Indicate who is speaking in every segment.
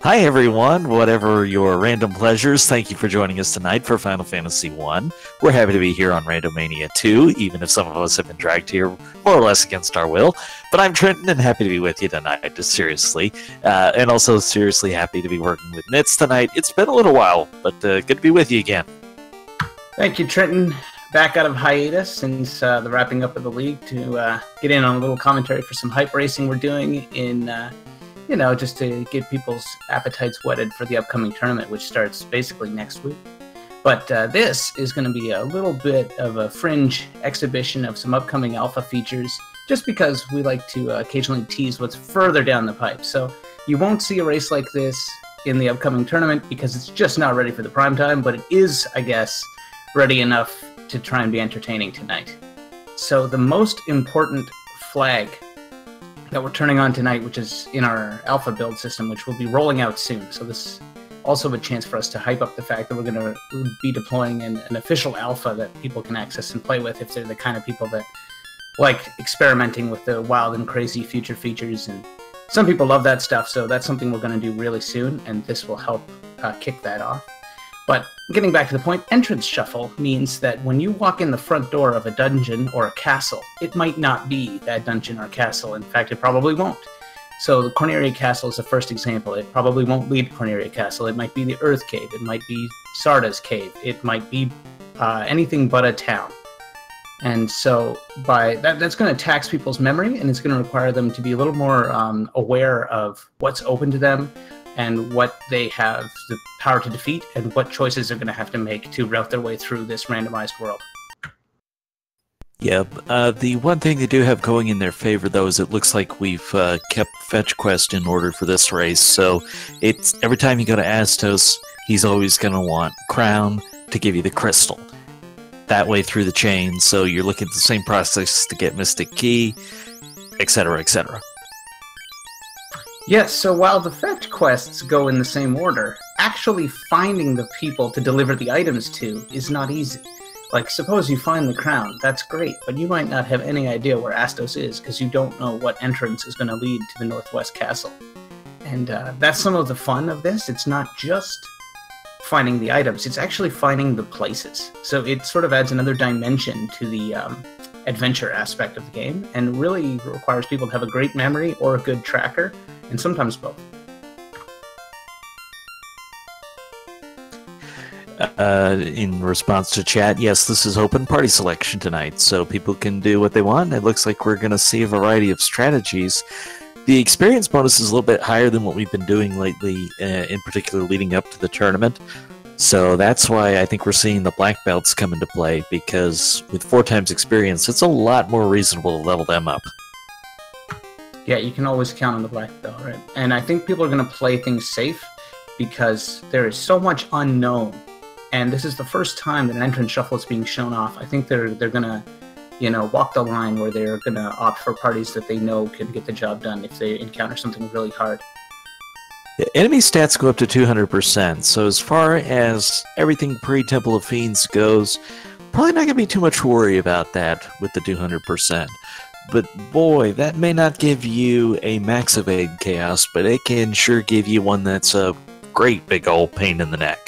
Speaker 1: Hi everyone, whatever your random pleasures, thank you for joining us tonight for Final Fantasy 1. We're happy to be here on Randomania 2, even if some of us have been dragged here more or less against our will. But I'm Trenton and happy to be with you tonight, just seriously. And also seriously happy to be working with Nitz tonight. It's been a little while, but good to be with you again.
Speaker 2: Thank you, Trenton. Back out of hiatus since the wrapping up of the league to get in on a little commentary for some hype racing we're doing in... just to get people's appetites whetted for the upcoming tournament, which starts basically next week. But this is going to be a little bit of a fringe exhibition of some upcoming alpha features, just because we like to occasionally tease what's further down the pipe. So you won't see a race like this in the upcoming tournament because it's just not ready for the prime time, but it is, I guess, ready enough to try and be entertaining tonight. So the most important flag that we're turning on tonight, which is in our alpha build system, which will be rolling out soon. So this is also a chance for us to hype up the fact that we're going to be deploying an official alpha that people can access and play with if they're the kind of people that like experimenting with the wild and crazy future features. And some people love that stuff, so that's something we're going to do really soon, and this will help kick that off. But getting back to the point, entrance shuffle means that when you walk in the front door of a dungeon or a castle, it might not be that dungeon or castle. In fact, it probably won't. So the Corneria Castle is the first example. It probably won't lead Corneria Castle. It might be the Earth Cave. It might be Sarda's Cave. It might be anything but a town. And so by that's going to tax people's memory, and it's going to require them to be a little more aware of what's open to them, and what they have the power to defeat, and what choices they're going to have to make to route their way through this randomized world.
Speaker 1: Yeah, the one thing they do have going in their favor, though, is it looks like we've kept Fetch Quest in order for this race. So it's every time you go to Astos, he's always going to want Crown to give you the crystal. That way through the chain, so you're looking at the same process to get Mystic Key, etc., etc.
Speaker 2: Yes, so while the fetch quests go in the same order, actually finding the people to deliver the items to is not easy. Like, suppose you find the crown, that's great, but you might not have any idea where Astos is because you don't know what entrance is going to lead to the Northwest Castle. And that's some of the fun of this. It's not just finding the items, it's actually finding the places. So it sort of adds another dimension to the adventure aspect of the game, and really requires people to have a great memory or a good tracker, and sometimes both.
Speaker 1: In response to chat, yes, this is open party selection tonight, so people can do what they want. It looks like we're going to see a variety of strategies. The experience bonus is a little bit higher than what we've been doing lately, in particular leading up to the tournament. So that's why I think we're seeing the black belts come into play, because with 4 times experience, it's a lot more reasonable to level them up.
Speaker 2: Yeah, you can always count on the black belt, right? And I think people are going to play things safe because there is so much unknown. And this is the first time that an entrance shuffle is being shown off. I think they're going to, walk the line where they're going to opt for parties that they know can get the job done if they encounter something really hard.
Speaker 1: The enemy stats go up to 200%, so as far as everything pre-Temple of Fiends goes, probably not going to be too much worry about that with the 200%. But boy, that may not give you a max evade chaos, but it can sure give you one that's a great big old pain in the neck.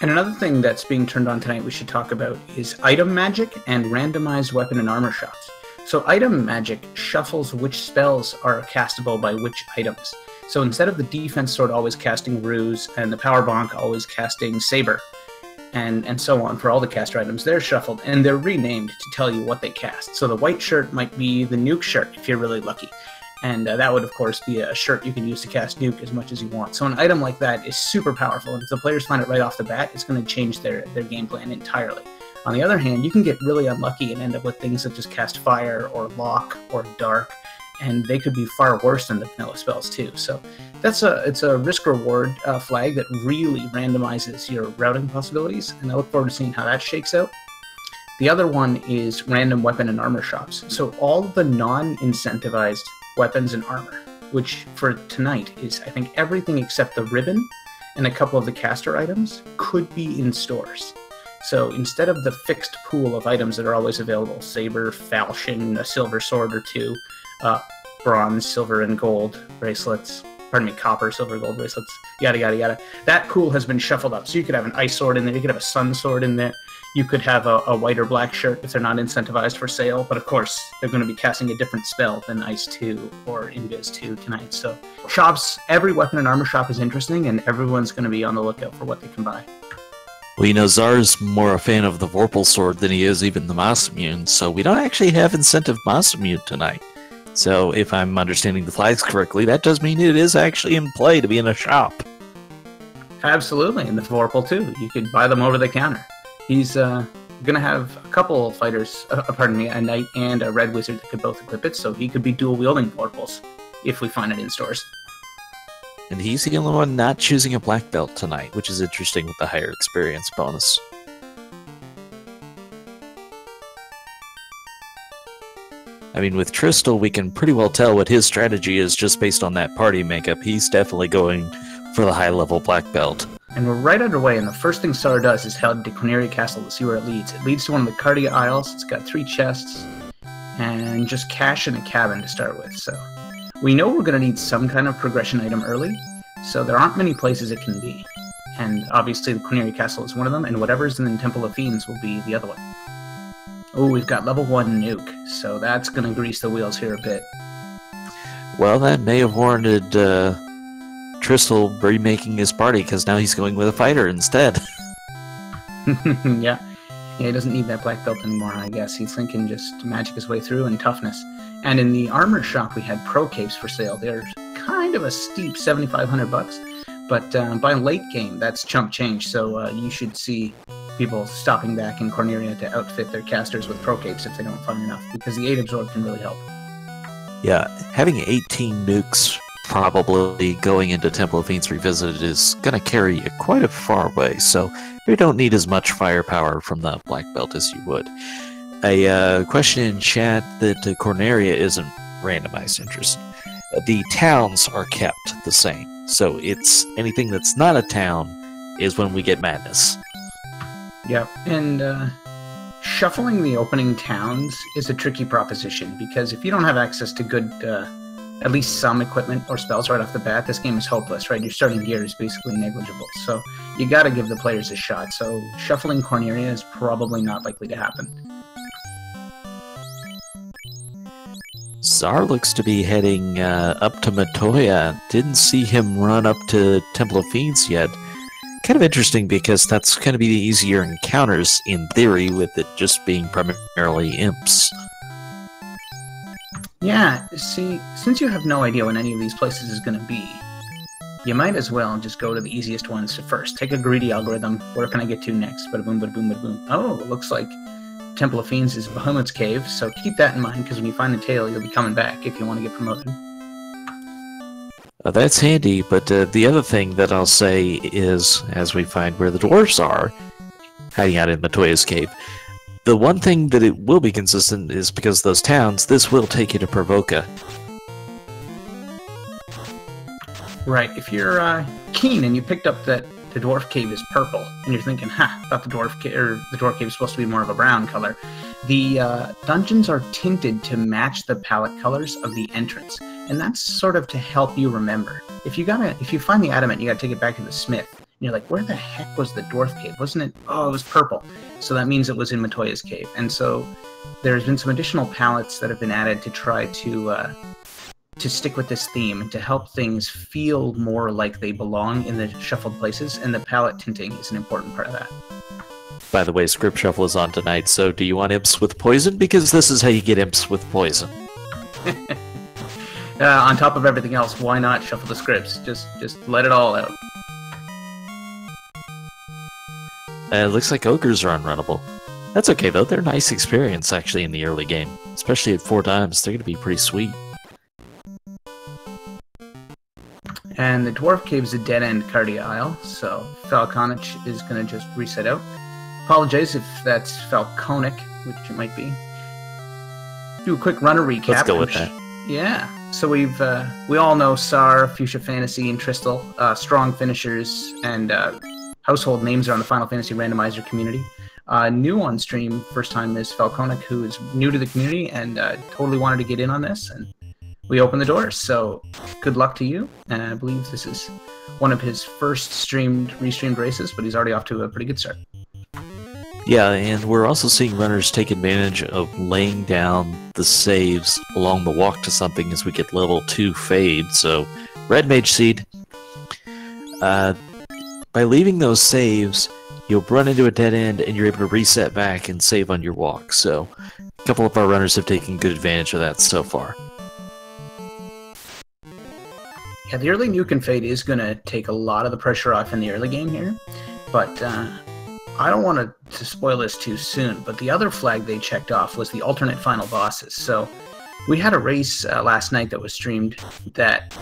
Speaker 2: And another thing that's being turned on tonight we should talk about is item magic and randomized weapon and armor shots. So item magic shuffles which spells are castable by which items. So instead of the defense sword always casting Ruse and the power bonk always casting Saber, and so on for all the caster items, they're shuffled and they're renamed to tell you what they cast. So the white shirt might be the nuke shirt if you're really lucky. And that would, of course, be a shirt you can use to cast nuke as much as you want. So an item like that is super powerful, and if the players find it right off the bat, it's going to change their game plan entirely. On the other hand, you can get really unlucky and end up with things that just cast fire or lock or dark, and they could be far worse than the vanilla spells too. So it's a risk-reward flag that really randomizes your routing possibilities, and I look forward to seeing how that shakes out. The other one is random weapon and armor shops. So all the non-incentivized weapons and armor, which for tonight is, I think, everything except the ribbon and a couple of the caster items, could be in stores. So instead of the fixed pool of items that are always available, saber, falchion, a silver sword or two, bronze, silver, and gold bracelets, pardon me, copper, silver, gold bracelets, yada, yada, yada. That pool has been shuffled up. So you could have an ice sword in there. You could have a sun sword in there. You could have a white or black shirt if they're not incentivized for sale. But of course, they're going to be casting a different spell than Ice 2 or Invis 2 tonight. So shops, every weapon and armor shop is interesting, and everyone's going to be on the lookout for what they can buy.
Speaker 1: Well, you know, Czar's more a fan of the Vorpal Sword than he is even the Masamune, so we don't actually have incentive Masamune tonight. So if I'm understanding the flags correctly, that does mean it is actually in play to be in a shop.
Speaker 2: Absolutely, and the Vorpal too. You could buy them over the counter. He's going to have a couple of fighters, pardon me, a knight and a red wizard that could both equip it, so he could be dual-wielding Vorpals if we find it in stores.
Speaker 1: And he's the only one not choosing a black belt tonight, which is interesting with the higher experience bonus. I mean, with Tristal, we can pretty well tell what his strategy is just based on that party makeup. He's definitely going for the high-level black belt.
Speaker 2: And we're right underway, and the first thing Czar does is head to Corneria Castle to see where it leads. It leads to one of the Cardia Isles. It's got 3 chests, and just cash in a cabin to start with. So we know we're going to need some kind of progression item early, so there aren't many places it can be. And obviously the Corneria Castle is one of them, and whatever's in the Temple of Fiends will be the other one. Oh, we've got level 1 nuke, so that's going to grease the wheels here a bit.
Speaker 1: Well, that may have warranted Tristal remaking his party, because now he's going with a fighter instead.
Speaker 2: Yeah, he doesn't need that black belt anymore, I guess. He's thinking just magic his way through and toughness. And in the armor shop, we had pro capes for sale. They're kind of a steep $7,500, but by late game, that's chump change. So you should see people stopping back in Corneria to outfit their casters with pro capes if they don't find enough, because the 8 absorb can really help.
Speaker 1: Yeah, having 18 nukes probably going into Temple of Fiends Revisited is going to carry you quite a far way, so you don't need as much firepower from the black belt as you would. A question in chat that Corneria isn't randomized interest. The towns are kept the same, so it's anything that's not a town is when we get madness.
Speaker 2: Yep, and shuffling the opening towns is a tricky proposition, because if you don't have access to good, at least some equipment or spells right off the bat, this game is hopeless, right? Your starting gear is basically negligible, so you gotta give the players a shot, so shuffling Corneria is probably not likely to happen.
Speaker 1: Czar looks to be heading up to Matoya. Didn't see him run up to Temple of Fiends yet. Kind of interesting, because that's going to be the easier encounters, in theory, with it just being primarily imps.
Speaker 2: Yeah, see, since you have no idea when any of these places is going to be, you might as well just go to the easiest ones first. Take a greedy algorithm. Where can I get to next? Bada boom, bada boom, bada boom. Oh, it looks like Temple of Fiends is Bahamut's Cave, so keep that in mind, because when you find the tail, you'll be coming back if you want to get promoted.
Speaker 1: That's handy, but the other thing that I'll say is, as we find where the dwarves are, hiding out in Matoya's cave, the one thing that it will be consistent is because of those towns, this will take you to Provoca.
Speaker 2: Right, if you're keen and you picked up that the dwarf cave is purple, and you're thinking, I thought the dwarf cave is supposed to be more of a brown color. The dungeons are tinted to match the palette colors of the entrance, and that's sort of to help you remember. If you find the adamant, you gotta take it back to the smith, and you're like, where the heck was the dwarf cave? Wasn't it? Oh, it was purple. So that means it was in Matoya's cave, and so there's been some additional palettes that have been added to try to stick with this theme and to help things feel more like they belong in the shuffled places, and the palette tinting is an important part of that.
Speaker 1: By the way, Script Shuffle is on tonight, so do you want imps with poison? Because this is how you get imps with poison.
Speaker 2: On top of everything else, why not shuffle the scripts? Just let it all out.
Speaker 1: It looks like ogres are unrunnable. That's okay though, they're a nice experience actually in the early game. Especially at 4 times, they're going to be pretty sweet.
Speaker 2: And the Dwarf Cave is a dead-end Cardia Isle, so Falconich is going to just reset out. Apologize if that's Falconic, which it might be. Do a quick runner recap.
Speaker 1: Let's go with that.
Speaker 2: Yeah. So we all know Sar, Fuchsia Fantasy, and Tristal, strong finishers, and household names around the Final Fantasy Randomizer community. New on stream, first time, is Falconic, who is new to the community and totally wanted to get in on this, and we open the doors. So good luck to you. And I believe this is one of his first restreamed races, but he's already off to a pretty good start.
Speaker 1: Yeah, and we're also seeing runners take advantage of laying down the saves along the walk to something as we get level 2 fade. So, Red Mage Seed. By leaving those saves, you'll run into a dead end and you're able to reset back and save on your walk. So, a couple of our runners have taken good advantage of that so far.
Speaker 2: Yeah, the early nuke and fade is going to take a lot of the pressure off in the early game here, but I don't want to spoil this too soon, but the other flag they checked off was the alternate final bosses. So we had a race last night that was streamed that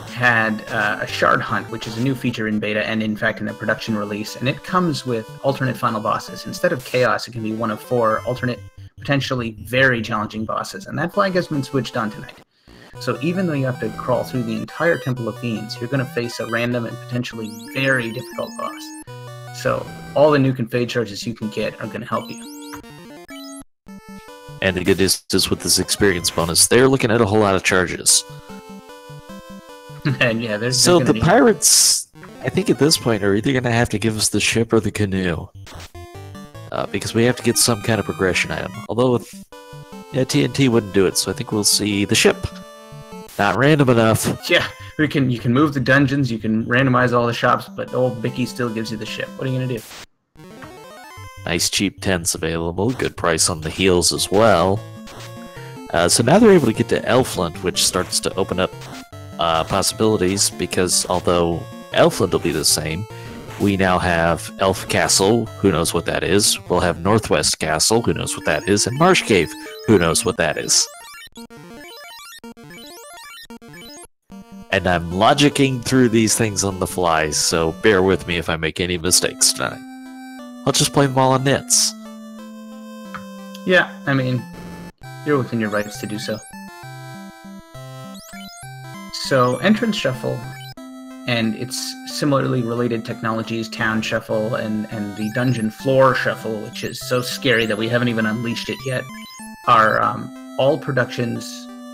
Speaker 2: had a shard hunt, which is a new feature in beta and in fact in the production release, and it comes with alternate final bosses. Instead of chaos, it can be one of 4 alternate, potentially very challenging bosses, and that flag has been switched on tonight. So even though you have to crawl through the entire Temple of Fiends, you're going to face a random and potentially very difficult boss. So all the nuke and fade charges you can get are going to help you.
Speaker 1: And the good news is with this experience bonus, they're looking at a whole lot of charges.
Speaker 2: And yeah, there's
Speaker 1: so the pirates, I think at this point, are either going to have to give us the ship or the canoe. Because we have to get some kind of progression item. Although with TNT wouldn't do it, so I think we'll see the ship. Not random enough.
Speaker 2: Yeah, you can move the dungeons, you can randomize all the shops, but old Bicky still gives you the ship. What are you going to do?
Speaker 1: Nice cheap tents available, good price on the heals as well. So now they're able to get to Elfland, which starts to open up possibilities, because although Elfland will be the same, we now have Elf Castle, who knows what that is. We'll have Northwest Castle, who knows what that is, and Marsh Cave, who knows what that is. And I'm logicking through these things on the fly, so bear with me if I make any mistakes tonight. I'll just play them all on nits.
Speaker 2: Yeah, I mean, you're within your rights to do so. So, Entrance Shuffle and its similarly related technologies, Town Shuffle and the Dungeon Floor Shuffle, which is so scary that we haven't even unleashed it yet, are all productions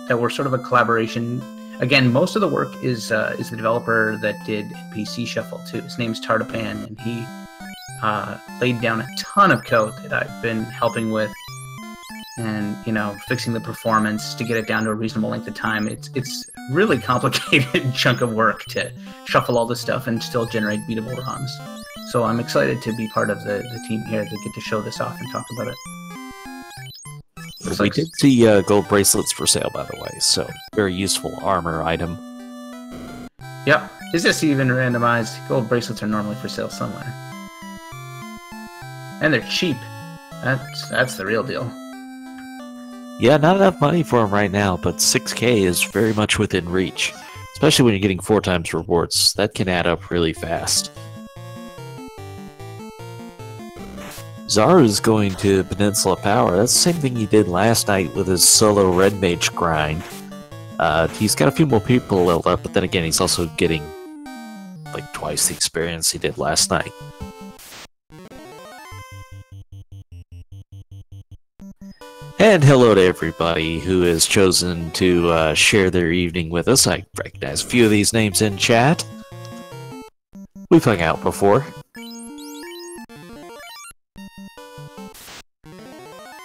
Speaker 2: that were sort of a collaboration. Again, most of the work is the developer that did PC Shuffle too. His name's Tartapan, and he laid down a ton of code that I've been helping with, and fixing the performance to get it down to a reasonable length of time. It's really complicated chunk of work to shuffle all this stuff and still generate beatable ROMs. So I'm excited to be part of the team here to get to show this off and talk about it.
Speaker 1: We did see gold bracelets for sale, by the way, so very useful armor item.
Speaker 2: Yep. Is this even randomized? Gold bracelets are normally for sale somewhere. And they're cheap. That's the real deal.
Speaker 1: Yeah, not enough money for them right now, but 6K is very much within reach. Especially when you're getting 4 times rewards. That can add up really fast. Zaru's going to Peninsula Power. That's the same thing he did last night with his solo Red Mage grind. He's got a few more people leveled up, but then again, he's also getting like twice the experience he did last night. And hello to everybody who has chosen to share their evening with us. I recognize a few of these names in chat. We've hung out before.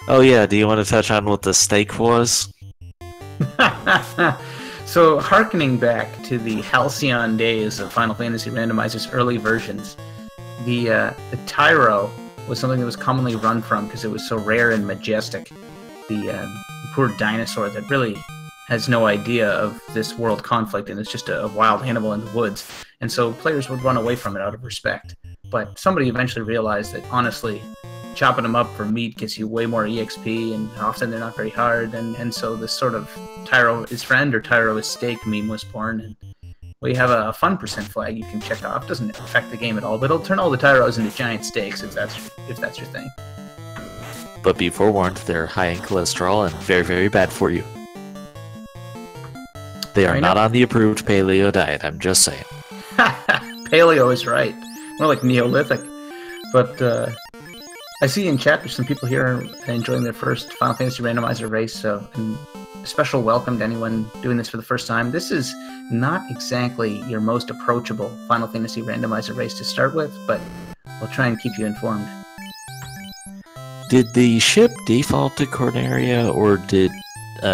Speaker 1: Oh yeah, do you want to touch on what the stake was?
Speaker 2: So, harkening back to the halcyon days of Final Fantasy Randomizer's early versions, the Tyro was something that was commonly run from because it was so rare and majestic. The poor dinosaur that really has no idea of this world conflict and it's just a wild animal in the woods. And so players would run away from it out of respect. But somebody eventually realized that, honestly, chopping them up for meat gets you way more EXP, and often they're not very hard. And so this sort of Tyro is friend or Tyro is steak meme was born. And we have a fun % flag you can check off. Doesn't affect the game at all, but it'll turn all the Tyros into giant steaks if that's your thing.
Speaker 1: But be forewarned, they're high in cholesterol and very, very bad for you. They are not on the approved paleo diet, I'm just saying.
Speaker 2: Paleo is right. More like Neolithic. But I see in chat there's some people here enjoying their first Final Fantasy Randomizer race, so and special welcome to anyone doing this for the first time. This is not exactly your most approachable Final Fantasy Randomizer race to start with, but we'll try and keep you informed.
Speaker 1: Did the ship default to Corneria, or did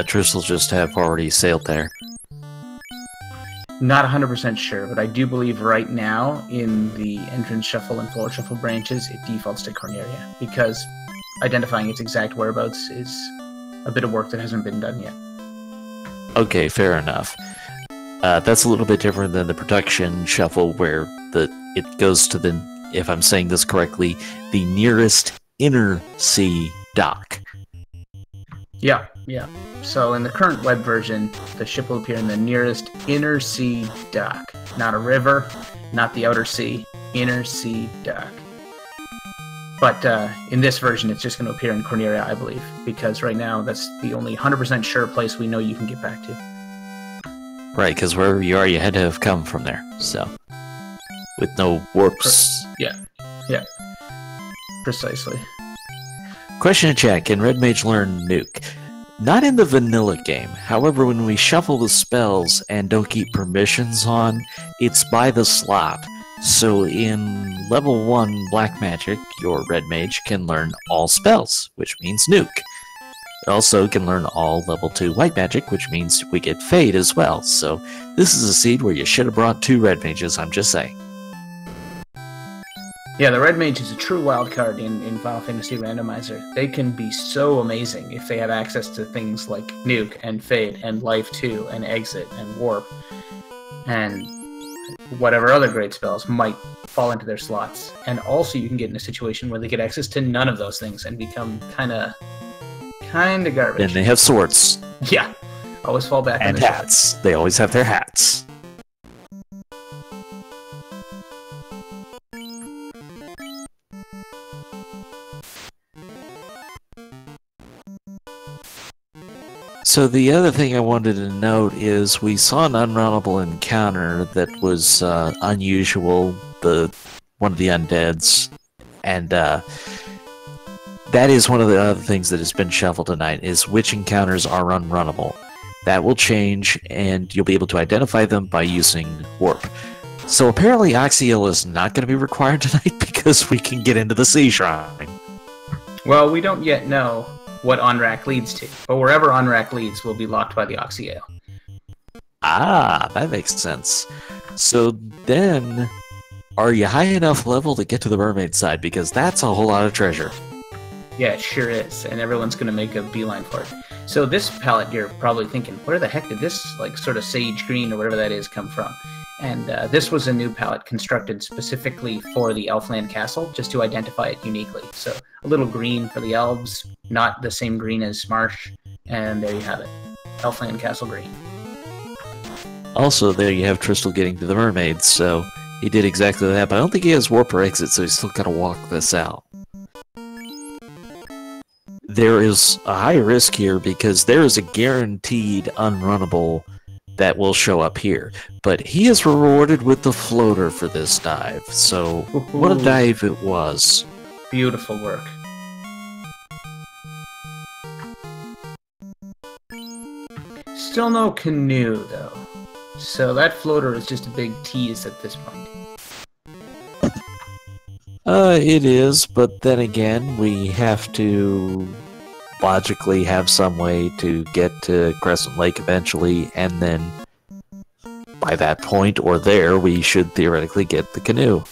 Speaker 1: Tristle just have already sailed there?
Speaker 2: Not 100% sure, but I do believe right now in the entrance shuffle and floor shuffle branches, it defaults to Corneria, because identifying its exact whereabouts is a bit of work that hasn't been done yet.
Speaker 1: Okay, fair enough. That's a little bit different than the production shuffle, where it goes to the, if I'm saying this correctly, the nearest inner sea dock.
Speaker 2: Yeah. So in the current web version, the ship will appear in the nearest inner sea dock. Not a river, not the outer sea, inner sea dock. But in this version, it's just going to appear in Corneria, I believe, because right now that's the only 100% sure place we know you can get back to.
Speaker 1: Right, because wherever you are, you had to have come from there, so. With no warps.
Speaker 2: Yeah. Precisely.
Speaker 1: Question in chat, can Red Mage learn Nuke? Not in the vanilla game. However, when we shuffle the spells and don't keep permissions on, it's by the slot. So in level 1 Black Magic, your Red Mage can learn all spells, which means Nuke. It also can learn all level 2 White Magic, which means we get Fade as well. So this is a seed where you should have brought 2 Red Mages, I'm just saying.
Speaker 2: Yeah, the Red Mage is a true wild card in Final Fantasy Randomizer. They can be so amazing if they have access to things like Nuke and Fade and Life 2 and Exit and Warp and whatever other great spells might fall into their slots. And also you can get in a situation where they get access to none of those things and become kind of garbage.
Speaker 1: And they have swords.
Speaker 2: Yeah, always fall back
Speaker 1: and
Speaker 2: on their
Speaker 1: hats. They always have their hats. So the other thing I wanted to note is we saw an unrunnable encounter that was unusual, one of the undeads, and that is one of the other things that has been shuffled tonight, is which encounters are unrunnable. That will change, and you'll be able to identify them by using Warp. So apparently Oxyel is not going to be required tonight because we can get into the Sea Shrine.
Speaker 2: Well, we don't yet know what Onrak leads to, but wherever Onrak leads will be locked by the Oxyale.
Speaker 1: Ah, that makes sense. So then, are you high enough level to get to the mermaid side? Because that's a whole lot of treasure.
Speaker 2: Yeah, it sure is, and everyone's going to make a beeline for it. So this palette, you're probably thinking, where the heck did this sort of sage green or whatever that is come from? And this was a new palette constructed specifically for the Elfland Castle, just to identify it uniquely. So a little green for the elves, not the same green as Marsh, and there you have it. Elfland Castle green.
Speaker 1: Also, there you have Tristle getting to the mermaids, so he did exactly that, but I don't think he has Warp or Exit, so he's still got to walk this out. There is a high risk here because there is a guaranteed unrunnable that will show up here. But he is rewarded with the floater for this dive, so what a dive it was.
Speaker 2: Beautiful work. Still no canoe, though. So that floater is just a big tease at this point.
Speaker 1: It is, but then again, we have to logically have some way to get to Crescent Lake eventually, and then by that point or there, we should theoretically get the canoe.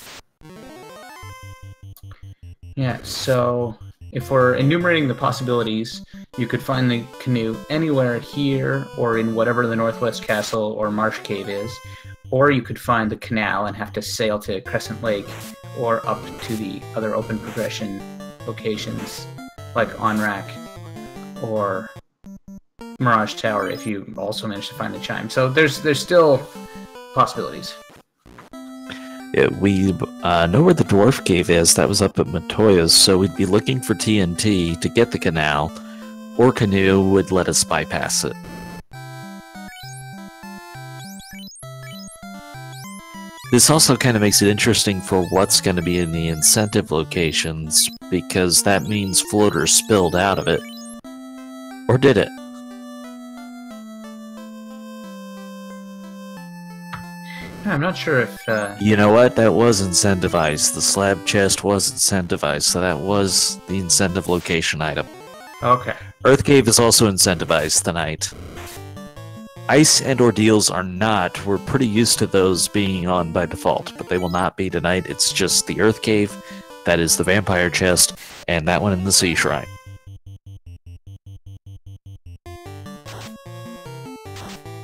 Speaker 2: Yeah, so if we're enumerating the possibilities, you could find the canoe anywhere here or in whatever the Northwest Castle or Marsh Cave is, or you could find the canal and have to sail to Crescent Lake or up to the other open progression locations like Onrak or Mirage Tower if you also manage to find the chime. So there's still possibilities.
Speaker 1: Yeah, we know where the Dwarf Cave is. That was up at Matoya's, so we'd be looking for TNT to get the canal, or canoe would let us bypass it. This also kind of makes it interesting for what's going to be in the incentive locations, because that means floaters spilled out of it. Or did it?
Speaker 2: I'm not sure if...
Speaker 1: You know what? That was incentivized. The slab chest was incentivized, so that was the incentive location item.
Speaker 2: Okay.
Speaker 1: Earth Cave is also incentivized tonight. Ice and Ordeals are not. We're pretty used to those being on by default, but they will not be tonight. It's just the Earth Cave, that is the Vampire Chest, and that one in the Sea Shrine.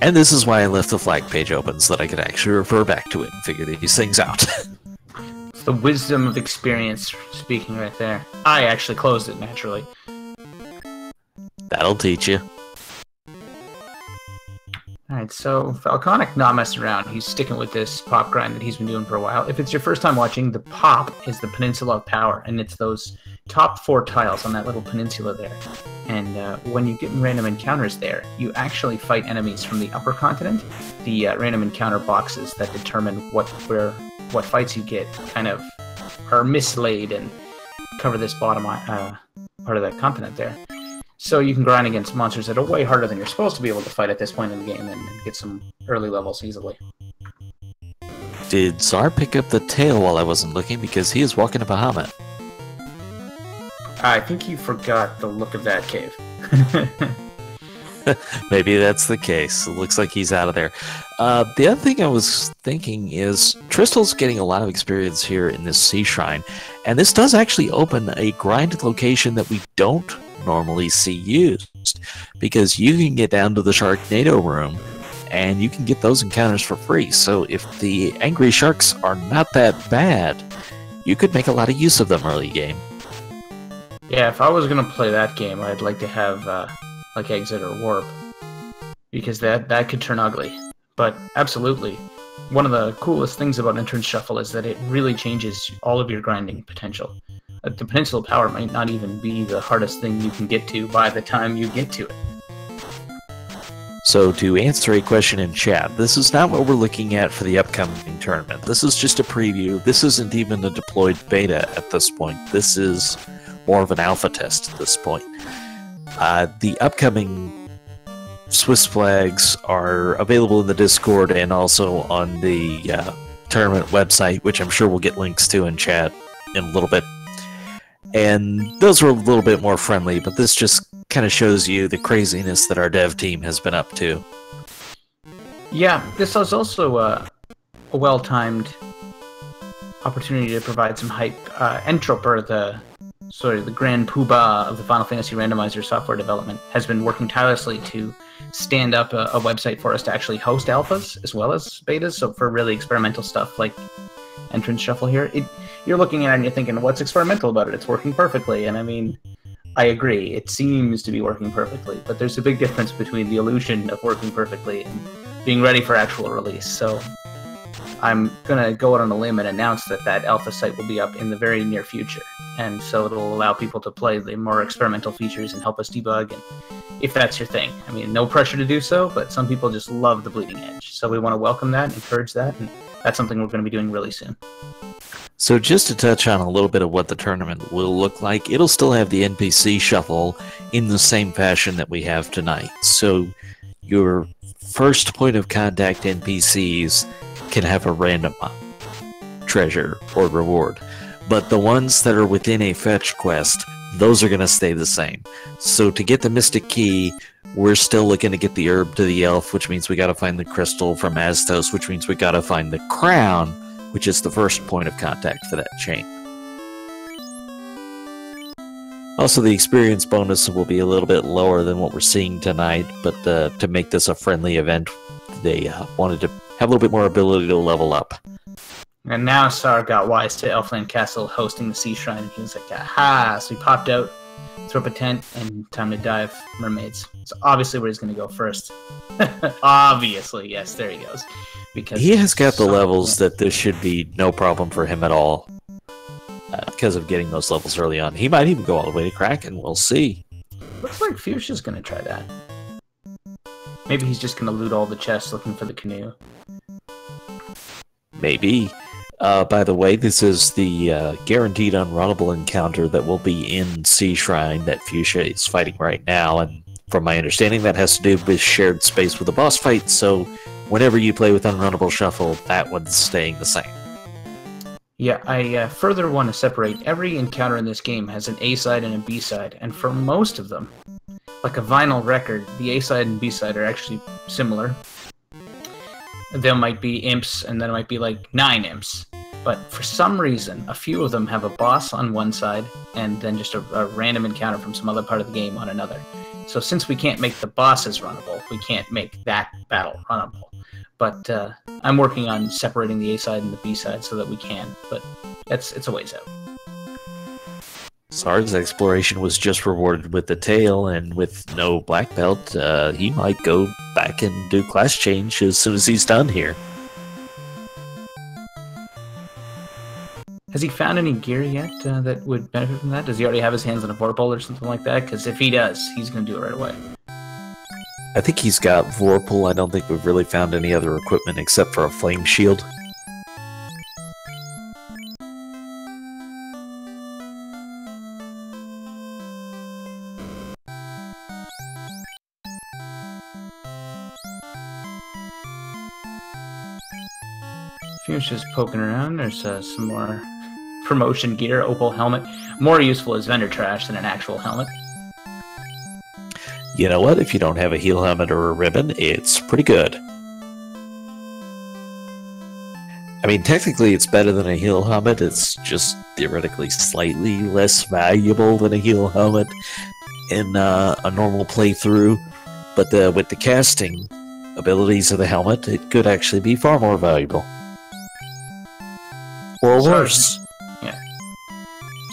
Speaker 1: And this is why I left the flag page open, so that I could actually refer back to it and figure these things out.
Speaker 2: It's the wisdom of experience speaking right there. I actually closed it naturally.
Speaker 1: That'll teach you.
Speaker 2: Alright, so Falconic not messing around. He's sticking with this pop grind that he's been doing for a while. If it's your first time watching, the pop is the Peninsula of Power, and it's those top 4 tiles on that little peninsula there. And when you get in random encounters there, you actually fight enemies from the upper continent. The random encounter boxes that determine what fights you get kind of are mislaid and cover this bottom part of that continent there. So you can grind against monsters that are way harder than you're supposed to be able to fight at this point in the game and get some early levels easily.
Speaker 1: Did Czar pick up the tail while I wasn't looking? Because he is walking a Bahamut.
Speaker 2: I think you forgot the look of that cave.
Speaker 1: Maybe that's the case. It looks like he's out of there. The other thing I was thinking is Tristle's getting a lot of experience here in this Sea Shrine, and this does actually open a grind location that we don't normally see used, because you can get down to the Sharknado room and you can get those encounters for free. So if the angry sharks are not that bad, you could make a lot of use of them early game.
Speaker 2: Yeah, if I was going to play that game, I'd like to have like Exit or Warp, because that could turn ugly. But absolutely, one of the coolest things about Entrance Shuffle is that it really changes all of your grinding potential. The Peninsula Power might not even be the hardest thing you can get to by the time you get to it.
Speaker 1: So to answer a question in chat, this is not what we're looking at for the upcoming tournament. This is just a preview. This isn't even a deployed beta at this point. This is more of an alpha test at this point. The upcoming Swiss flags are available in the Discord and also on the tournament website, which I'm sure we'll get links to in chat in a little bit. And those were a little bit more friendly, but this just kind of shows you the craziness that our dev team has been up to.
Speaker 2: Yeah, this was also a well-timed opportunity to provide some hype. Entroper, the grand poobah of the Final Fantasy Randomizer software development, has been working tirelessly to stand up a website for us to actually host alphas as well as betas. So for really experimental stuff like Entrance Shuffle here, you're looking at it and you're thinking, what's experimental about it? It's working perfectly. And I mean, I agree, it seems to be working perfectly, but there's a big difference between the illusion of working perfectly and being ready for actual release. So I'm going to go out on a limb and announce that alpha site will be up in the very near future. And so it'll allow people to play the more experimental features and help us debug, and if that's your thing. I mean, no pressure to do so, but some people just love the bleeding edge. So we want to welcome that, encourage that, and that's something we're going to be doing really soon.
Speaker 1: So just to touch on a little bit of what the tournament will look like, it'll still have the NPC shuffle in the same fashion that we have tonight. So your first point of contact NPCs can have a random treasure or reward. But the ones that are within a fetch quest, those are going to stay the same. So to get the Mystic Key, we're still looking to get the herb to the elf, which means we got to find the crystal from Astos, which means we got to find the crown, which is the first point of contact for that chain. Also, the experience bonus will be a little bit lower than what we're seeing tonight, but to make this a friendly event, they wanted to have a little bit more ability to level up.
Speaker 2: And now Sar got wise to Elfland Castle hosting the Sea Shrine, and he was like, aha! So he popped out, threw up a tent, and time to dive mermaids. So obviously where he's going to go first. Obviously, yes, there he goes. Because
Speaker 1: he has got the levels that this should be no problem for him at all. Because of getting those levels early on. He might even go all the way to Kraken, we'll see.
Speaker 2: Looks like Fuchsia's going to try that. Maybe he's just going to loot all the chests looking for the canoe.
Speaker 1: Maybe. By the way, this is the guaranteed unrunnable encounter that will be in Sea Shrine that Fuchsia is fighting right now, and From my understanding, that has to do with shared space with a boss fight, so whenever you play with Unrunnable Shuffle, that one's staying the same.
Speaker 2: Yeah, I further want to separate. Every encounter in this game has an A-side and a B-side, and for most of them, like a vinyl record, the A-side and B-side are actually similar. There might be imps, and then it might be like 9 imps. But for some reason, a few of them have a boss on one side, and then just a random encounter from some other part of the game on another. So since we can't make the bosses runnable, we can't make that battle runnable. But I'm working on separating the A-side and the B-side so that we can, but it's a ways out.
Speaker 1: Sarge's exploration was just rewarded with the tail, and with no black belt, he might go back and do class change as soon as he's done here.
Speaker 2: Has he found any gear yet that would benefit from that? Does he already have his hands on a Vorpal or something like that? Because if he does, he's going to do it right away.
Speaker 1: I think he's got Vorpal. I don't think we've really found any other equipment except for a flame shield.
Speaker 2: Fierce just poking around. There's some more promotion gear. Opal helmet. More useful as vendor trash than an actual helmet.
Speaker 1: You know what? If you don't have a heal helmet or a ribbon, it's pretty good. I mean, technically it's better than a heal helmet. It's just theoretically slightly less valuable than a heal helmet in a normal playthrough. But with the casting abilities of the helmet, it could actually be far more valuable. Or worse.
Speaker 2: Yeah.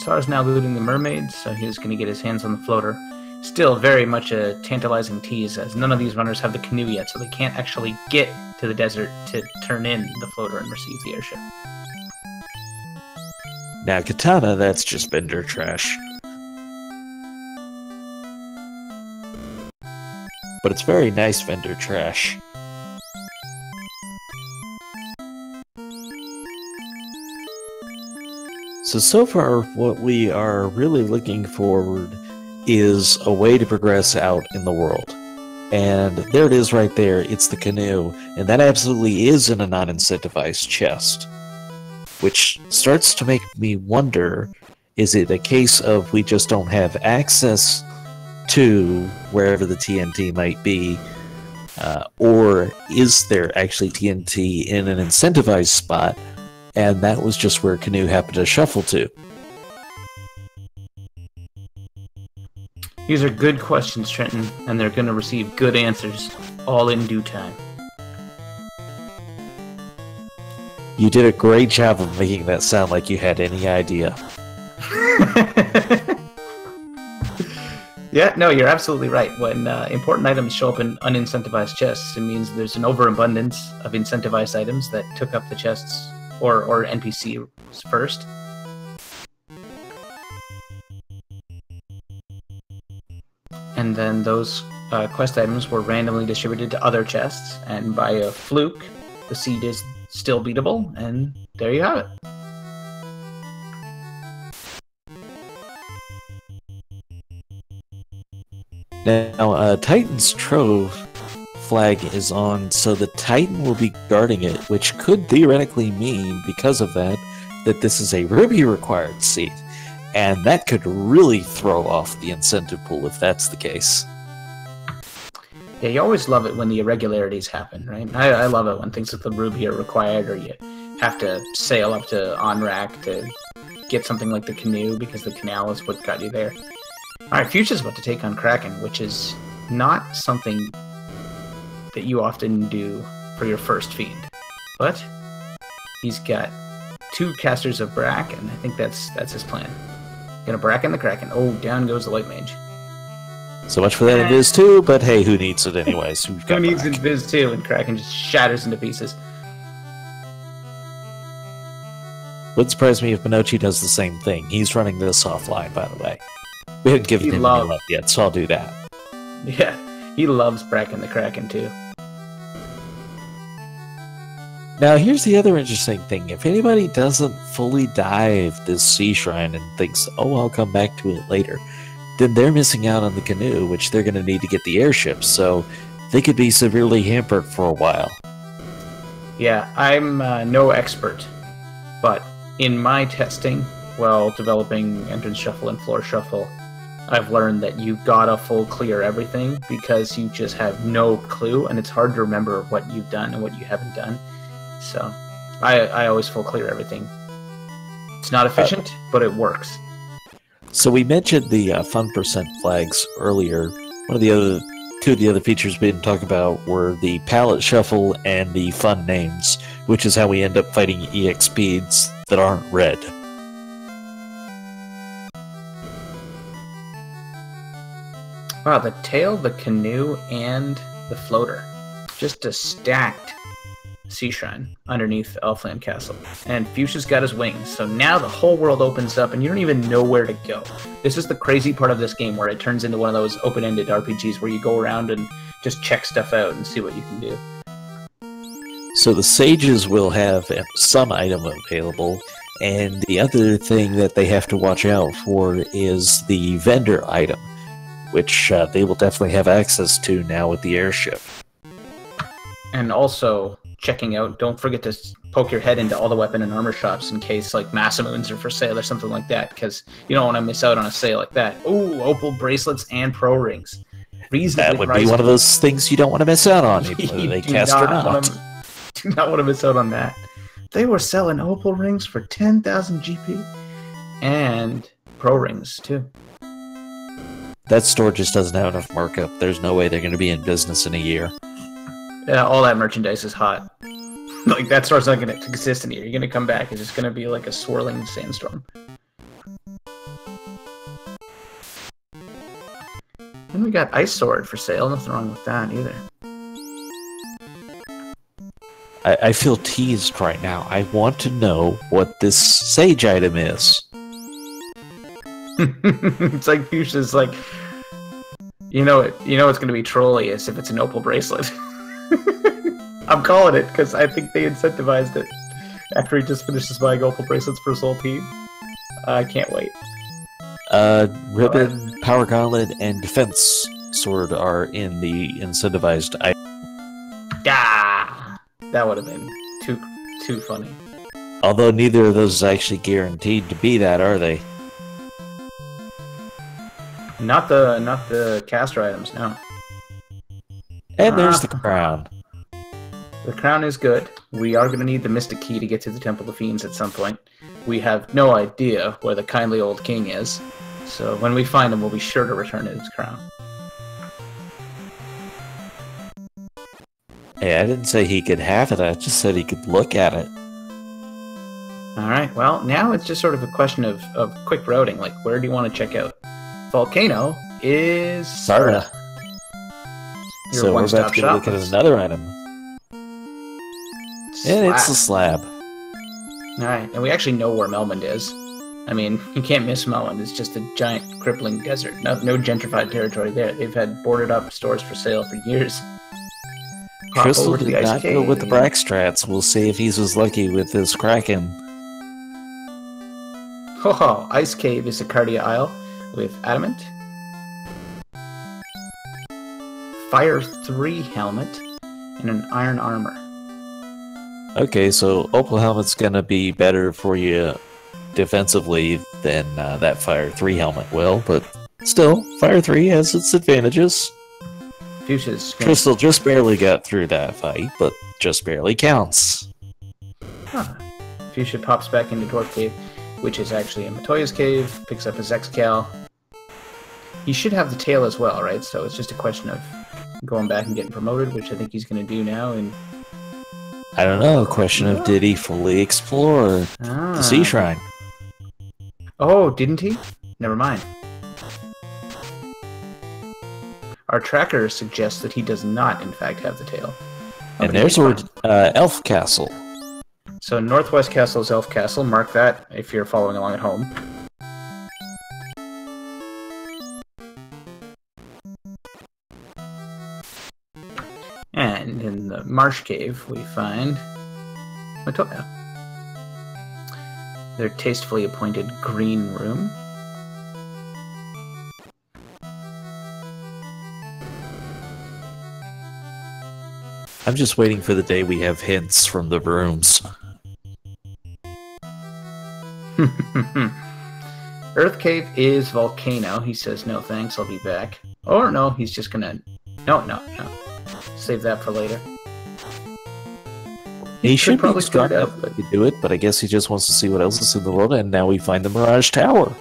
Speaker 2: Sar's now looting the mermaids, so he's going to get his hands on the floater. Still very much a tantalizing tease, as none of these runners have the canoe yet, so they can't actually get to the desert to turn in the floater and receive the airship.
Speaker 1: Now, Katana, that's just vendor trash. But it's very nice vendor trash. So far, what we are really looking forward is a way to progress out in the world. And there it is right there, it's the canoe, and that absolutely is in a non-incentivized chest. Which starts to make me wonder, is it a case of we just don't have access to wherever the TNT might be, or is there actually TNT in an incentivized spot, and that was just where Canoe happened to shuffle to?
Speaker 2: These are good questions, Trenton, and they're going to receive good answers, all in due time.
Speaker 1: You did a great job of making that sound like you had any idea.
Speaker 2: Yeah, no, you're absolutely right. When important items show up in unincentivized chests, it means there's an overabundance of incentivized items that took up the chests or NPCs first. And then those quest items were randomly distributed to other chests, and by a fluke, the seed is still beatable, and there you have it.
Speaker 1: Now, Titan's Trove flag is on, so the Titan will be guarding it, which could theoretically mean, because of that, that this is a Ruby-required seed. And that could really throw off the incentive pool if that's the case.
Speaker 2: Yeah, you always love it when the irregularities happen, right? I love it when things with the Ruby are required, or you have to sail up to Onrak to get something like the canoe, because the canal is what got you there. Alright, Fuchsia's about to take on Kraken, which is not something that you often do for your first fiend. But he's got 2 casters of Brack, and I think that's his plan. Gonna Bracken the Kraken. Oh, down goes the White Mage.
Speaker 1: So much for that Invis 2, but hey, who needs it anyways?
Speaker 2: Who needs Invis 2? And Kraken just shatters into pieces.
Speaker 1: Wouldn't surprise me if Minochi does the same thing. He's running this offline, by the way. We haven't given him any love yet, so I'll do that.
Speaker 2: Yeah, he loves Bracken the Kraken too.
Speaker 1: Now, here's the other interesting thing. If anybody doesn't fully dive this sea shrine and thinks, oh, I'll come back to it later, then they're missing out on the canoe, which they're going to need to get the airship. So they could be severely hampered for a while.
Speaker 2: Yeah, I'm no expert, but in my testing, while developing entrance shuffle and floor shuffle, I've learned that you gotta full clear everything because you just have no clue, and it's hard to remember what you've done and what you haven't done. So I always full clear everything. It's not efficient, but it works.
Speaker 1: So we mentioned the fun percent flags earlier. Two of the other features we didn't talk about were the palette shuffle and the fun names, which is how we end up fighting EX speeds that aren't red.
Speaker 2: Wow, the tail, the canoe, and the floater. Just a stacked sea shrine underneath Elfland Castle. And Fuchsia's got his wings, so now the whole world opens up and you don't even know where to go. This is the crazy part of this game where it turns into one of those open-ended RPGs where you go around and just check stuff out and see what you can do.
Speaker 1: So the sages will have some item available, and the other thing that they have to watch out for is the vendor item, which they will definitely have access to now with the airship.
Speaker 2: And also, checking out, don't forget to poke your head into all the weapon and armor shops in case like Massimoons are for sale or something like that, because you don't want to miss out on a sale like that. Ooh, opal bracelets and pro rings.
Speaker 1: That would be one of those things you don't want to miss out on, whether they cast or not.
Speaker 2: Do not want to miss out on that. They were selling opal rings for 10,000 GP and pro rings too.
Speaker 1: That store just doesn't have enough markup. There's no way they're going to be in business in a year.
Speaker 2: Yeah, all that merchandise is hot. Like, that store's not going to exist in a year. You're going to come back, it's just going to be like a swirling sandstorm. And we got Ice Sword for sale. Nothing wrong with that either.
Speaker 1: I feel teased right now. I want to know what this sage item is.
Speaker 2: It's like Fuchsia's like, you know it's going to be trolliest if it's an opal bracelet. I'm calling it because I think they incentivized it after he just finishes buying opal bracelets for his whole team. I can't wait.
Speaker 1: Ribbon, Power Gauntlet, and Defense Sword are in the incentivized item.
Speaker 2: Ah, that would have been too funny.
Speaker 1: Although neither of those is actually guaranteed to be that, are they?
Speaker 2: Not the caster items, no.
Speaker 1: And there's the crown.
Speaker 2: The crown is good. We are going to need the Mystic Key to get to the Temple of Fiends at some point. We have no idea where the kindly old king is, so when we find him, we'll be sure to return his crown.
Speaker 1: Hey, I didn't say he could have it, I just said he could look at it.
Speaker 2: Alright, well, now it's just sort of a question of quick routing, like, where do you want to check out? Volcano is Sarda.
Speaker 1: So we're about to go look at another item. And it's a slab.
Speaker 2: Alright, and we actually know where Melmond is. I mean, you can't miss Melmond. It's just a giant, crippling desert. No gentrified territory there. They've had boarded up stores for sale for years.
Speaker 1: Crystal did not go with the Brackstrats. We'll see if he's as lucky with this Kraken.
Speaker 2: Oh, Ice Cave is a Cardia Isle with Adamant. Fire 3 helmet and an iron armor.
Speaker 1: Okay, so Opal Helmet's gonna be better for you defensively than that Fire 3 helmet will, but still, Fire 3 has its advantages. Crystal just barely got through that fight, but just barely counts.
Speaker 2: Huh. Fuchsia pops back into Dwarf Cave, which is actually in Matoya's cave, picks up his X-Cal. He should have the tail as well, right? So it's just a question of going back and getting promoted, which I think he's going to do now. And
Speaker 1: I don't know, a question of did he fully explore the Sea Shrine?
Speaker 2: Oh, didn't he? Never mind. Our tracker suggests that he does not, in fact, have the tail.
Speaker 1: And there's Elf Castle.
Speaker 2: So Northwest Castle is Elf Castle. Mark that if you're following along at home. And in the Marsh Cave, we find Matoya. Their tastefully appointed green room.
Speaker 1: I'm just waiting for the day we have hints from the rooms.
Speaker 2: Earth cave is volcano. He says no thanks, I'll be back. Or no, he's just gonna... No. Save that for later.
Speaker 1: He should
Speaker 2: probably
Speaker 1: be strong
Speaker 2: figure it out,
Speaker 1: enough to do it, but I guess he just wants to see what else is in the world, and now we find the Mirage Tower.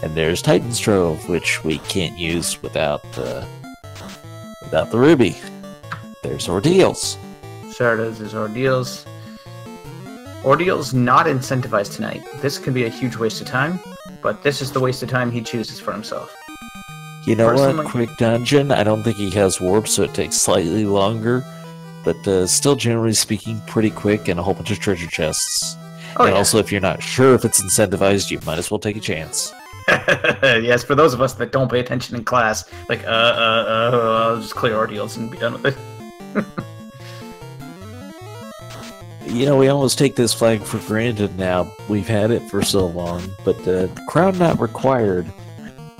Speaker 1: And there's Titan's Trove, which we can't use without the ruby. There's Ordeals.
Speaker 2: Sardas is Ordeals. Ordeals not incentivized tonight. This could be a huge waste of time, but this is the waste of time he chooses for himself.
Speaker 1: You know
Speaker 2: Personally,
Speaker 1: what? Quick Dungeon, I don't think he has warp, so it takes slightly longer, but still, generally speaking, pretty quick and a whole bunch of treasure chests. And also, if you're not sure if it's incentivized, you might as well take a chance.
Speaker 2: Yes, for those of us that don't pay attention in class, like, I'll just clear Ordeals and be done with it.
Speaker 1: You know, we almost take this flag for granted now. We've had it for so long, but crown not required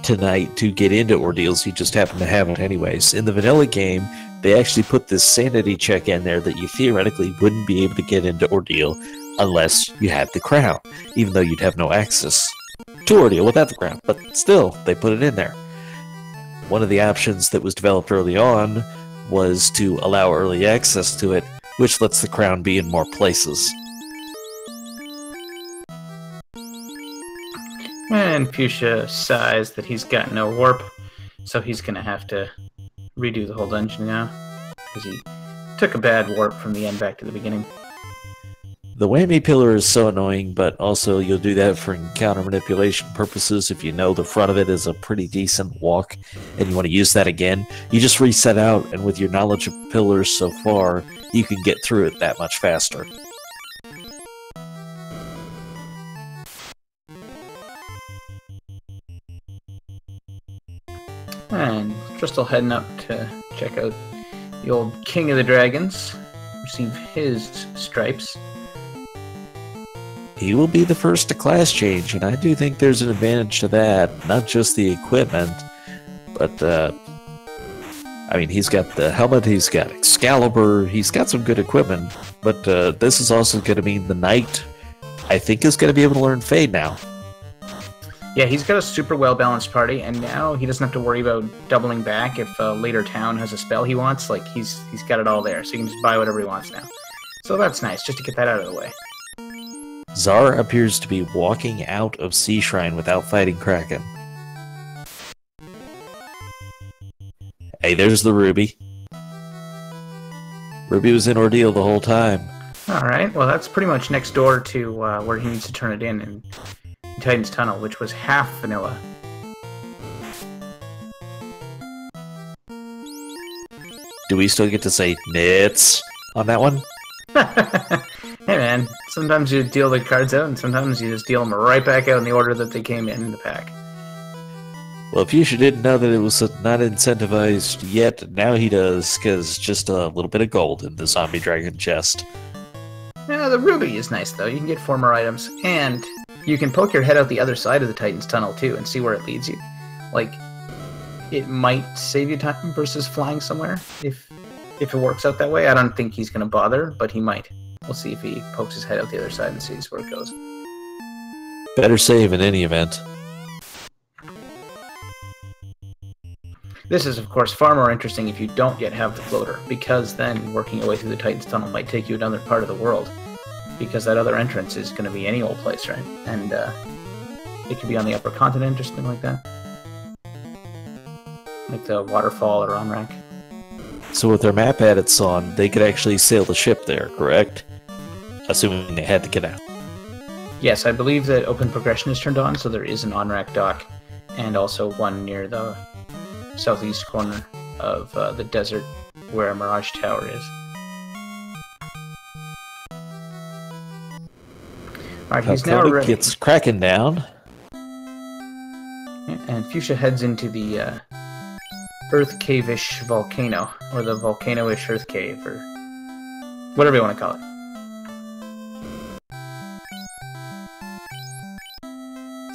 Speaker 1: tonight to get into Ordeals. You just happen to have it anyways. In the vanilla game, they actually put this sanity check in there that you theoretically wouldn't be able to get into Ordeal unless you had the crown, even though you'd have no access to Ordeal without the crown. But still, they put it in there. One of the options that was developed early on was to allow early access to it, which lets the crown be in more places.
Speaker 2: And Fuchsia sighs that he's got no warp, so he's gonna have to redo the whole dungeon now, because he took a bad warp from the end back to the beginning.
Speaker 1: The whammy pillar is so annoying, but also you'll do that for encounter manipulation purposes if you know the front of it is a pretty decent walk and you want to use that again. You just reset out, and with your knowledge of pillars so far, you can get through it that much faster.
Speaker 2: And Crystal heading up to check out the old King of the Dragons, receive his stripes.
Speaker 1: He will be the first to class change, and I do think there's an advantage to that. Not just the equipment, but, I mean, he's got the helmet, he's got Excalibur, he's got some good equipment, but this is also going to mean the Knight, I think, is going to be able to learn Fade now.
Speaker 2: Yeah, he's got a super well-balanced party, and now he doesn't have to worry about doubling back if a later town has a spell he wants. Like, he's got it all there, so he can just buy whatever he wants now. So that's nice, just to get that out of the way.
Speaker 1: Zar appears to be walking out of Sea Shrine without fighting Kraken. Hey, there's the Ruby. Ruby was in Ordeal the whole time.
Speaker 2: Alright, well that's pretty much next door to where he needs to turn it in Titan's Tunnel, which was half vanilla.
Speaker 1: Do we still get to say nits on that one?
Speaker 2: Hey man, sometimes you deal the cards out, and sometimes you just deal them right back out in the order that they came in the pack.
Speaker 1: Well, Fuchsia didn't know that it was not incentivized yet, now he does, because just a little bit of gold in the Zombie Dragon chest.
Speaker 2: Yeah, the Ruby is nice though, you can get 4 more items, and you can poke your head out the other side of the Titan's Tunnel too, and see where it leads you. Like, it might save you time versus flying somewhere, if it works out that way. I don't think he's going to bother, but he might. We'll see if he pokes his head out the other side and sees where it goes.
Speaker 1: Better save in any event.
Speaker 2: This is, of course, far more interesting if you don't yet have the floater, because then working your way through the Titan's Tunnel might take you another part of the world, because that other entrance is going to be any old place, right? And it could be on the upper continent or something like that. Like the waterfall or Onrak.
Speaker 1: So with their map edits on, they could actually sail the ship there, correct? Assuming they had to get out.
Speaker 2: Yes, I believe that open progression is turned on, so there is an Onrak dock, and also one near the southeast corner of the desert where Mirage Tower is. Alright, he's now ready.
Speaker 1: Gets Kraken down.
Speaker 2: And Fuchsia heads into the Earth Cave-ish volcano, or the volcano-ish Earth Cave, or whatever you want to call it.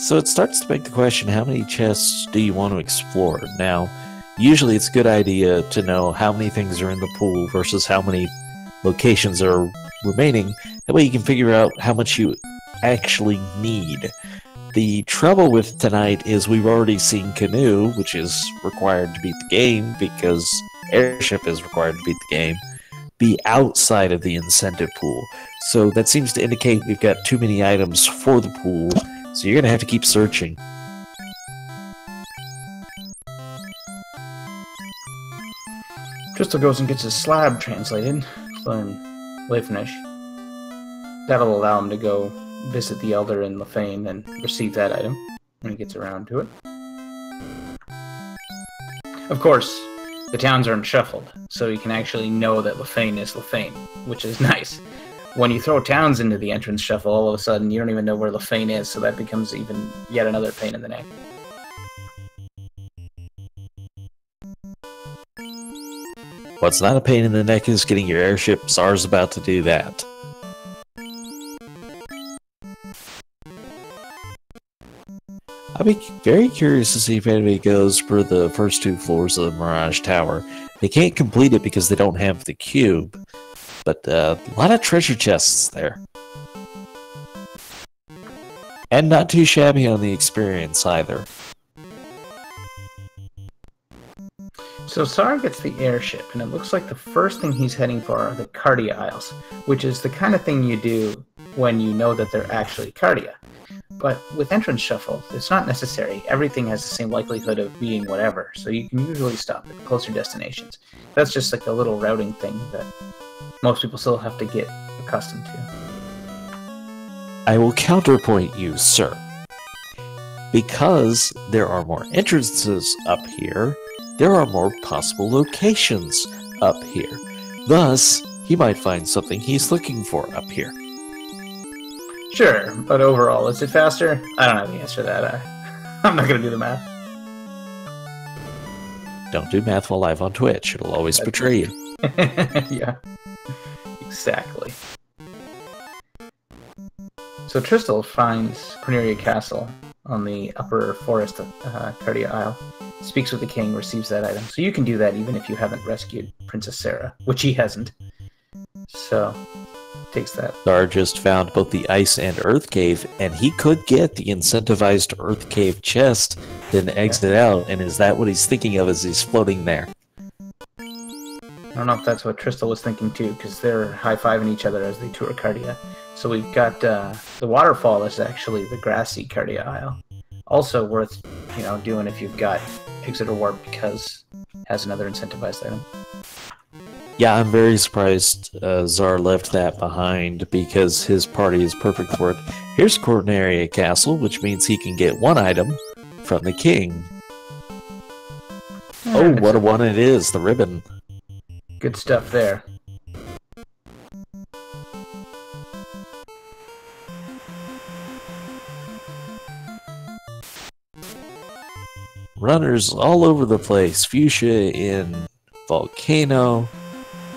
Speaker 1: So it starts to beg the question, how many chests do you want to explore? Now, Usually it's a good idea to know how many things are in the pool versus how many locations are remaining. That way you can figure out how much you actually need. The trouble with tonight is we've already seen Canoe, which is required to beat the game because Airship is required to beat the game, be outside of the incentive pool. So that seems to indicate we've got too many items for the pool, so you're going to have to keep searching.
Speaker 2: Crystal goes and gets his slab translated from Leifnish. That'll allow him to go visit the Elder in Lefane and receive that item when he gets around to it. Of course, the towns aren't shuffled, so you can actually know that Lefane is Lefane, which is nice. When you throw towns into the entrance shuffle, all of a sudden you don't even know where Lefane is, so that becomes even yet another pain in the neck.
Speaker 1: What's not a pain in the neck is getting your airship. Czar's about to do that. I'll be very curious to see if anybody goes for the first 2 floors of the Mirage Tower. They can't complete it because they don't have the cube, but a lot of treasure chests there. And not too shabby on the experience either.
Speaker 2: So Czar gets the airship, and it looks like the first thing he's heading for are the Cardia Isles, which is the kind of thing you do when you know that they're actually Cardia. But with Entrance Shuffle, it's not necessary. Everything has the same likelihood of being whatever, so you can usually stop at closer destinations. That's just like a little routing thing that most people still have to get accustomed to.
Speaker 1: I will counterpoint you, sir. Because there are more entrances up here, there are more possible locations up here. Thus, he might find something he's looking for up here.
Speaker 2: Sure, but overall, is it faster? I don't have the answer to that. I'm not going to do the math.
Speaker 1: Don't do math while live on Twitch. It'll always betray you.
Speaker 2: Yeah, exactly. So Tristel finds Corneria Castle on the upper forest of Cardia Isle, speaks with the king, receives that item. So you can do that even if you haven't rescued Princess Sarah, which he hasn't. So, takes that.
Speaker 1: Czar just found both the ice and earth cave, and he could get the incentivized earth cave chest, then exit out, and is that what he's thinking of as he's floating there?
Speaker 2: I don't know if that's what Tristel was thinking too, because they're high-fiving each other as they tour Cardia. So we've got the waterfall is actually the grassy Cardia Isle. Also worth, doing if you've got Exit or Warp because it has another incentivized item.
Speaker 1: Yeah, I'm very surprised Czar left that behind because his party is perfect for it. Here's Corneria Castle, which means he can get 1 item from the king. Oh, what a one it is, the ribbon.
Speaker 2: Good stuff there.
Speaker 1: Runners all over the place. Fuchsia in Volcano.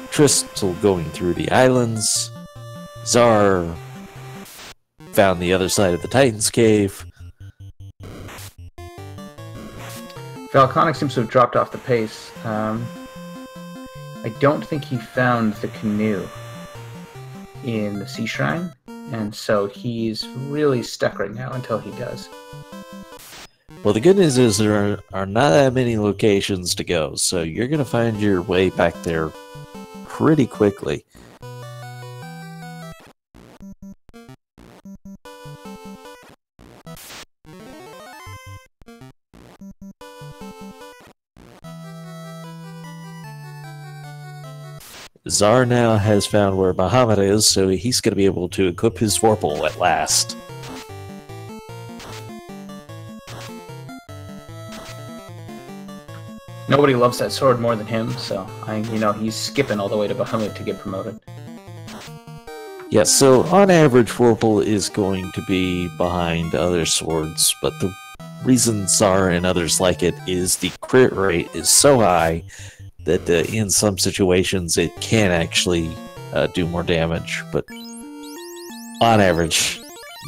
Speaker 1: Tristel going through the islands. Czar found the other side of the Titan's Cave.
Speaker 2: Valconic seems to have dropped off the pace. I don't think he found the canoe in the Sea Shrine, and so he's really stuck right now until he does.
Speaker 1: Well, the good news is there are not that many locations to go, so you're going to find your way back there pretty quickly. Czar now has found where Bahamut is, so he's going to be able to equip his Vorpal at last.
Speaker 2: Nobody loves that sword more than him, so he's skipping all the way to Bahamut to get promoted.
Speaker 1: Yeah, so on average, Vorpal is going to be behind other swords, but the reason Czar and others like it is the crit rate is so high that in some situations it can actually do more damage, but on average,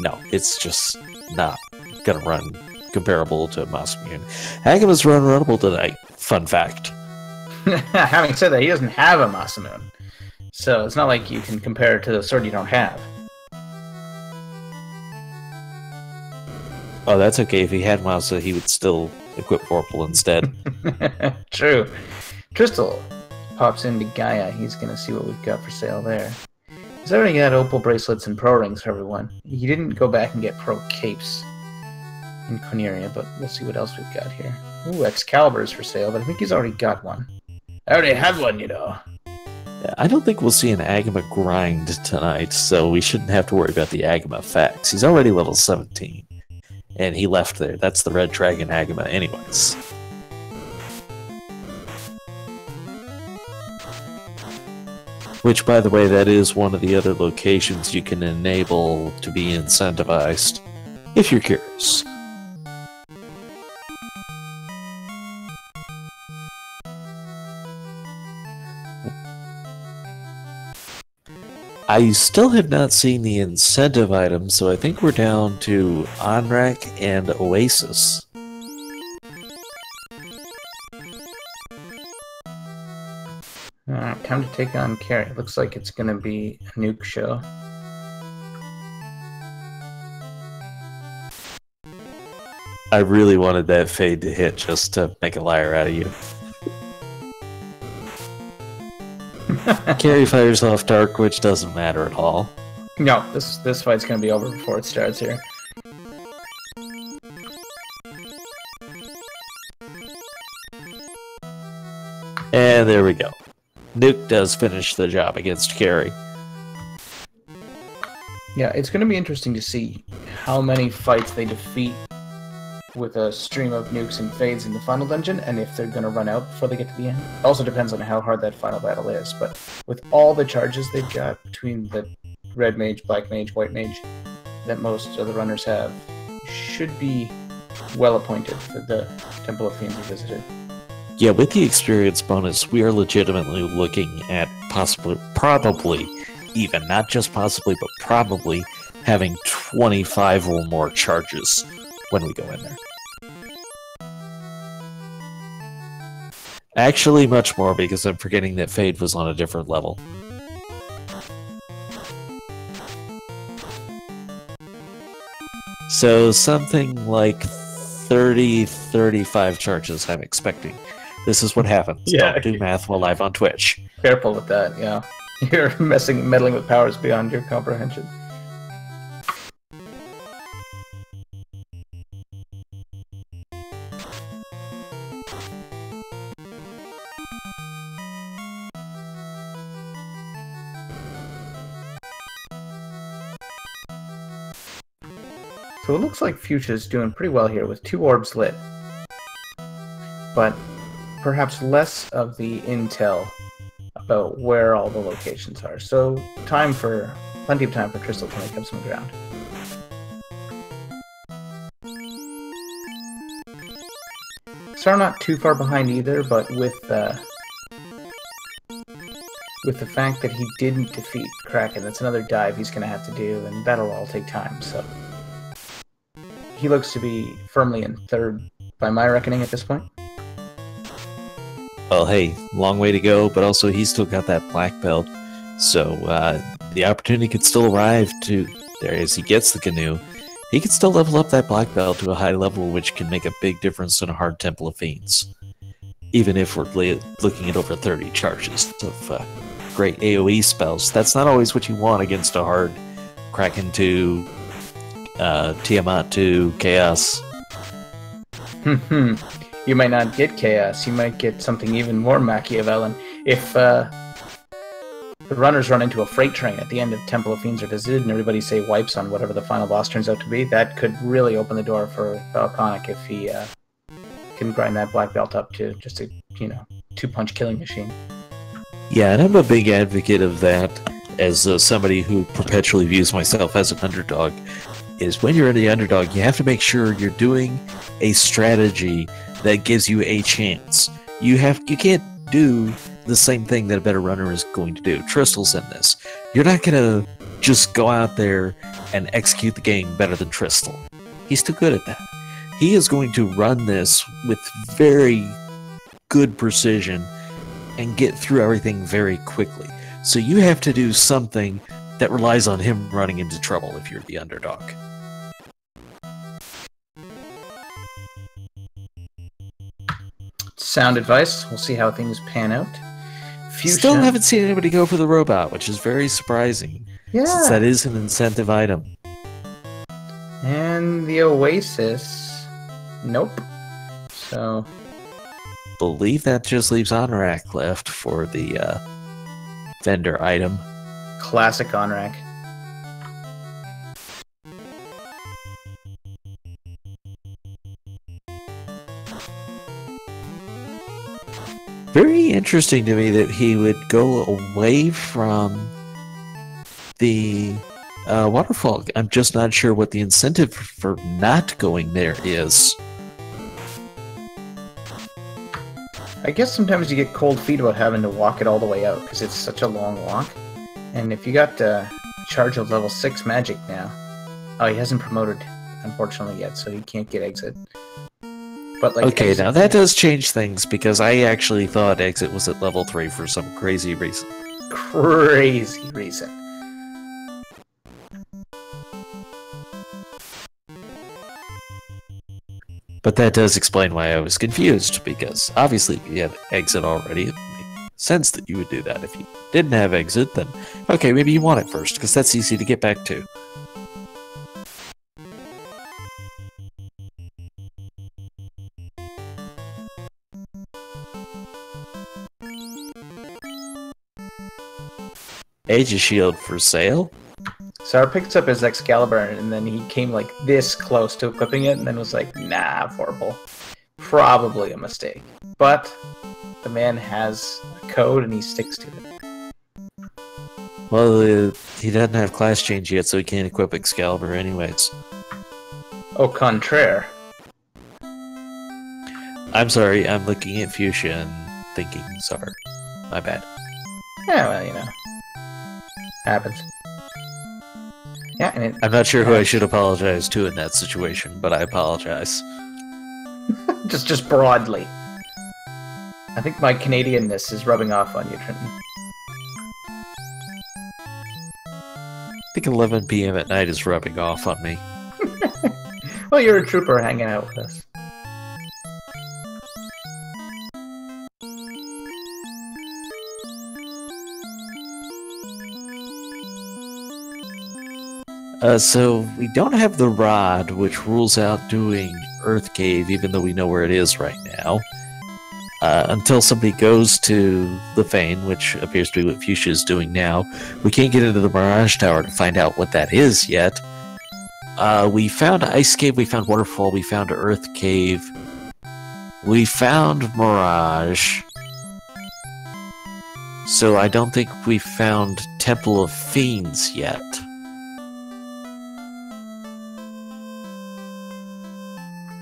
Speaker 1: no, it's just not gonna run comparable to Masamune. Agama's run-runnable tonight. Fun fact.
Speaker 2: Having said that, he doesn't have a Masamune. So it's not like you can compare it to the sword you don't have.
Speaker 1: Oh, that's okay. If he had Masa, he would still equip Vorpal instead.
Speaker 2: True. Crystal pops into Gaia. He's going to see what we've got for sale there. He's already got opal bracelets and pro rings for everyone. He didn't go back and get pro capes in Corneria, but we'll see what else we've got here. Ooh, Excalibur is for sale, but I think he's already got one. I already have one, you know.
Speaker 1: I don't think we'll see an Agama grind tonight, so we shouldn't have to worry about the Agama effects. He's already level 17. And he left there. That's the Red Dragon Agama anyways. Which, by the way, that is one of the other locations you can enable to be incentivized, if you're curious. I still have not seen the incentive items, so I think we're down to Onrak and Oasis.
Speaker 2: Time to take on Carrie. Looks like it's going to be a nuke show.
Speaker 1: I really wanted that fade to hit just to make a liar out of you. Carrie fires off Dark, which doesn't matter at all.
Speaker 2: No, this fight's gonna be over before it starts here.
Speaker 1: And there we go. Nuke does finish the job against Carrie.
Speaker 2: Yeah, it's gonna be interesting to see how many fights they defeat with a stream of nukes and fades in the final dungeon, and if they're going to run out before they get to the end. It also depends on how hard that final battle is, but with all the charges they've got between the red mage, black mage, white mage that most of the runners have, should be well appointed for the Temple of Fiends Revisited.
Speaker 1: Yeah, with the experience bonus, we are legitimately looking at probably, even, not just possibly, but probably having 25 or more charges when we go in there. Actually, much more, because I'm forgetting that Fade was on a different level. So something like 30-35 charges I'm expecting. This is what happens.
Speaker 2: Yeah.
Speaker 1: Don't do math while live on Twitch.
Speaker 2: Careful with that, yeah. You're meddling with powers beyond your comprehension. So it looks like Fuchsia's doing pretty well here with 2 orbs lit. But perhaps less of the intel about where all the locations are. So plenty of time for Crystal to make up some ground. Star not too far behind either, but with the fact that he didn't defeat Kraken, that's another dive he's going to have to do, and that'll all take time, so... He looks to be firmly in third, by my reckoning, at this point.
Speaker 1: Well, hey, long way to go, but also he's still got that black belt, so the opportunity could still arrive to there as he gets the canoe. He can still level up that black belt to a high level, which can make a big difference in a hard Temple of Fiends. Even if we're looking at over 30 charges of great AoE spells, that's not always what you want against a hard Kraken 2, Tiamat 2, Chaos.
Speaker 2: You might not get Chaos, you might get something even more Machiavellian. If the runners run into a freight train at the end of Temple of Fiends Revisited and everybody say wipes on whatever the final boss turns out to be, that could really open the door for Falconic if he can grind that black belt up to just a, 2-punch killing machine.
Speaker 1: Yeah, and I'm a big advocate of that as somebody who perpetually views myself as an underdog. Is when you're in the underdog, you have to make sure you're doing a strategy that gives you a chance. You can't do the same thing that a better runner is going to do. Tristel's in this. You're not going to just go out there and execute the game better than Tristel. He's too good at that. he is going to run this with very good precision and get through everything very quickly. So you have to do something that relies on him running into trouble if you're the underdog.
Speaker 2: Sound advice. We'll see how things pan out. Fuchsia.
Speaker 1: Still haven't seen anybody go for the robot, which is very surprising.
Speaker 2: Yeah.
Speaker 1: Since that is an incentive item.
Speaker 2: And the Oasis. Nope. So.
Speaker 1: Believe that just leaves Honorak left for the vendor item.
Speaker 2: Classic Honorak.
Speaker 1: Very interesting to me that he would go away from the waterfall. I'm just not sure what the incentive for not going there is.
Speaker 2: I guess sometimes you get cold feet about having to walk it all the way out because it's such a long walk. And if you got charge of level 6 magic now, oh, he hasn't promoted unfortunately yet, so he can't get exit. But like,
Speaker 1: okay,
Speaker 2: exit,
Speaker 1: now that does change things because I actually thought exit was at level 3 for some crazy reason.
Speaker 2: Crazy reason.
Speaker 1: But that does explain why I was confused, because obviously if you have exit already, it makes sense that you would do that. If you didn't have exit, then okay, maybe you want it first, because that's easy to get back to. Aegis Shield for sale?
Speaker 2: Sar picks up his Excalibur, and then he came like this close to equipping it, and then was like, nah, Vorpal. Probably a mistake. But the man has a code, and he sticks to it.
Speaker 1: Well, he doesn't have class change yet, so he can't equip Excalibur anyways.
Speaker 2: Au contraire.
Speaker 1: I'm sorry, I'm looking at Fuchsia and thinking Sar. My bad.
Speaker 2: Yeah, well, you know. Happens. Yeah, and
Speaker 1: I'm not sure who I should apologize to in that situation, but I apologize.
Speaker 2: just broadly. I think my Canadianness is rubbing off on you, Trenton.
Speaker 1: I think 11 p.m. at night is rubbing off on me.
Speaker 2: Well, you're a trooper hanging out with us.
Speaker 1: So we don't have the rod, which rules out doing Earth Cave, even though we know where it is right now. Until somebody goes to the Fane, which appears to be what Fuchsia is doing now. We can't get into the Mirage Tower to find out what that is yet. We found Ice Cave, we found Waterfall, we found Earth Cave. We found Mirage. So I don't think we found Temple of Fiends yet.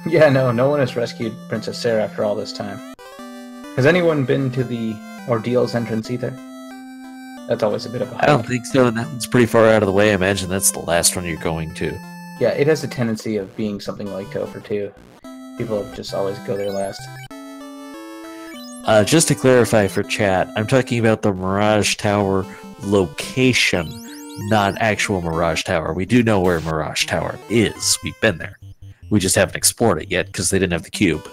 Speaker 2: Yeah, no one has rescued Princess Sarah after all this time. Has anyone been to the Ordeals entrance either? That's always a bit of a hike.
Speaker 1: I don't think so, and that one's pretty far out of the way. I imagine that's the last one you're going to.
Speaker 2: Yeah, it has a tendency of being something like Topher too. People just always go there last.
Speaker 1: Just to clarify for chat, I'm talking about the Mirage Tower location, not actual Mirage Tower. We do know where Mirage Tower is. We've been there. We just haven't explored it yet because they didn't have the cube.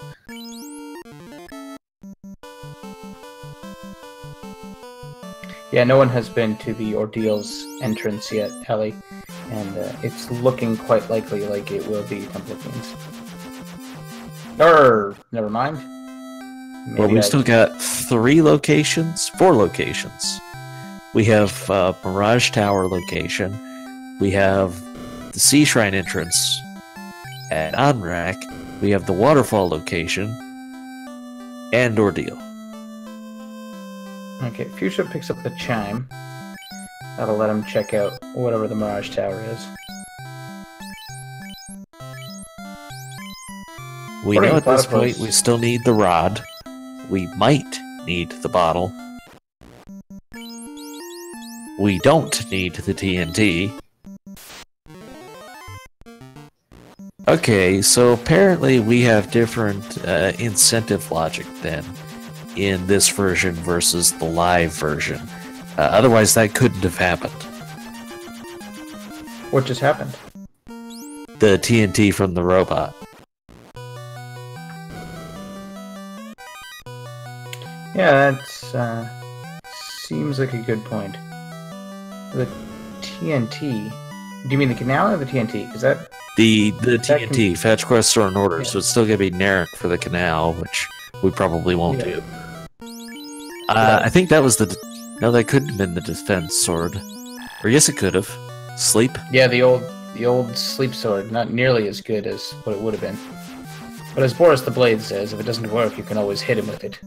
Speaker 2: Yeah, no one has been to the Ordeals entrance yet, Ellie, and it's looking quite likely like it will be Temple of Fiends. Never mind. Maybe
Speaker 1: Well, we've still got 4 locations. We have Mirage Tower location. We have the Sea Shrine entrance at Onrak. We have the Waterfall location and Ordeal.
Speaker 2: Okay, Fuchsia picks up the chime. That'll let him check out whatever the Mirage Tower is.
Speaker 1: We know at this point we still need the rod. We might need the bottle. We don't need the TNT. Okay, so apparently we have different incentive logic then in this version versus the live version. Otherwise, that couldn't have happened.
Speaker 2: What just happened?
Speaker 1: The TNT from the robot.
Speaker 2: Yeah, that seems like a good point. The TNT. Do you mean the canal or the TNT? Because that
Speaker 1: The TNT, fetch, quest, store, and order.
Speaker 2: Yeah.
Speaker 1: So it's still going to be Narek for the canal, which we probably won't do. I think that was the... No, that couldn't have been the defense sword. Or yes, it could have. Sleep?
Speaker 2: Yeah, the old sleep sword. Not nearly as good as what it would have been. But as Boris the Blade says, if it doesn't work, you can always hit him with it.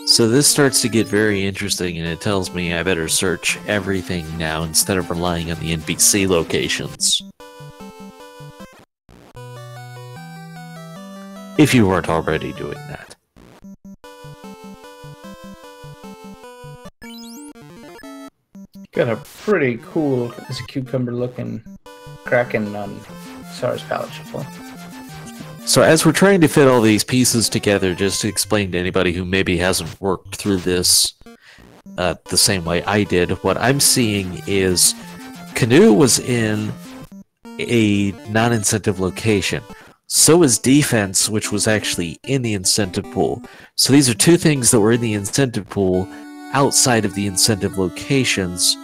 Speaker 1: So this starts to get very interesting, and it tells me I better search everything now instead of relying on the NPC locations. If you weren't already doing that.
Speaker 2: Got a pretty cool, as a cucumber-looking Kraken on Sar's palette shuffle.
Speaker 1: So as we're trying to fit all these pieces together, just to explain to anybody who maybe hasn't worked through this the same way I did, what I'm seeing is Canoe was in a non-incentive location. So is Defense, which was actually in the incentive pool. So these are two things that were in the incentive pool outside of the incentive locations,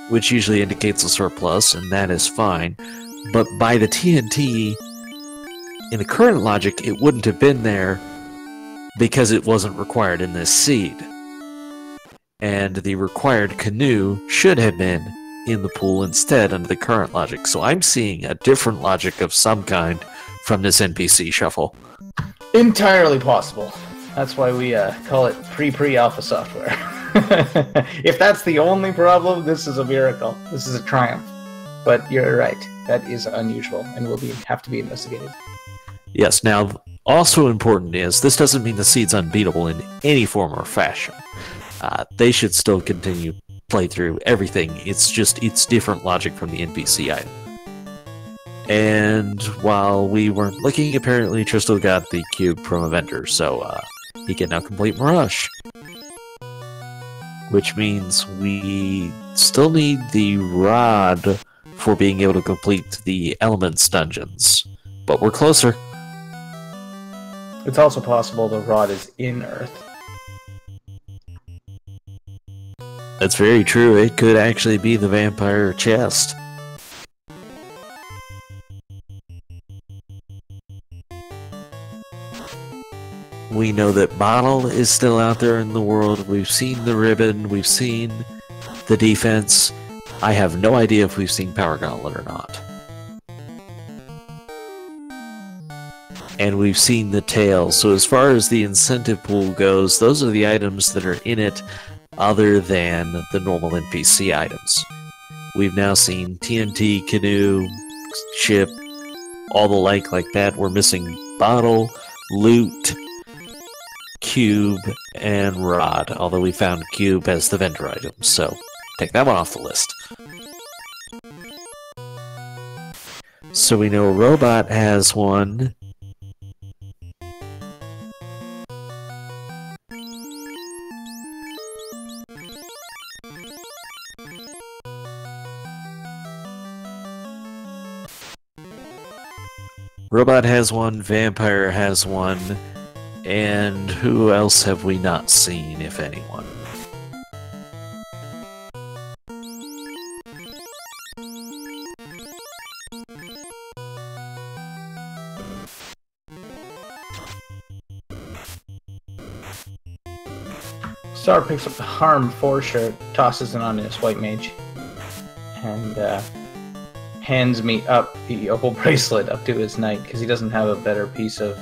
Speaker 1: which usually indicates a surplus, and that is fine. But by the TNT, in the current logic, it wouldn't have been there because it wasn't required in this seed. And the required Canoe should have been in the pool instead under the current logic. So I'm seeing a different logic of some kind from this NPC shuffle.
Speaker 2: Entirely possible. That's why we call it pre-alpha software. If that's the only problem, this is a miracle. This is a triumph. But you're right. That is unusual and will have to be investigated.
Speaker 1: Yes, now, also important is, this doesn't mean the seed's unbeatable in any form or fashion. They should still continue play through everything. It's just, it's different logic from the NPC item. And while we weren't looking, apparently Tristal got the cube from a vendor, so he can now complete Mirage. Which means we still need the rod for being able to complete the Elements dungeons. But we're closer.
Speaker 2: It's also possible the rod is in Earth.
Speaker 1: That's very true. It could actually be the vampire chest. We know that Bottle is still out there in the world. We've seen the ribbon. We've seen the defense. I have no idea if we've seen Power Gauntlet or not. And we've seen the tail. So as far as the incentive pool goes, those are the items that are in it other than the normal NPC items. We've now seen TNT, Canoe, Ship, all the like that. We're missing Bottle, Loot, Cube, and Rod, although we found Cube as the vendor item, so take that one off the list. So we know Robot has one. Robot has one, Vampire has one, and who else have we not seen, if anyone?
Speaker 2: Star picks up the Harm 4 shirt, tosses it on his white mage, and hands me up the opal bracelet up to his knight, because he doesn't have a better piece of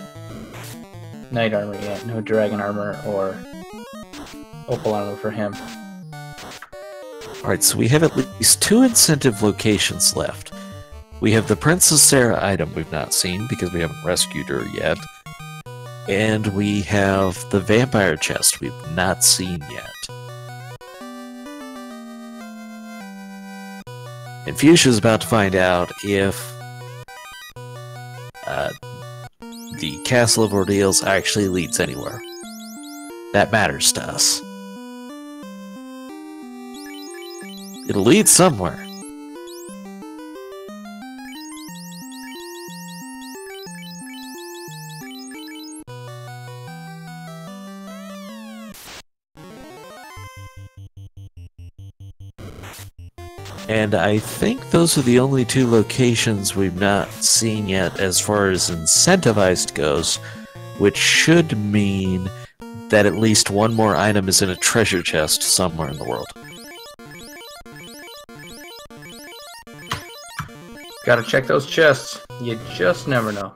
Speaker 2: knight armor yet. No dragon armor or opal armor for him.
Speaker 1: Alright, so we have at least 2 incentive locations left. We have the Princess Sarah item we've not seen because we haven't rescued her yet. And we have the vampire chest we've not seen yet. And Fuchsia's about to find out if the Castle of Ordeals actually leads anywhere. That matters to us. It'll lead somewhere. And I think those are the only two locations we've not seen yet as far as incentivized goes, which should mean that at least one more item is in a treasure chest somewhere in the world.
Speaker 2: Gotta check those chests. You just never know.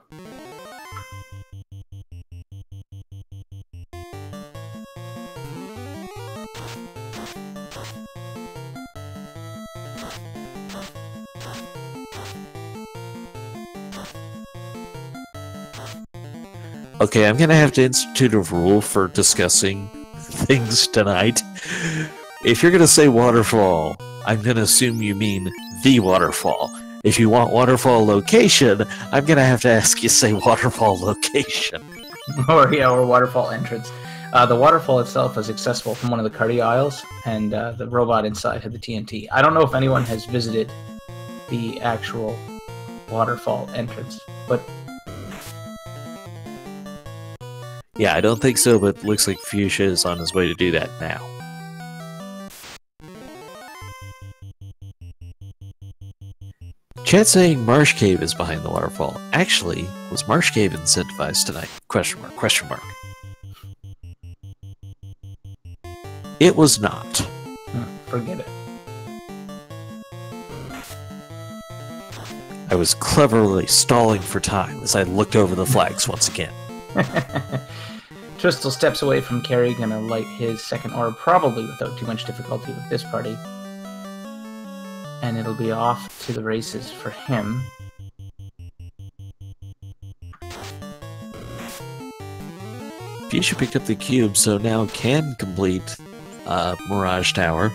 Speaker 1: Okay, I'm gonna have to institute a rule for discussing things tonight. If you're gonna say waterfall, I'm gonna assume you mean the waterfall. If you want waterfall location, I'm gonna have to ask you say waterfall location.
Speaker 2: Or waterfall entrance. The waterfall itself is accessible from one of the carty aisles, and the robot inside had the TNT. I don't know if anyone has visited the actual waterfall entrance, but
Speaker 1: yeah, I don't think so, but it looks like Fuchsia is on his way to do that now. Chat saying Marsh Cave is behind the waterfall. Actually, was Marsh Cave incentivized tonight? Question mark, question mark. It was not.
Speaker 2: Forget it.
Speaker 1: I was cleverly stalling for time as I looked over the flags once again.
Speaker 2: Tristal steps away from Carrie, gonna light his second orb, probably without too much difficulty with this party. And it'll be off to the races for him.
Speaker 1: Fuchsia picked up the cube, so now can complete Mirage Tower.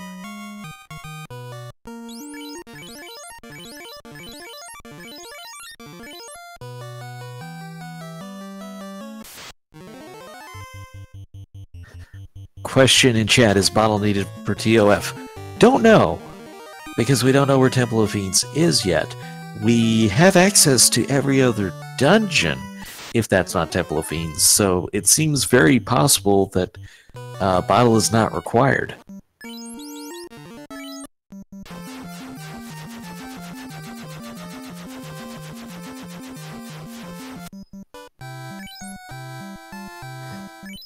Speaker 1: Question in chat, is bottle needed for TOF? Don't know, because we don't know where Temple of Fiends is yet. We have access to every other dungeon, if that's not Temple of Fiends, so it seems very possible that bottle is not required.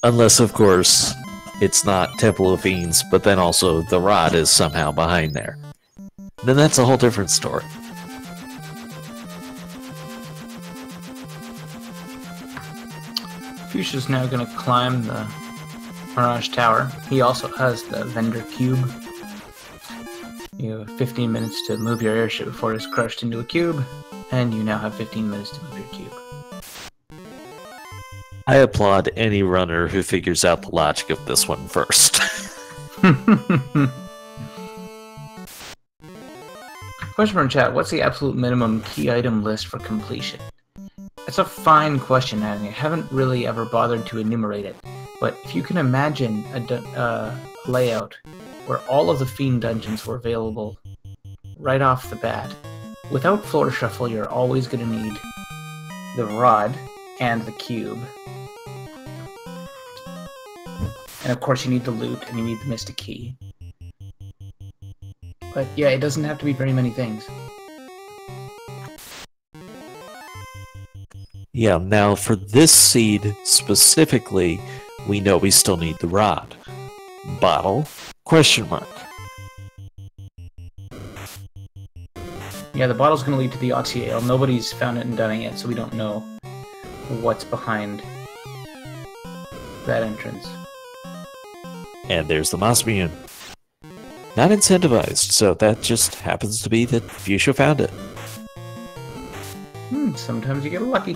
Speaker 1: Unless, of course, it's not Temple of Fiends, but then also the rod is somehow behind there. Then that's a whole different story.
Speaker 2: Fuchsia's now going to climb the Mirage Tower. He also has the vendor cube. You have 15 minutes to move your airship before it's crushed into a cube, and you now have 15 minutes to move your cube.
Speaker 1: I applaud any runner who figures out the logic of this one first.
Speaker 2: Question from chat, what's the absolute minimum key item list for completion? It's a fine question, and I haven't really ever bothered to enumerate it. But if you can imagine a layout where all of the Fiend dungeons were available right off the bat, without floor shuffle, you're always going to need the rod and the cube. And of course you need the loot, and you need the Mystic Key. But yeah, it doesn't have to be very many things.
Speaker 1: Yeah, now for this seed specifically, we know we still need the rod. Bottle? Question mark.
Speaker 2: Yeah, the bottle's going to lead to the Oxy Ale. Nobody's found it and done it yet, so we don't know what's behind that entrance.
Speaker 1: And there's the Mossbean. Not incentivized, so that just happens to be that Fuchsia found it.
Speaker 2: Sometimes you get lucky.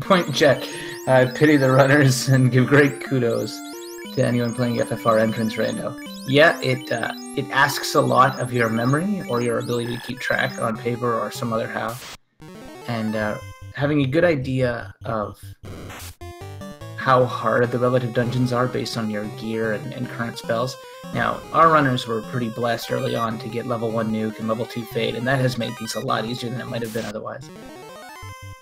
Speaker 2: Point in chat. I pity the runners and give great kudos to anyone playing FFR Entrance Rando. Yeah, it asks a lot of your memory or your ability to keep track on paper or some other how. And having a good idea of how hard the relative dungeons are based on your gear and current spells. Now, our runners were pretty blessed early on to get level 1 Nuke and level 2 Fade, and that has made things a lot easier than it might have been otherwise.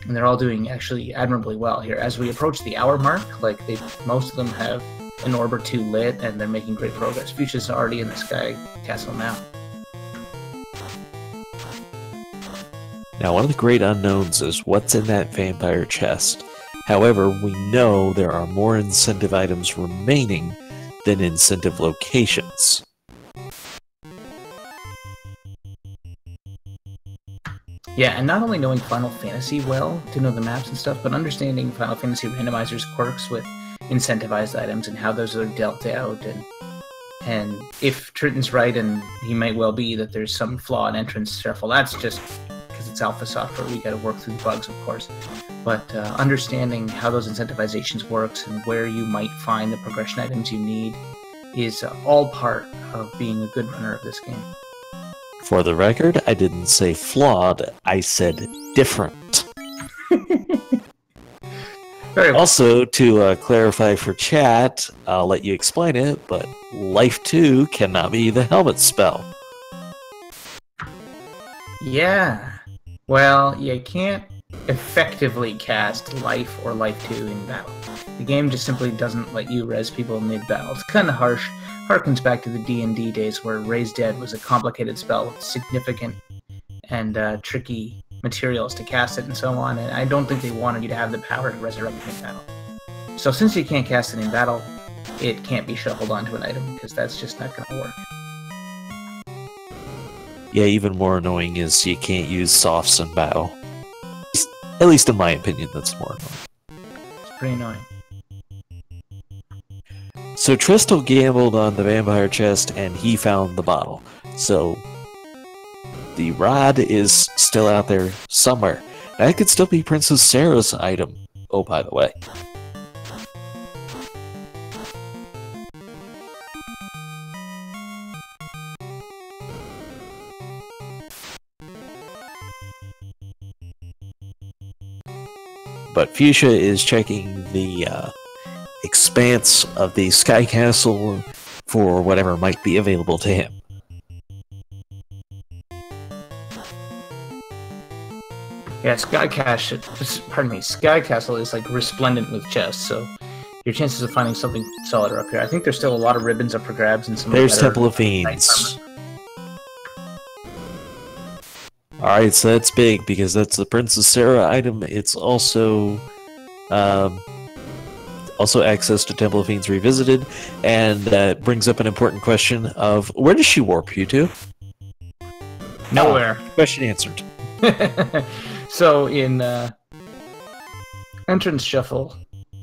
Speaker 2: And they're all doing actually admirably well here. As we approach the hour mark, like most of them have an orb or two lit, and they're making great progress. Fuchsia's already in the Sky Castle now.
Speaker 1: Now, one of the great unknowns is what's in that vampire chest. However, we know there are more incentive items remaining than incentive locations.
Speaker 2: Yeah, and not only knowing Final Fantasy well to know the maps and stuff, but understanding Final Fantasy Randomizer's quirks with incentivized items and how those are dealt out, and if Trenton's right, and he might well be, that there's some flaw in entrance shuffle, that's just because it's alpha software. We got to work through the bugs, of course. But understanding how those incentivizations works and where you might find the progression items you need is all part of being a good runner of this game.
Speaker 1: For the record, I didn't say flawed, I said different.
Speaker 2: Very well.
Speaker 1: Also, to clarify for chat, I'll let you explain it, but Life 2 cannot be the helmet spell.
Speaker 2: Yeah. Well, you can't effectively cast Life or Life 2 in battle. The game just simply doesn't let you res people mid-battle. It's kind of harsh. Harkens back to the D&D days where Raise Dead was a complicated spell with significant and tricky materials to cast it and so on, and I don't think they wanted you to have the power to resurrect in battle. So since you can't cast it in battle, it can't be shuffled onto an item, because that's just not going to work.
Speaker 1: Yeah, even more annoying is you can't use softs in battle. At least in my opinion, that's more annoying.
Speaker 2: It's pretty annoying.
Speaker 1: So Tristal gambled on the vampire chest, and he found the bottle. So the rod is still out there somewhere. That could still be Princess Sarah's item. Oh, by the way. But Fuchsia is checking the expanse of the Sky Castle for whatever might be available to him.
Speaker 2: Yeah, Sky Castle is like resplendent with chests, so your chances of finding something solid are up here. I think there's still a lot of ribbons up for grabs and some.
Speaker 1: There's Temple of Fiends. Alright, so that's big because that's the Princess Sarah item. It's also access to Temple of Fiends Revisited, and that brings up an important question of where does she warp you to?
Speaker 2: Nowhere.
Speaker 1: Question answered.
Speaker 2: So in Entrance Shuffle,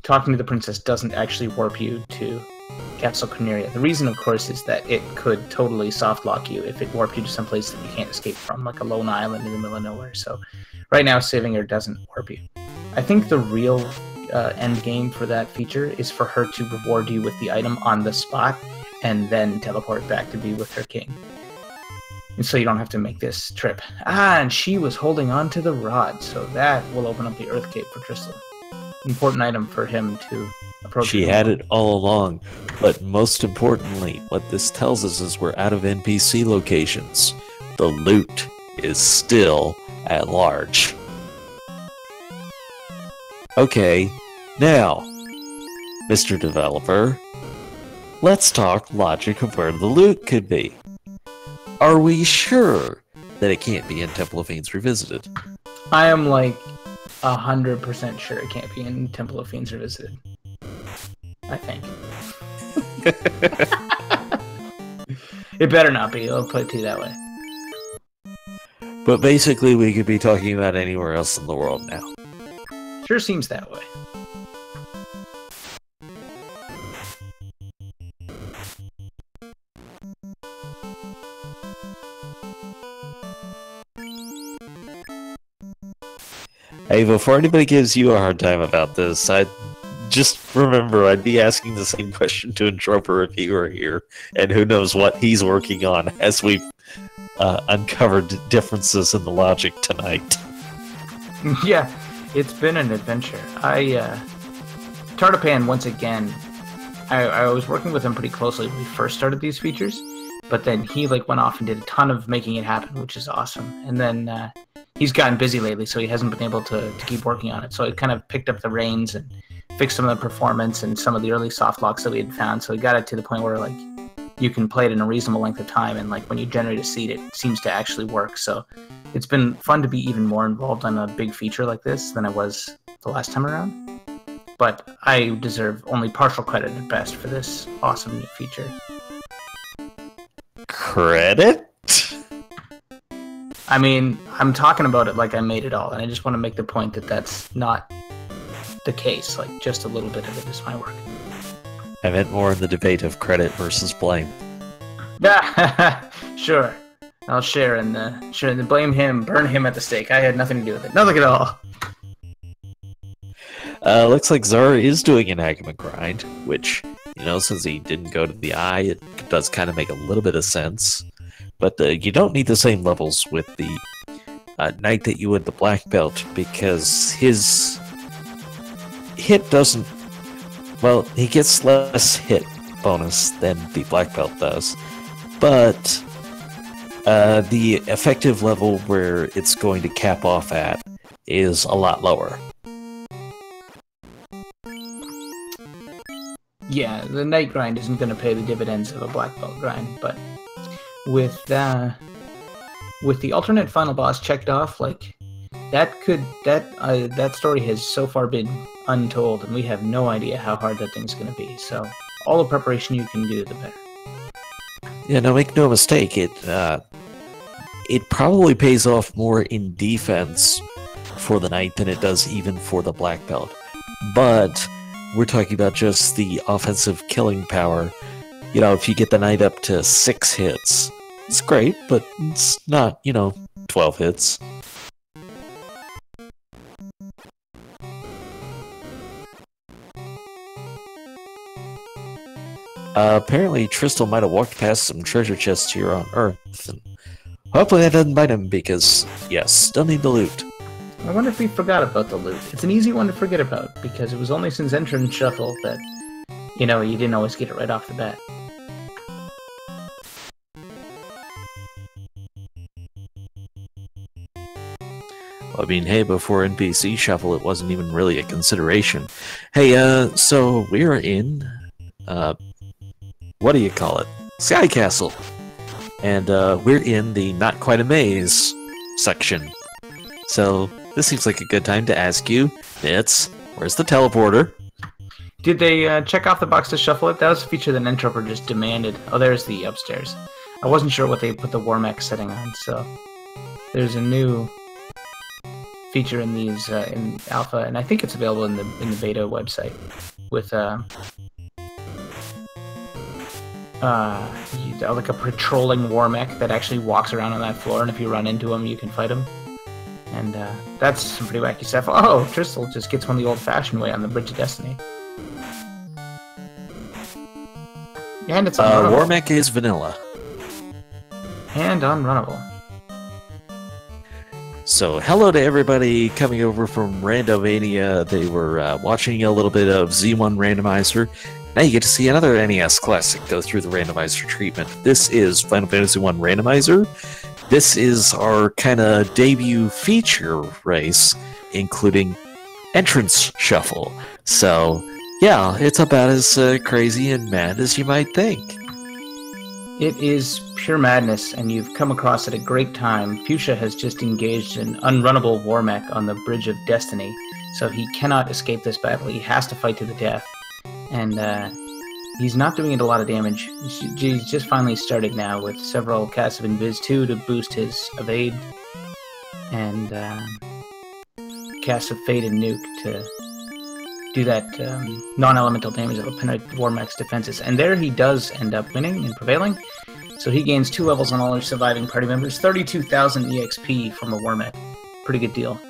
Speaker 2: talking to the princess doesn't actually warp you to Castle Corneria. The reason, of course, is that it could totally soft lock you if it warped you to some place that you can't escape from, like a lone island in the middle of nowhere. So right now, saving her doesn't warp you. I think the real end game for that feature is for her to reward you with the item on the spot and then teleport back to be with her king. And so you don't have to make this trip. Ah, and she was holding on to the rod, so that will open up the Earth Cape for Tristan. Important item for him to approach.
Speaker 1: She had it all along, but most importantly, what this tells us is we're out of NPC locations. The loot is still at large. Okay, now, Mr. Developer, let's talk logic of where the loot could be. Are we sure that it can't be in Temple of Fiends Revisited?
Speaker 2: I am like 100% sure it can't be in Temple of Fiends Revisited. I think. It better not be, I'll put it to you that way.
Speaker 1: But basically we could be talking about anywhere else in the world now.
Speaker 2: Sure seems that way.
Speaker 1: Hey, before anybody gives you a hard time about this, I just remember I'd be asking the same question to Interroper if he were here, and who knows what he's working on as we've uncovered differences in the logic tonight.
Speaker 2: Yeah, it's been an adventure. Tartapan, once again, I was working with him pretty closely when we first started these features, but then he went off and did a ton of making it happen, which is awesome. And then he's gotten busy lately, so he hasn't been able to keep working on it. So I kind of picked up the reins and fixed some of the performance and some of the early soft locks that we had found. So we got it to the point where you can play it in a reasonable length of time, and when you generate a seed, it seems to actually work. So it's been fun to be even more involved on a big feature like this than I was the last time around. But I deserve only partial credit at best for this awesome new feature.
Speaker 1: Credit?
Speaker 2: I mean, I'm talking about it like I made it all, and I just want to make the point that that's not the case. Just a little bit of it is my work.
Speaker 1: I meant more in the debate of credit versus blame.
Speaker 2: Sure. I'll share in the blame him, burn him at the stake. I had nothing to do with it. Nothing at all.
Speaker 1: Looks like Zara is doing an Agama grind, which, since he didn't go to the eye, it does kind of make a little bit of sense. But you don't need the same levels with the knight that you would the black belt, because his hit doesn't... Well, he gets less hit bonus than the black belt does, but the effective level where it's going to cap off at is a lot lower.
Speaker 2: Yeah, the knight grind isn't going to pay the dividends of a black belt grind, but with the alternate final boss checked off, that story has so far been untold, and we have no idea how hard that thing's going to be. So all the preparation you can do, the better.
Speaker 1: Yeah, no, make no mistake. It probably pays off more in defense for the knight than it does even for the black belt. But we're talking about just the offensive killing power. If you get the knight up to 6 hits, it's great, but it's not, 12 hits. Apparently, Tristal might have walked past some treasure chests here on Earth, and hopefully that doesn't bite him, because, yes, still need the loot.
Speaker 2: I wonder if we forgot about the loot. It's an easy one to forget about, because it was only since Entrance Shuffle that, you didn't always get it right off the bat.
Speaker 1: Well, I mean, hey, before NPC Shuffle, it wasn't even really a consideration. Hey, so we're in, what do you call it? Sky Castle. And, we're in the Not Quite a Maze section. So, this seems like a good time to ask you, Nitz, where's the teleporter?
Speaker 2: Did they check off the box to shuffle it? That was a feature that Entroper just demanded. Oh, there's the upstairs. I wasn't sure what they put the Warmax setting on, so there's a new feature in these in alpha, and I think it's available in the beta website with like a patrolling Warmech that actually walks around on that floor, and if you run into him, you can fight him. And that's some pretty wacky stuff. Oh, Tristal just gets one the old-fashioned way on the Bridge of Destiny. And it's unrunnable.
Speaker 1: Warmech is vanilla.
Speaker 2: And unrunnable.
Speaker 1: So, hello to everybody coming over from Randomania. They were watching a little bit of Z1 Randomizer. Now you get to see another NES classic go through the randomizer treatment. This is Final Fantasy I Randomizer. This is our kind of debut feature race, including Entrance Shuffle. So, yeah, it's about as crazy and mad as you might think.
Speaker 2: It is pure madness, and you've come across at a great time. Fuchsia has just engaged an unrunnable Warmech on the Bridge of Destiny, so he cannot escape this battle. He has to fight to the death. And he's not doing it a lot of damage. He's just finally started now with several casts of Invis 2 to boost his evade, and casts of Fade and Nuke to do that non-elemental damage that will penetrate Warmech's defenses. And there he does end up winning and prevailing. So he gains 2 levels on all his surviving party members, 32,000 EXP from a Warmech. Pretty good deal.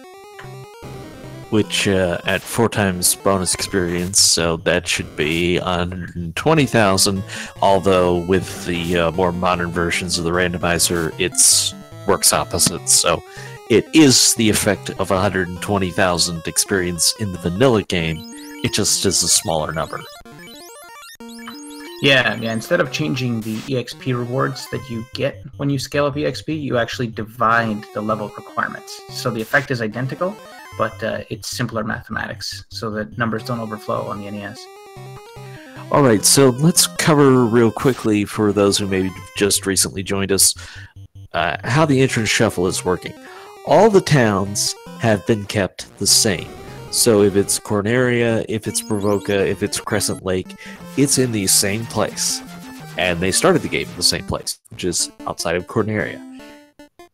Speaker 1: which at 4 times bonus experience, so that should be 120,000. Although with the more modern versions of the randomizer, it's works opposite. So it is the effect of 120,000 experience in the vanilla game. It just is a smaller number.
Speaker 2: Yeah. Instead of changing the EXP rewards that you get when you scale up EXP, you actually divide the level requirements. So the effect is identical, but it's simpler mathematics, so that numbers don't overflow on the NES.
Speaker 1: Alright, so let's cover real quickly, for those who maybe just recently joined us, how the entrance shuffle is working. All the towns have been kept the same. So if it's Corneria, if it's Provoca, if it's Crescent Lake, it's in the same place. And they started the game in the same place, which is outside of Corneria.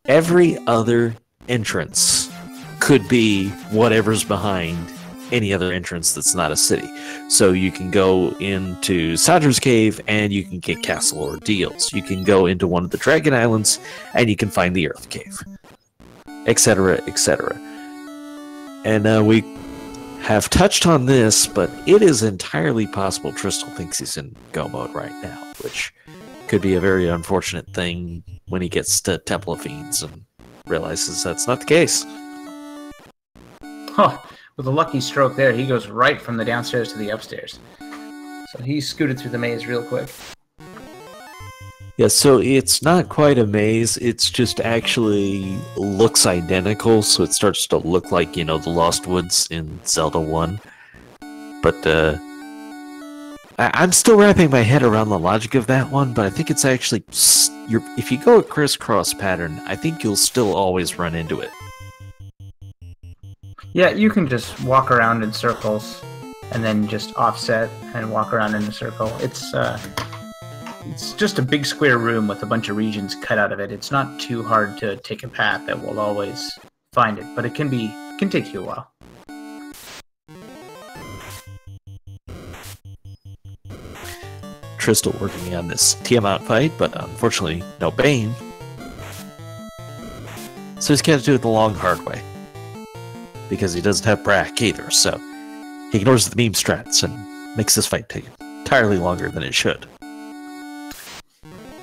Speaker 1: Every other entrance could be whatever's behind any other entrance that's not a city. So you can go into Sadra's Cave and you can get Castle Ordeals. You can go into one of the Dragon Islands and you can find the Earth Cave, etc., etc. And we have touched on this, but it is entirely possible Tristal thinks he's in Go mode right now, which could be a very unfortunate thing when he gets to Temple of Fiends and realizes that's not the case.
Speaker 2: Huh. With a lucky stroke there, he goes right from the downstairs to the upstairs. So he scooted through the maze real quick.
Speaker 1: Yeah, so it's not quite a maze, it's just actually looks identical, so it starts to look like, you know, the Lost Woods in Zelda 1. But, I'm still wrapping my head around the logic of that one, but I think it's actually... if you go a crisscross pattern, I think you'll still always run into it.
Speaker 2: Yeah, you can just walk around in circles and then just offset and walk around in a circle. It's just a big square room with a bunch of regions cut out of it. It's not too hard to take a path that will always find it, but it can take you a while.
Speaker 1: Tristal working on this Tiamat fight, but unfortunately no Bane. So he's got to do it the long, hard way. Because he doesn't have Brack either, so he ignores the meme strats and makes this fight take entirely longer than it should.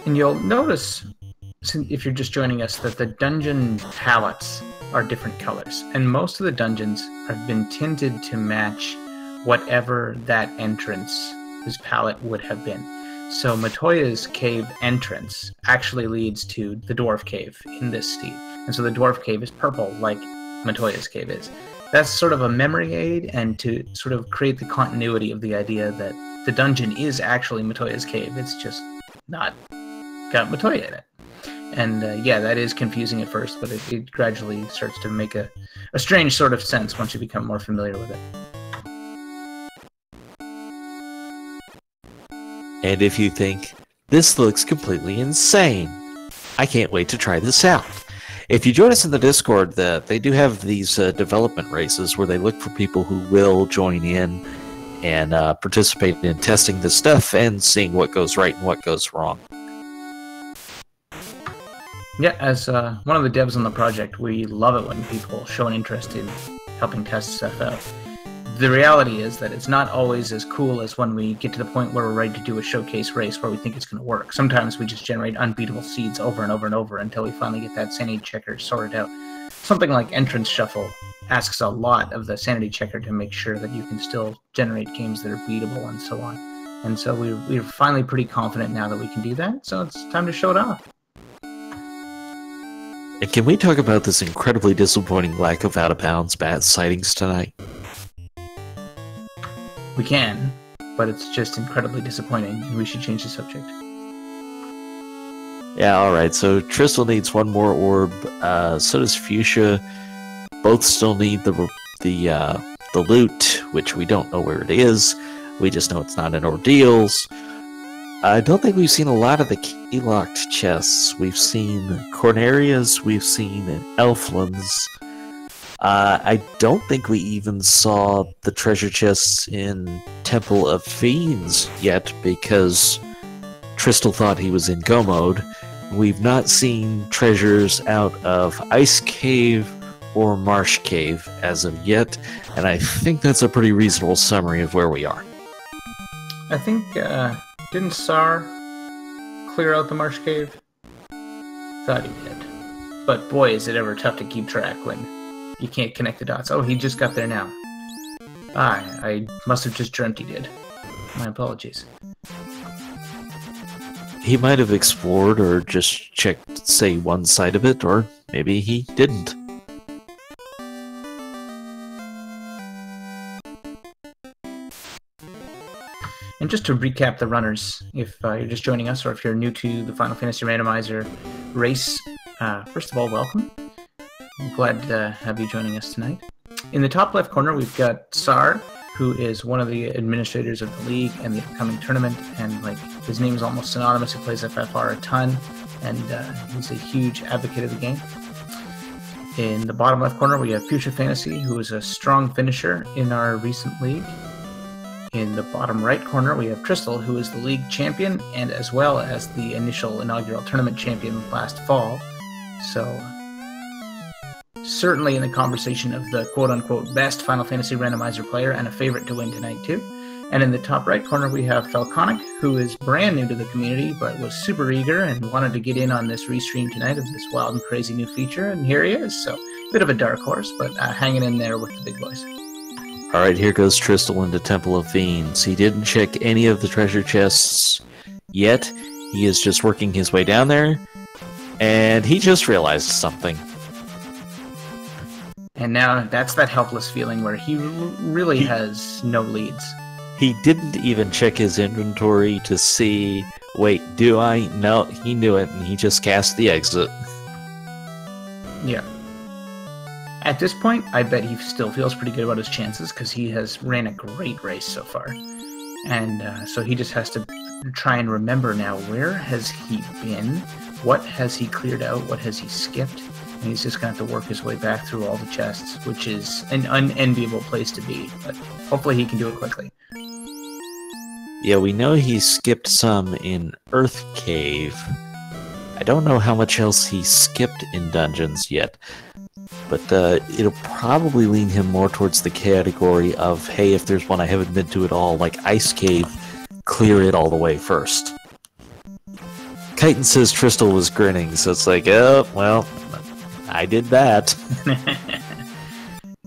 Speaker 2: And you'll notice, if you're just joining us, that the dungeon palettes are different colors. And most of the dungeons have been tinted to match whatever that entrance whose palette would have been. So Matoya's cave entrance actually leads to the Dwarf Cave in this Steve. And so the Dwarf Cave is purple, like Matoya's cave is. That's sort of a memory aid, and to sort of create the continuity of the idea that the dungeon is actually Matoya's cave. It's just not got Matoya in it. And yeah, that is confusing at first, but it gradually starts to make a strange sort of sense once you become more familiar with it.
Speaker 1: And if you think, this looks completely insane, I can't wait to try this out. If you join us in the Discord, they do have these development races where they look for people who will join in and participate in testing this stuff and seeing what goes right and what goes wrong.
Speaker 2: Yeah, as one of the devs on the project, we love it when people show an interest in helping test stuff out. The reality is that it's not always as cool as when we get to the point where we're ready to do a showcase race where we think it's going to work. Sometimes we just generate unbeatable seeds over and over and over until we finally get that sanity checker sorted out. Something like Entrance Shuffle asks a lot of the sanity checker to make sure that you can still generate games that are beatable and so on. And so we're finally pretty confident now that we can do that, so it's time to show it off.
Speaker 1: And can we talk about this incredibly disappointing lack of out-of-bounds bat sightings tonight?
Speaker 2: We can, but it's just incredibly disappointing, and we should change the subject.
Speaker 1: Yeah, alright, so Tristal needs one more orb, so does Fuchsia. Both still need the loot, which we don't know where it is. We just know it's not in Ordeals. I don't think we've seen a lot of the key-locked chests. We've seen Corneria's, we've seen Elfland's. I don't think we even saw the treasure chests in Temple of Fiends yet, because Tristal thought he was in Go mode. We've not seen treasures out of Ice Cave or Marsh Cave as of yet, and I think that's a pretty reasonable summary of where we are.
Speaker 2: I think, didn't Sar clear out the Marsh Cave? Thought he did. But boy, is it ever tough to keep track when you can't connect the dots. Oh, he just got there now. I must have just dreamt he did. My apologies.
Speaker 1: He might have explored or just checked, say, one side of it, or maybe he didn't.
Speaker 2: And just to recap the runners, if you're just joining us or if you're new to the Final Fantasy Randomizer race, first of all, welcome. I'm glad to have you joining us tonight. In the top left corner, we've got Sar, who is one of the administrators of the league and the upcoming tournament, and like his name is almost synonymous. He plays FFR a ton, and he's a huge advocate of the game. In the bottom left corner, we have Future Fantasy, who is a strong finisher in our recent league. In the bottom right corner, we have Crystal, who is the league champion, and as well as the initial inaugural tournament champion last fall. So, certainly in the conversation of the quote-unquote best Final Fantasy Randomizer player, and a favorite to win tonight too. And in the top right corner, we have Falconic, who is brand new to the community, but was super eager and wanted to get in on this restream tonight of this wild and crazy new feature, and here he is. So, bit of a dark horse, but hanging in there with the big boys.
Speaker 1: Alright, here goes Tristal into Temple of Fiends. He didn't check any of the treasure chests yet. He is just working his way down there, and he just realized something.
Speaker 2: And now that's that helpless feeling where he really has no leads.
Speaker 1: He didn't even check his inventory to see, wait, do I? No, he knew it, and he just cast the exit.
Speaker 2: Yeah. At this point, I bet he still feels pretty good about his chances because he has ran a great race so far. And so he just has to try and remember now, where has he been? What has he cleared out? What has he skipped? And he's just going to have to work his way back through all the chests, which is an unenviable place to be. But hopefully he can do it quickly.
Speaker 1: Yeah, we know he skipped some in Earth Cave. I don't know how much else he skipped in dungeons yet. But it'll probably lean him more towards the category of, hey, if there's one I haven't been to at all, like Ice Cave, clear it all the way first. Chitin says Tristal was grinning, so it's like, oh, well, I did that.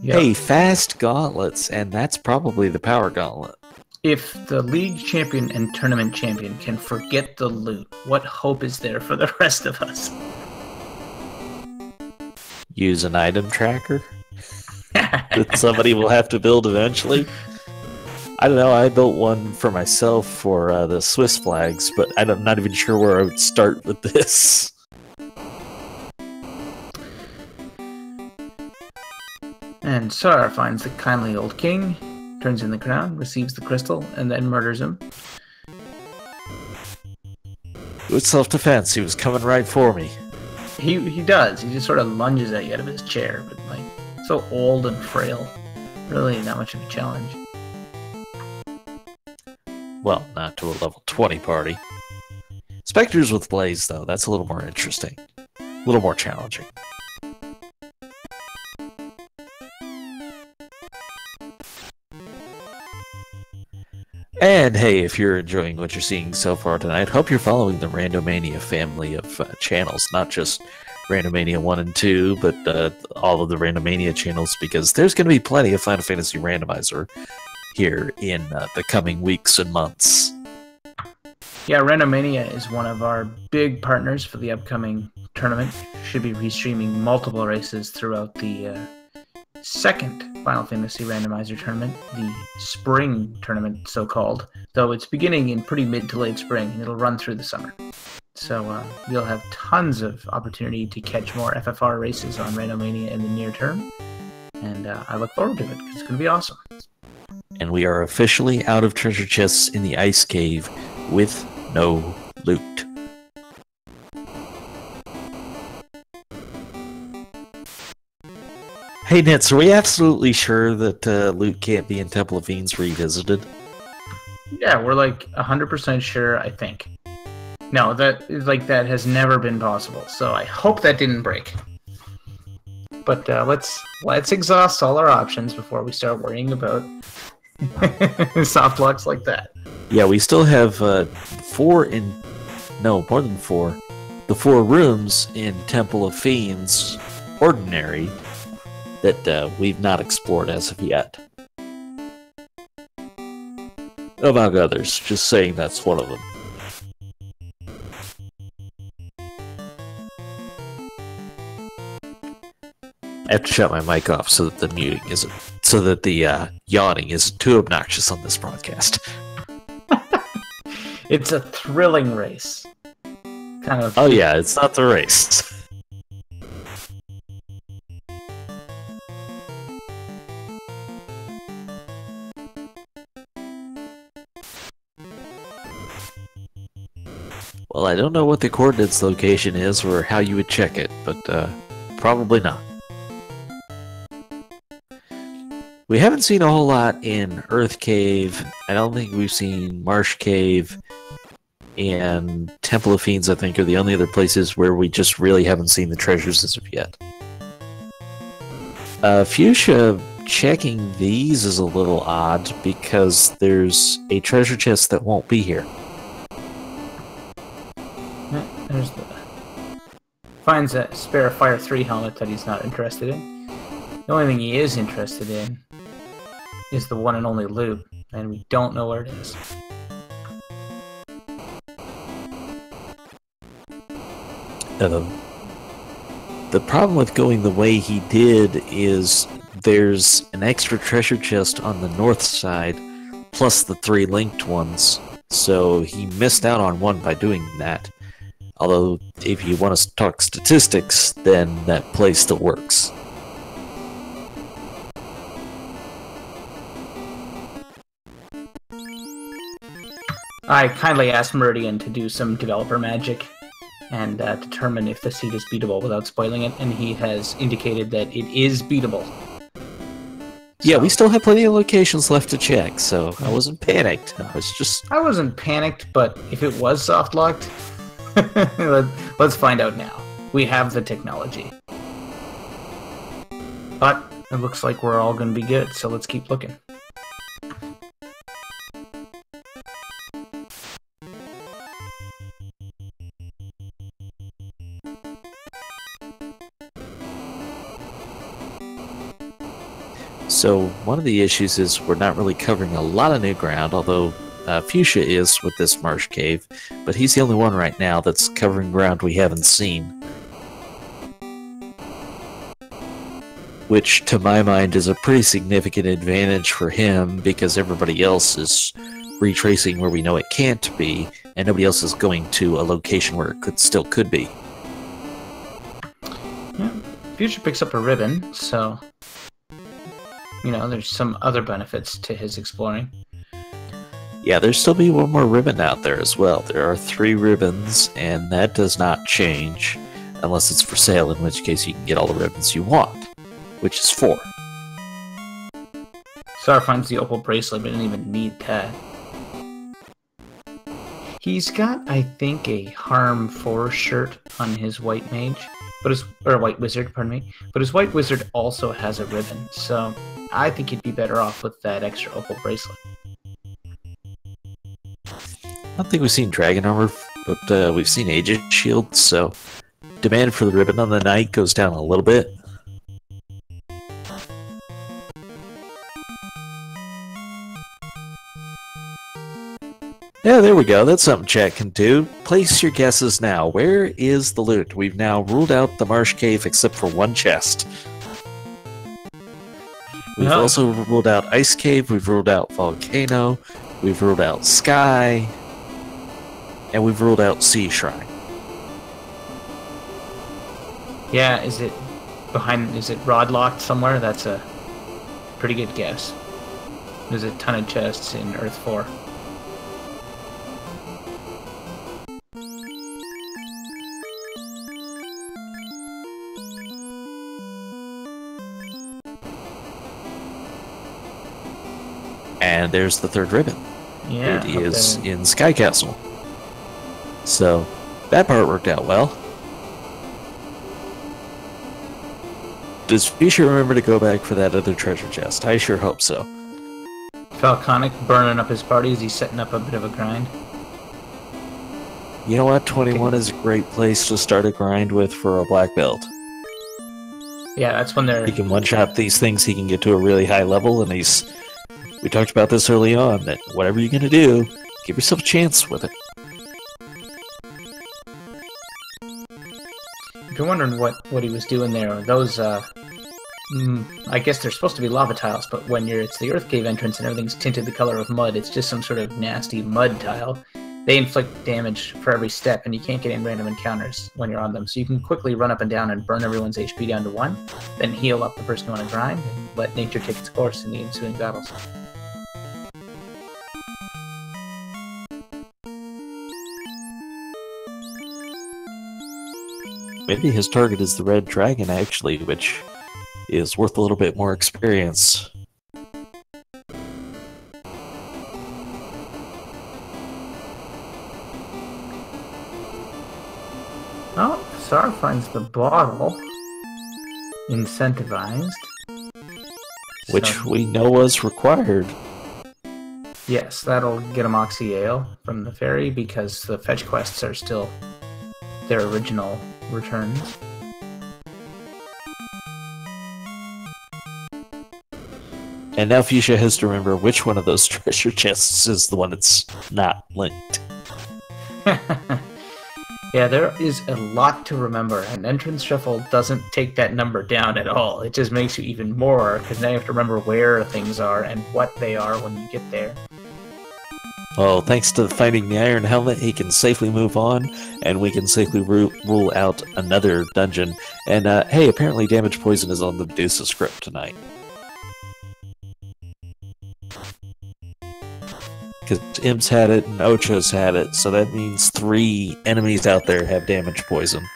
Speaker 2: Yep.
Speaker 1: Hey, fast gauntlets, and that's probably the power gauntlet.
Speaker 2: If the league champion and tournament champion can forget the loot, what hope is there for the rest of us?
Speaker 1: Use an item tracker that somebody will have to build eventually. I don't know, I built one for myself for the Swiss flags, but I'm not even sure where I would start with this.
Speaker 2: And Sar finds the kindly old king, turns in the crown, receives the crystal, and then murders him.
Speaker 1: With self-defense, he was coming right for me.
Speaker 2: He does. He just sort of lunges at you out of his chair, but like so old and frail. Really not much of a challenge.
Speaker 1: Well, not to a level 20 party. Spectres with Blaze, though, that's a little more interesting. A little more challenging. And hey, if you're enjoying what you're seeing so far tonight, hope you're following the Randomania family of channels, not just Randomania 1 and 2, but all of the Randomania channels, because there's going to be plenty of Final Fantasy Randomizer here in the coming weeks and months.
Speaker 2: Yeah, Randomania is one of our big partners for the upcoming tournament. Should be restreaming multiple races throughout the second Final Fantasy Randomizer tournament, the spring tournament, so-called, though it's beginning in pretty mid to late spring, and it'll run through the summer. So you'll have tons of opportunity to catch more FFR races on Randomania in the near term, and I look forward to it, because it's going to be awesome.
Speaker 1: And we are officially out of treasure chests in the Ice Cave with no loot. Hey Nits, are we absolutely sure that loot can't be in Temple of Fiends revisited?
Speaker 2: Yeah, we're like 100% sure, I think. No, that has never been possible, so I hope that didn't break. But let's exhaust all our options before we start worrying about soft locks like that.
Speaker 1: Yeah, we still have more than four. The 4 rooms in Temple of Fiends Ordinary that we've not explored as of yet. Among others, just saying that's one of them. I have to shut my mic off so that the yawning isn't too obnoxious on this broadcast.
Speaker 2: It's a thrilling race. Kind of.
Speaker 1: Oh yeah, it's not the race. Well, I don't know what the coordinates location is or how you would check it, but probably not. We haven't seen a whole lot in Earth Cave. I don't think we've seen Marsh Cave, and Temple of Fiends, I think, are the only other places where we just really haven't seen the treasures as of yet. Fuchsia checking these is a little odd because there's a treasure chest that won't be here.
Speaker 2: There's the... Finds a spare Fire 3 helmet that he's not interested in. The only thing he is interested in is the one and only loot, and we don't know where it is.
Speaker 1: The problem with going the way he did is there's an extra treasure chest on the north side, plus the 3 linked ones, so he missed out on one by doing that. Although, if you want to talk statistics, then that play still works.
Speaker 2: I kindly asked Meridian to do some developer magic and determine if the seed is beatable without spoiling it, and he has indicated that it is beatable.
Speaker 1: Yeah, we still have plenty of locations left to check, so I wasn't panicked.
Speaker 2: I wasn't panicked, but if it was soft-locked, let's find out now. We have the technology. But it looks like we're all going to be good, so let's keep looking.
Speaker 1: So one of the issues is we're not really covering a lot of new ground, although Fuchsia is with this Marsh Cave, but he's the only one right now that's covering ground we haven't seen. Which, to my mind, is a pretty significant advantage for him, because everybody else is retracing where we know it can't be, and nobody else is going to a location where it still could be.
Speaker 2: Yeah, Fuchsia picks up a ribbon, so... You know, there's some other benefits to his exploring.
Speaker 1: Yeah, there'll still be one more ribbon out there as well. There are 3 ribbons, and that does not change unless it's for sale, in which case you can get all the ribbons you want, which is 4.
Speaker 2: Sar finds the opal bracelet, but didn't even need that. He's got, I think, a Harm 4 shirt on his white mage, or white wizard, pardon me. But his white wizard also has a ribbon, so I think he'd be better off with that extra opal bracelet.
Speaker 1: I don't think we've seen dragon armor, but we've seen Aegis shield, so demand for the ribbon on the knight goes down a little bit. Yeah, there we go. That's something chat can do. Place your guesses now. Where is the loot? We've now ruled out the Marsh Cave except for one chest. We've also ruled out Ice Cave, we've ruled out Volcano, we've ruled out Sky, and we've ruled out Sea Shrine.
Speaker 2: Yeah, is it rod locked somewhere? That's a pretty good guess. There's a ton of chests in Earth 4.
Speaker 1: And there's the 3rd ribbon.
Speaker 2: Yeah,
Speaker 1: it is in Sky Castle. So that part worked out well. Does Fuchsia remember to go back for that other treasure chest? I sure hope so.
Speaker 2: Falconic burning up his party as he's setting up a bit of a grind.
Speaker 1: You know what? 21 is a great place to start a grind with for a black belt.
Speaker 2: Yeah, that's when they're...
Speaker 1: He can one-shot these things, he can get to a really high level, and we talked about this early on, that whatever you're gonna do, give yourself a chance with it.
Speaker 2: If you're wondering what he was doing there, those, I guess they're supposed to be lava tiles, but when it's the Earth Cave entrance and everything's tinted the color of mud, it's just some sort of nasty mud tile. They inflict damage for every step, and you can't get in random encounters when you're on them. So you can quickly run up and down and burn everyone's HP down to 1, then heal up the person you want to grind, and let nature take its course in the ensuing battles.
Speaker 1: Maybe his target is the red dragon, actually, which is worth a little bit more experience.
Speaker 2: Oh, Sar finds the bottle. Incentivized.
Speaker 1: Which we know was required.
Speaker 2: Yes, that'll get a Moxie Ale from the ferry because the fetch quests are still their original returns.
Speaker 1: And now Fuchsia has to remember which one of those treasure chests is the one that's not linked.
Speaker 2: Yeah, there is a lot to remember, and Entrance Shuffle doesn't take that number down at all. It just makes you even more, because now you have to remember where things are and what they are when you get there.
Speaker 1: Well, thanks to finding the Iron Helmet, he can safely move on, and we can safely rule out another dungeon. And, hey, apparently Damage Poison is on the Medusa script tonight. Because Imps had it and Ocho's had it, so that means 3 enemies out there have Damage Poison.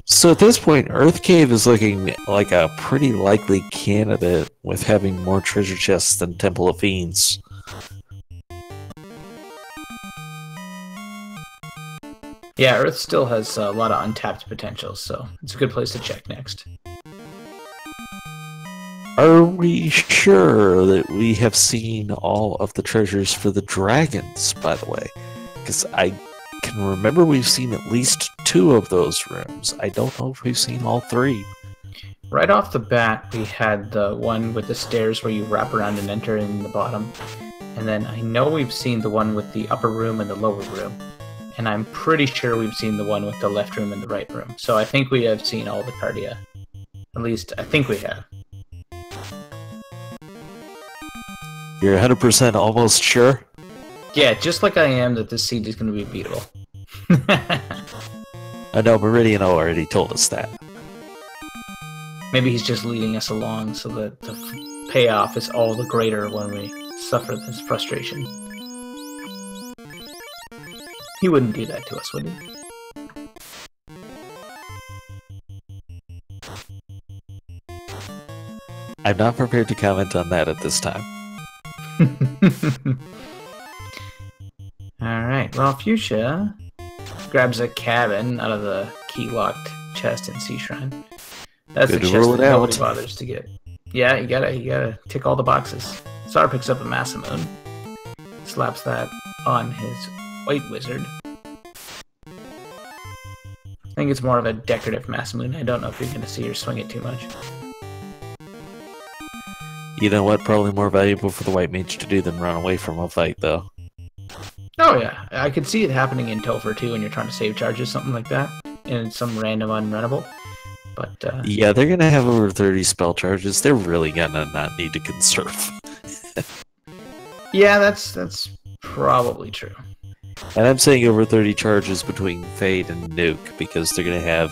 Speaker 1: So at this point, Earth Cave is looking like a pretty likely candidate with having more treasure chests than Temple of Fiends.
Speaker 2: Yeah, Earth still has a lot of untapped potential, so it's a good place to check next.
Speaker 1: Are we sure that we have seen all of the treasures for the dragons, by the way? Because I can remember we've seen at least 2 of those rooms. I don't know if we've seen all 3.
Speaker 2: Right off the bat, we had the one with the stairs where you wrap around and enter in the bottom. And then I know we've seen the one with the upper room and the lower room. And I'm pretty sure we've seen the one with the left room and the right room. So I think we have seen all the Cardia. At least, I think we have.
Speaker 1: You're 100% almost sure?
Speaker 2: Yeah, just like I am that this seed is going to be beatable.
Speaker 1: I know, Meridian already told us that.
Speaker 2: Maybe he's just leading us along so that the payoff is all the greater when we suffer this frustration. He wouldn't do that to us, would he?
Speaker 1: I'm not prepared to comment on that at this time.
Speaker 2: Alright, well, Fuchsia grabs a cabin out of the key-locked chest in Sea Shrine. That's
Speaker 1: Good
Speaker 2: the
Speaker 1: to
Speaker 2: chest
Speaker 1: rule
Speaker 2: that
Speaker 1: it
Speaker 2: nobody
Speaker 1: out.
Speaker 2: bothers to get. Yeah, you gotta tick all the boxes. Sar picks up a Masamune, slaps that on his White Wizard. I think it's more of a decorative Masamune. I don't know if you're gonna see her swing it too much.
Speaker 1: You know what? Probably more valuable for the White Mage to do than run away from a fight, though.
Speaker 2: Oh yeah, I could see it happening in Topher too when you're trying to save charges, something like that, in some random unrunnable. But
Speaker 1: yeah, they're gonna have over 30 spell charges. They're really gonna not need to conserve.
Speaker 2: yeah, that's probably true.
Speaker 1: And I'm saying over 30 charges between Fade and Nuke, because they're gonna have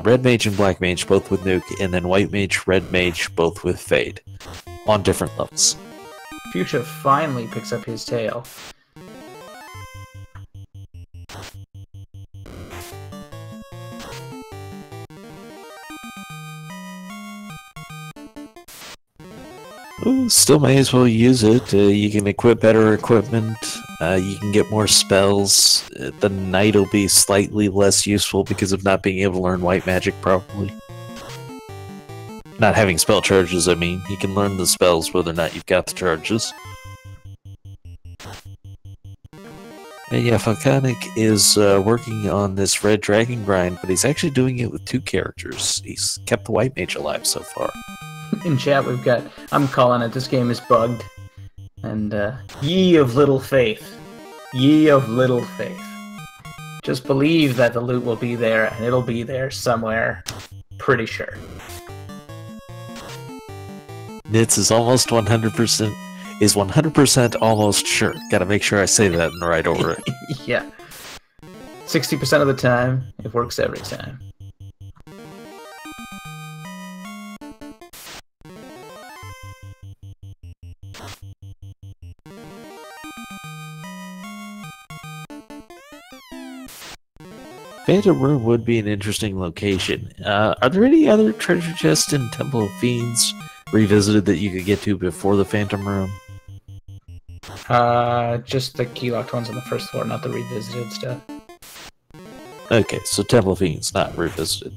Speaker 1: Red Mage and Black Mage both with Nuke, and then White Mage, Red Mage both with Fade. On different levels.
Speaker 2: Fuchsia finally picks up his tail.
Speaker 1: Ooh, still may as well use it. You can equip better equipment You can get more spells. The knight will be slightly less useful because of not being able to learn white magic properly. Not having spell charges, I mean. You can learn the spells whether or not you've got the charges. And yeah, Falconic is working on this red dragon grind, but he's actually doing it with 2 characters. He's kept the white mage alive so far.
Speaker 2: In chat, we've got, I'm calling it, this game is bugged. And, ye of little faith. Ye of little faith. Just believe that the loot will be there, and it'll be there somewhere. Pretty sure.
Speaker 1: Nitz is almost 100%, is 100% almost sure. Gotta make sure I say that in the right order.
Speaker 2: Yeah. 60% of the time, it works every time.
Speaker 1: Phantom Room would be an interesting location. Are there any other treasure chests in Temple of Fiends revisited that you could get to before the Phantom Room?
Speaker 2: Just the key-locked ones on the first floor, not the revisited stuff.
Speaker 1: Okay, so Temple of Fiends, not revisited.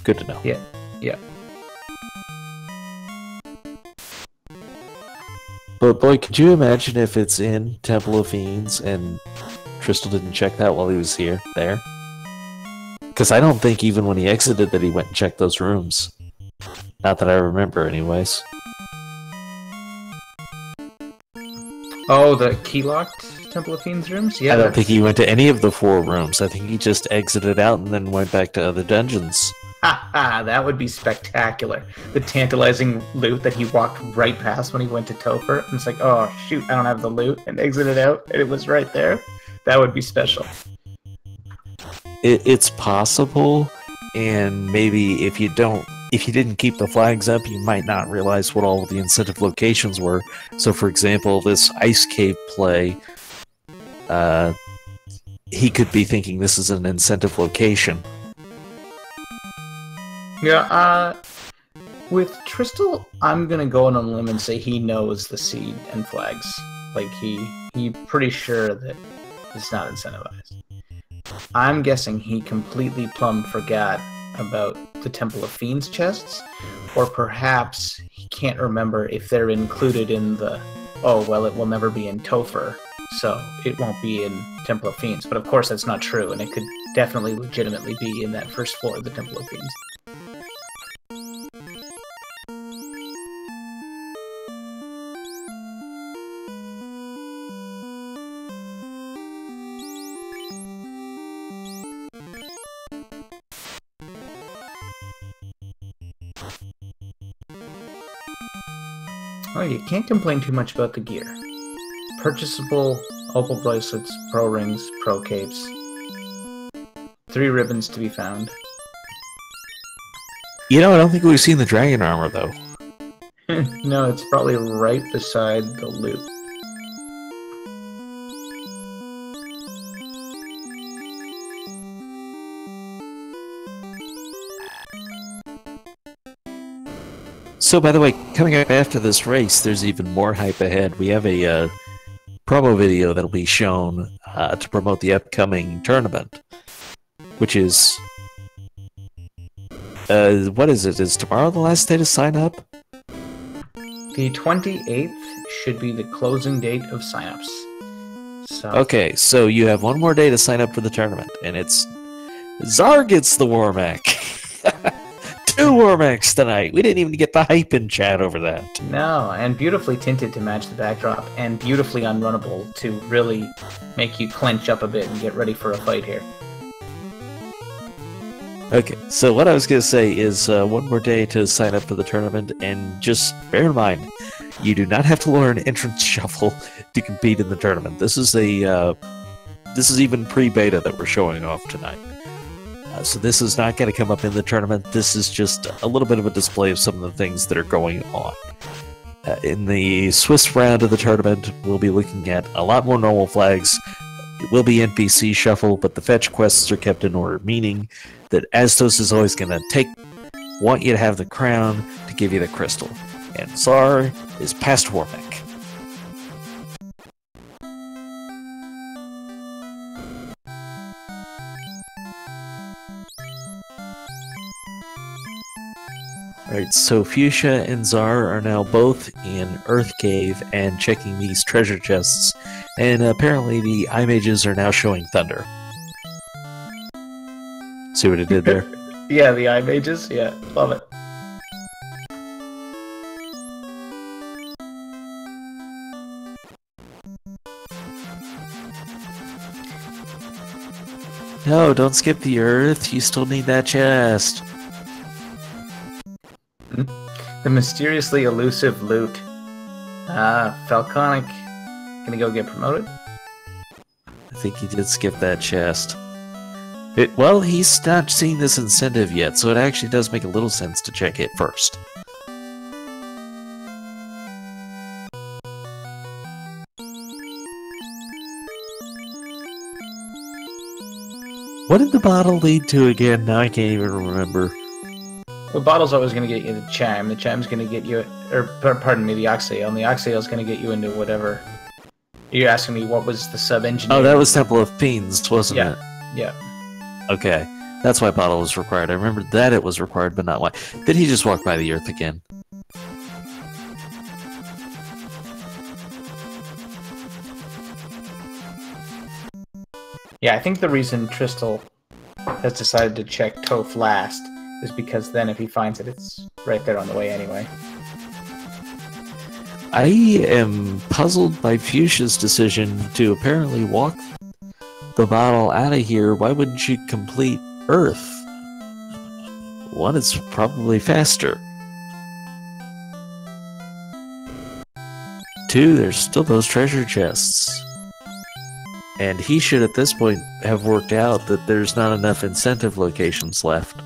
Speaker 1: Good to know.
Speaker 2: Yeah, yeah.
Speaker 1: But boy, could you imagine if it's in Temple of Fiends and Crystal didn't check that while he was there? Because I don't think even when he exited that he went and checked those rooms. Not that I remember, anyways.
Speaker 2: Oh, the key-locked Temple of Fiends rooms? Yeah.
Speaker 1: I don't think he went to any of the 4 rooms. I think he just exited out and then went back to other dungeons.
Speaker 2: Ha, that would be spectacular. The tantalizing loot that he walked right past when he went to Topher. And it's like, oh, shoot, I don't have the loot. And exited out, and it was right there. That would be special.
Speaker 1: It's possible, and maybe if you didn't keep the flags up, you might not realize what all of the incentive locations were. So, for example, this ice cave play, he could be thinking this is an incentive location.
Speaker 2: Yeah, with Tristal, I'm gonna go on a limb and say he knows the seed and flags. Like, he pretty sure that it's not incentivized. I'm guessing he completely plumb forgot about the Temple of Fiends chests, or perhaps he can't remember if they're included in the, oh, well, it will never be in Topher, so it won't be in Temple of Fiends. But of course that's not true, and it could definitely legitimately be in that first floor of the Temple of Fiends. Oh, you can't complain too much about the gear. Purchasable opal bracelets, pro rings, pro capes. 3 ribbons to be found.
Speaker 1: You know, I don't think we've seen the dragon armor, though.
Speaker 2: No, it's probably right beside the loot.
Speaker 1: So, by the way, coming up after this race, there's even more hype ahead. We have a promo video that'll be shown to promote the upcoming tournament, which is... what is it? Is tomorrow the last day to sign up?
Speaker 2: The 28th should be the closing date of signups. So.
Speaker 1: Okay, so you have one more day to sign up for the tournament, and it's... Czar gets the Warmac! 2 Warmacs tonight! We didn't even get the hype in chat over that.
Speaker 2: No, and beautifully tinted to match the backdrop, and beautifully unrunnable to really make you clench up a bit and get ready for a fight here.
Speaker 1: Okay, so what I was going to say is one more day to sign up for the tournament, and just bear in mind, you do not have to learn Entrance Shuffle to compete in the tournament. This is even pre-beta that we're showing off tonight. So this is not going to come up in the tournament. This is just a little bit of a display of some of the things that are going on. In the Swiss round of the tournament, we'll be looking at a lot more normal flags. It will be NPC shuffle, but the fetch quests are kept in order, meaning that Astos is always going to want you to have the crown to give you the crystal. And Tsar is past Warmac. Alright, so Fuchsia and Czar are now both in Earth Cave and checking these treasure chests, and apparently the images are now showing thunder. See what it did there?
Speaker 2: Yeah, the eye mages. Yeah, love it.
Speaker 1: No, don't skip the Earth. You still need that chest.
Speaker 2: The mysteriously elusive loot. Falconic. Gonna go get promoted?
Speaker 1: I think he did skip that chest. Well, he's not seeing this incentive yet, so it actually does make a little sense to check it first. What did the bottle lead to again? Now I can't even remember.
Speaker 2: The bottle's always going to get you the chime. The chime's going to get you, pardon me, the oxale. And the oxale's going to get you into whatever. You're asking me what was the sub-engineer?
Speaker 1: Oh, that was Temple of Fiends, wasn't it?
Speaker 2: Yeah.
Speaker 1: Okay, that's why bottle was required. I remember that it was required, but not why. Did he just walk by the Earth again?
Speaker 2: Yeah, I think the reason Tristal has decided to check Toph last is because then if he finds it, it's right there on the way anyway.
Speaker 1: I am puzzled by Fuchsia's decision to apparently walk the bottle out of here. Why wouldn't you complete Earth? One, it's probably faster. Two, there's still those treasure chests. And he should at this point have worked out that there's not enough incentive locations left.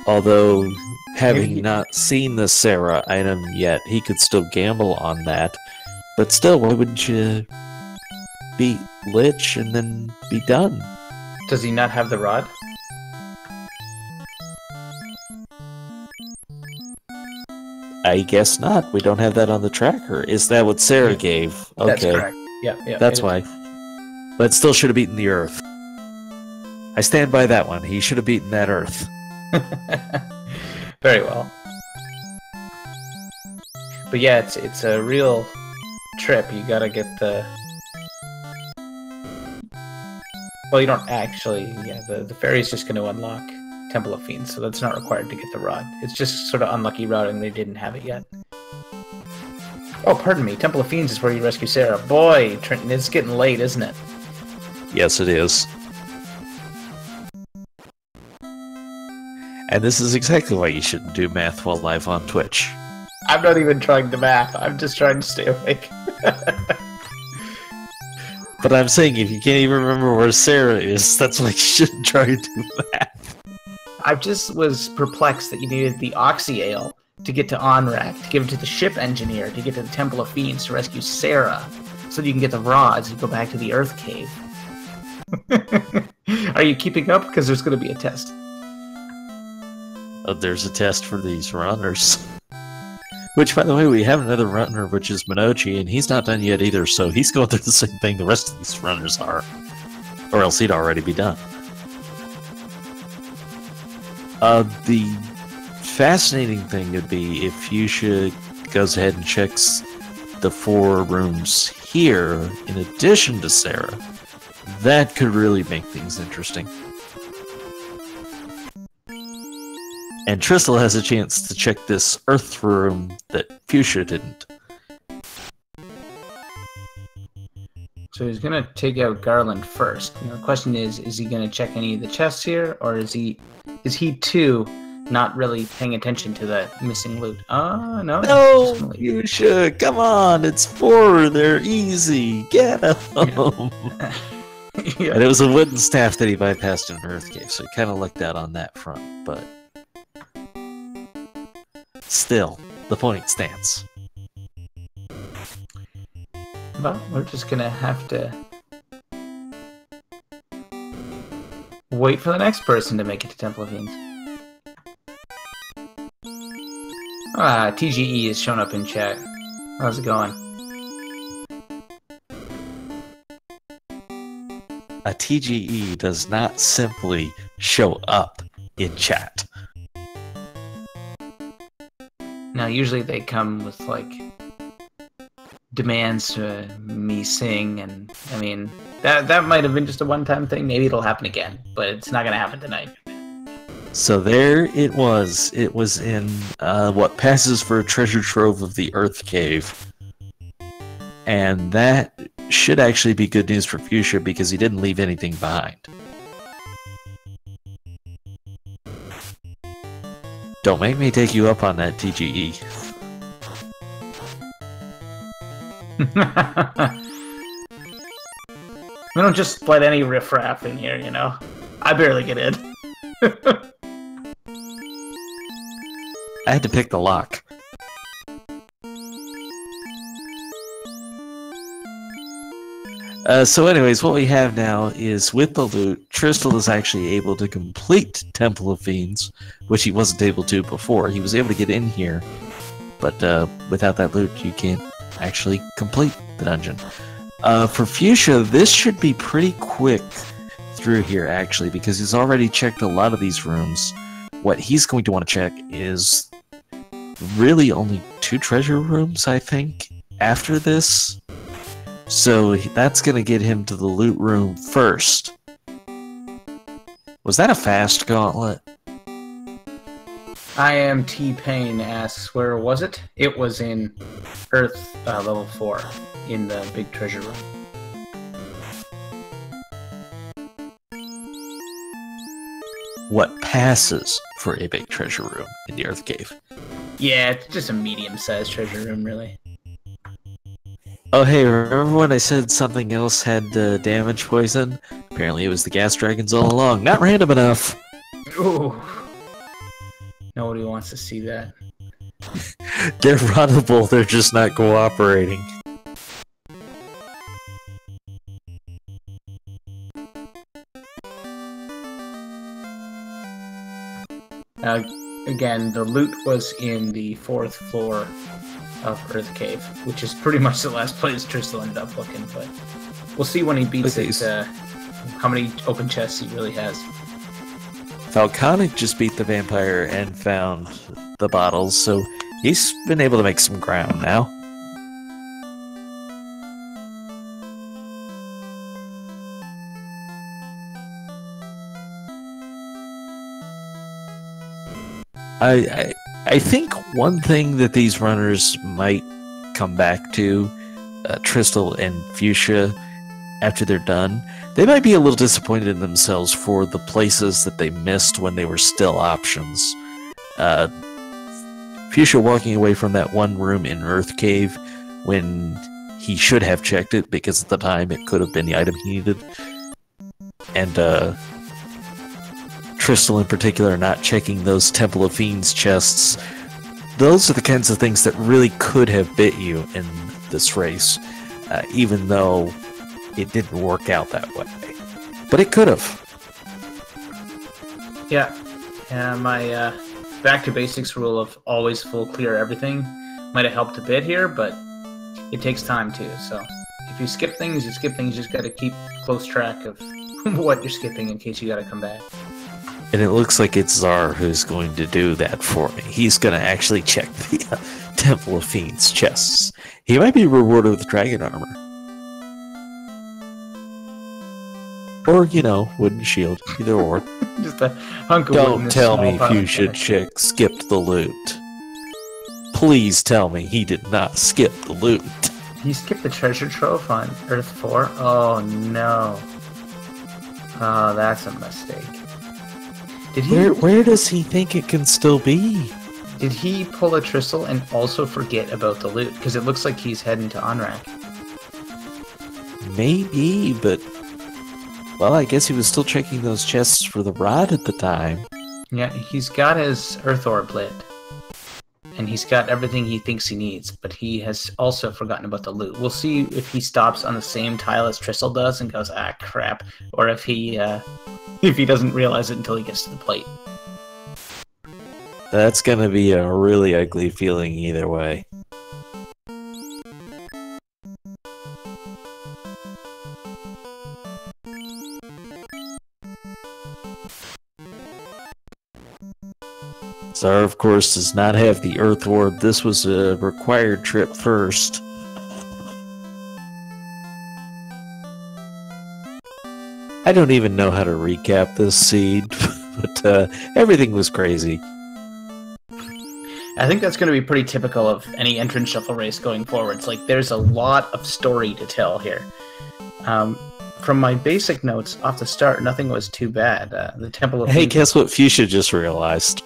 Speaker 1: Although, having not seen the Sarah item yet, he could still gamble on that. But still, why wouldn't you beat Lich and then be done?
Speaker 2: Does he not have the rod?
Speaker 1: I guess not. We don't have that on the tracker. Is that what Sarah gave? Okay.
Speaker 2: That's correct. Yeah.
Speaker 1: That's why. But still should have beaten the Earth. I stand by that one. He should have beaten that Earth.
Speaker 2: Very well. But yeah, it's a real trip. You gotta get the... Well, you don't actually... Yeah, the fairy's just going to unlock Temple of Fiends, so that's not required to get the rod. It's just sort of unlucky routing. They didn't have it yet. Oh, pardon me. Temple of Fiends is where you rescue Sarah. Boy, Trenton, it's getting late, isn't it?
Speaker 1: Yes, it is. And this is exactly why you shouldn't do math while live on Twitch.
Speaker 2: I'm not even trying to math. I'm just trying to stay awake.
Speaker 1: But I'm saying if you can't even remember where Sarah is, that's why you shouldn't try to do math.
Speaker 2: I just was perplexed that you needed the Oxyale to get to Onrak, to give it to the ship engineer, to get to the Temple of Fiends, to rescue Sarah, so that you can get the rods and go back to the Earth Cave. Are you keeping up? Because there's going to be a test.
Speaker 1: Oh, there's a test for these runners. Which, by the way, we have another runner, which is Minochi, and he's not done yet either, so he's going through the same thing the rest of these runners are. Or else he'd already be done. The fascinating thing would be if Fuchsia goes ahead and checks the 4 rooms here, in addition to Sarah. That could really make things interesting. And Tristal has a chance to check this Earth room that Fuchsia didn't.
Speaker 2: So he's going to take out Garland first. You know, the question is he going to check any of the chests here, or is he too not really paying attention to the missing loot? No.
Speaker 1: No, Fuchsia, come on, it's 4, they're easy, get them.
Speaker 2: Yeah.
Speaker 1: And it was a wooden staff that he bypassed in Earth Cave, so he kind of lucked out on that front, but still, the point stands.
Speaker 2: Well, we're just gonna have to wait for the next person to make it to Temple of Fiends. TGE has shown up in chat. How's it going?
Speaker 1: a TGE does not simply show up in chat.
Speaker 2: Now, usually they come with, like, demands to me sing, and, I mean, that might have been just a one-time thing. Maybe it'll happen again, but it's not going to happen tonight.
Speaker 1: So there it was. It was in what passes for a treasure trove of the Earth Cave. And that should actually be good news for Fuchsia because he didn't leave anything behind. Don't make me take you up on that, TGE.
Speaker 2: We don't just let any riffraff in here, you know? I barely get in.
Speaker 1: I had to pick the lock. So anyways, what we have now is, with the loot, Tristal is actually able to complete Temple of Fiends, which he wasn't able to before. He was able to get in here, but without that loot, you can't actually complete the dungeon. For Fuchsia, this should be pretty quick through here, actually, because he's already checked a lot of these rooms. What he's going to want to check is really only 2 treasure rooms, I think, after this. So that's going to get him to the loot room first. Was that a fast gauntlet?
Speaker 2: I am T-Pain asks, where was it? It was in Earth level 4, in the big treasure room.
Speaker 1: What passes for a big treasure room in the Earth Cave?
Speaker 2: Yeah, it's just a medium-sized treasure room, really.
Speaker 1: Oh hey, remember when I said something else had damage poison? Apparently it was the gas dragons all along. Not random enough!
Speaker 2: Ooh. Nobody wants to see that.
Speaker 1: They're runnable, they're just not cooperating.
Speaker 2: Again, the loot was in the 4th floor of Earth Cave, which is pretty much the last place Tristal ended up looking, but we'll see when he beats it, how many open chests he really has.
Speaker 1: Falconic just beat the vampire and found the bottles, so he's been able to make some ground now. I think one thing that these runners might come back to, Tristal and Fuchsia, after they're done, they might be a little disappointed in themselves for the places that they missed when they were still options. Fuchsia walking away from that one room in Earth Cave when he should have checked it, because at the time it could have been the item he needed. And Tristal in particular not checking those Temple of Fiends chests. Those are the kinds of things that really could have bit you in this race, even though it didn't work out that way. But it could have.
Speaker 2: Yeah. My back to basics rule of always full clear everything might have helped a bit here, but it takes time too. So if you skip things, you skip things. You just got to keep close track of what you're skipping in case you got to come back.
Speaker 1: And it looks like it's Czar who's going to do that for me. He's going to actually check the Temple of Fiends chests. He might be rewarded with dragon armor. Or, you know, wooden shield. Either or.
Speaker 2: Just a hunk of wood.
Speaker 1: Don't tell me Fuchsia Chick skipped the loot. Please tell me he did not skip the loot.
Speaker 2: He skipped the treasure trove on Earth 4? Oh, no. Oh, that's a mistake. Did he?
Speaker 1: Where does he think it can still be?
Speaker 2: Did he pull a Tristal and also forget about the loot? Because it looks like he's heading to Onrak.
Speaker 1: Maybe, but... Well, I guess he was still checking those chests for the rod at the time.
Speaker 2: Yeah, he's got his Earth Orb lit. And he's got everything he thinks he needs, but he has also forgotten about the loot. We'll see if he stops on the same tile as Tristal does and goes, ah, crap. Or if he doesn't realize it until he gets to the plate.
Speaker 1: That's gonna be a really ugly feeling either way. Zara, of course, does not have the Earth Orb. This was a required trip first. I don't even know how to recap this seed, but everything was crazy.
Speaker 2: I think that's going to be pretty typical of any entrance shuffle race going forwards. Like, there's a lot of story to tell here. From my basic notes off the start, nothing was too bad. The Temple of
Speaker 1: Hey, guess what Fuchsia just realized?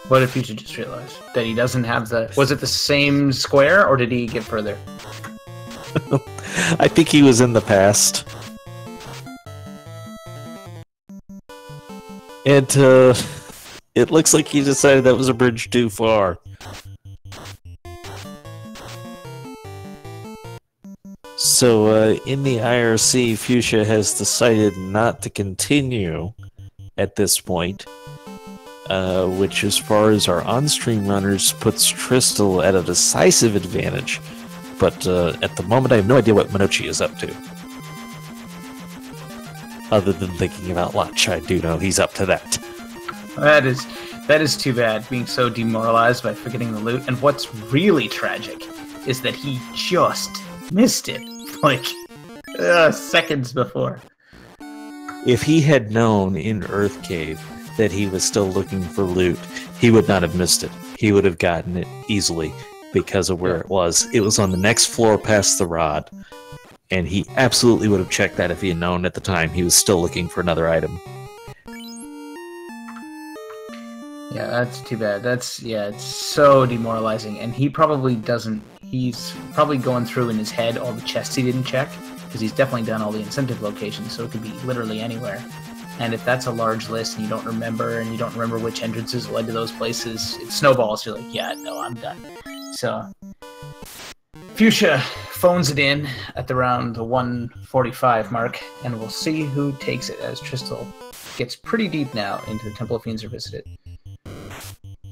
Speaker 2: What did Fuchsia just realize? That he doesn't have the... Was it the same square, or did he get further?
Speaker 1: I think he was in the past. And, it looks like he decided that was a bridge too far. So, in the IRC, Fuchsia has decided not to continue at this point, which, as far as our on-stream runners, puts Trystal at a decisive advantage. But at the moment, I have no idea what Minochi is up to. Other than thinking about Lach, I do know he's up to that.
Speaker 2: That is too bad, being so demoralized by forgetting the loot. And what's really tragic is that he just missed it, like, seconds before.
Speaker 1: If he had known in Earth Cave that he was still looking for loot, he would not have missed it. He would have gotten it easily because of where it was. It was on the next floor past the rod, and he absolutely would have checked that if he had known at the time he was still looking for another item.
Speaker 2: Yeah, that's too bad. It's so demoralizing, and he probably doesn't... He's probably going through in his head all the chests he didn't check, because he's definitely done all the incentive locations, so it could be literally anywhere. And if that's a large list and you don't remember which entrances led to those places, it snowballs. You're like, yeah, no, I'm done. So, Fuchsia phones it in at around the 1:45 mark, and we'll see who takes it, as Trystal gets pretty deep now into the Temple of Fiends Revisited.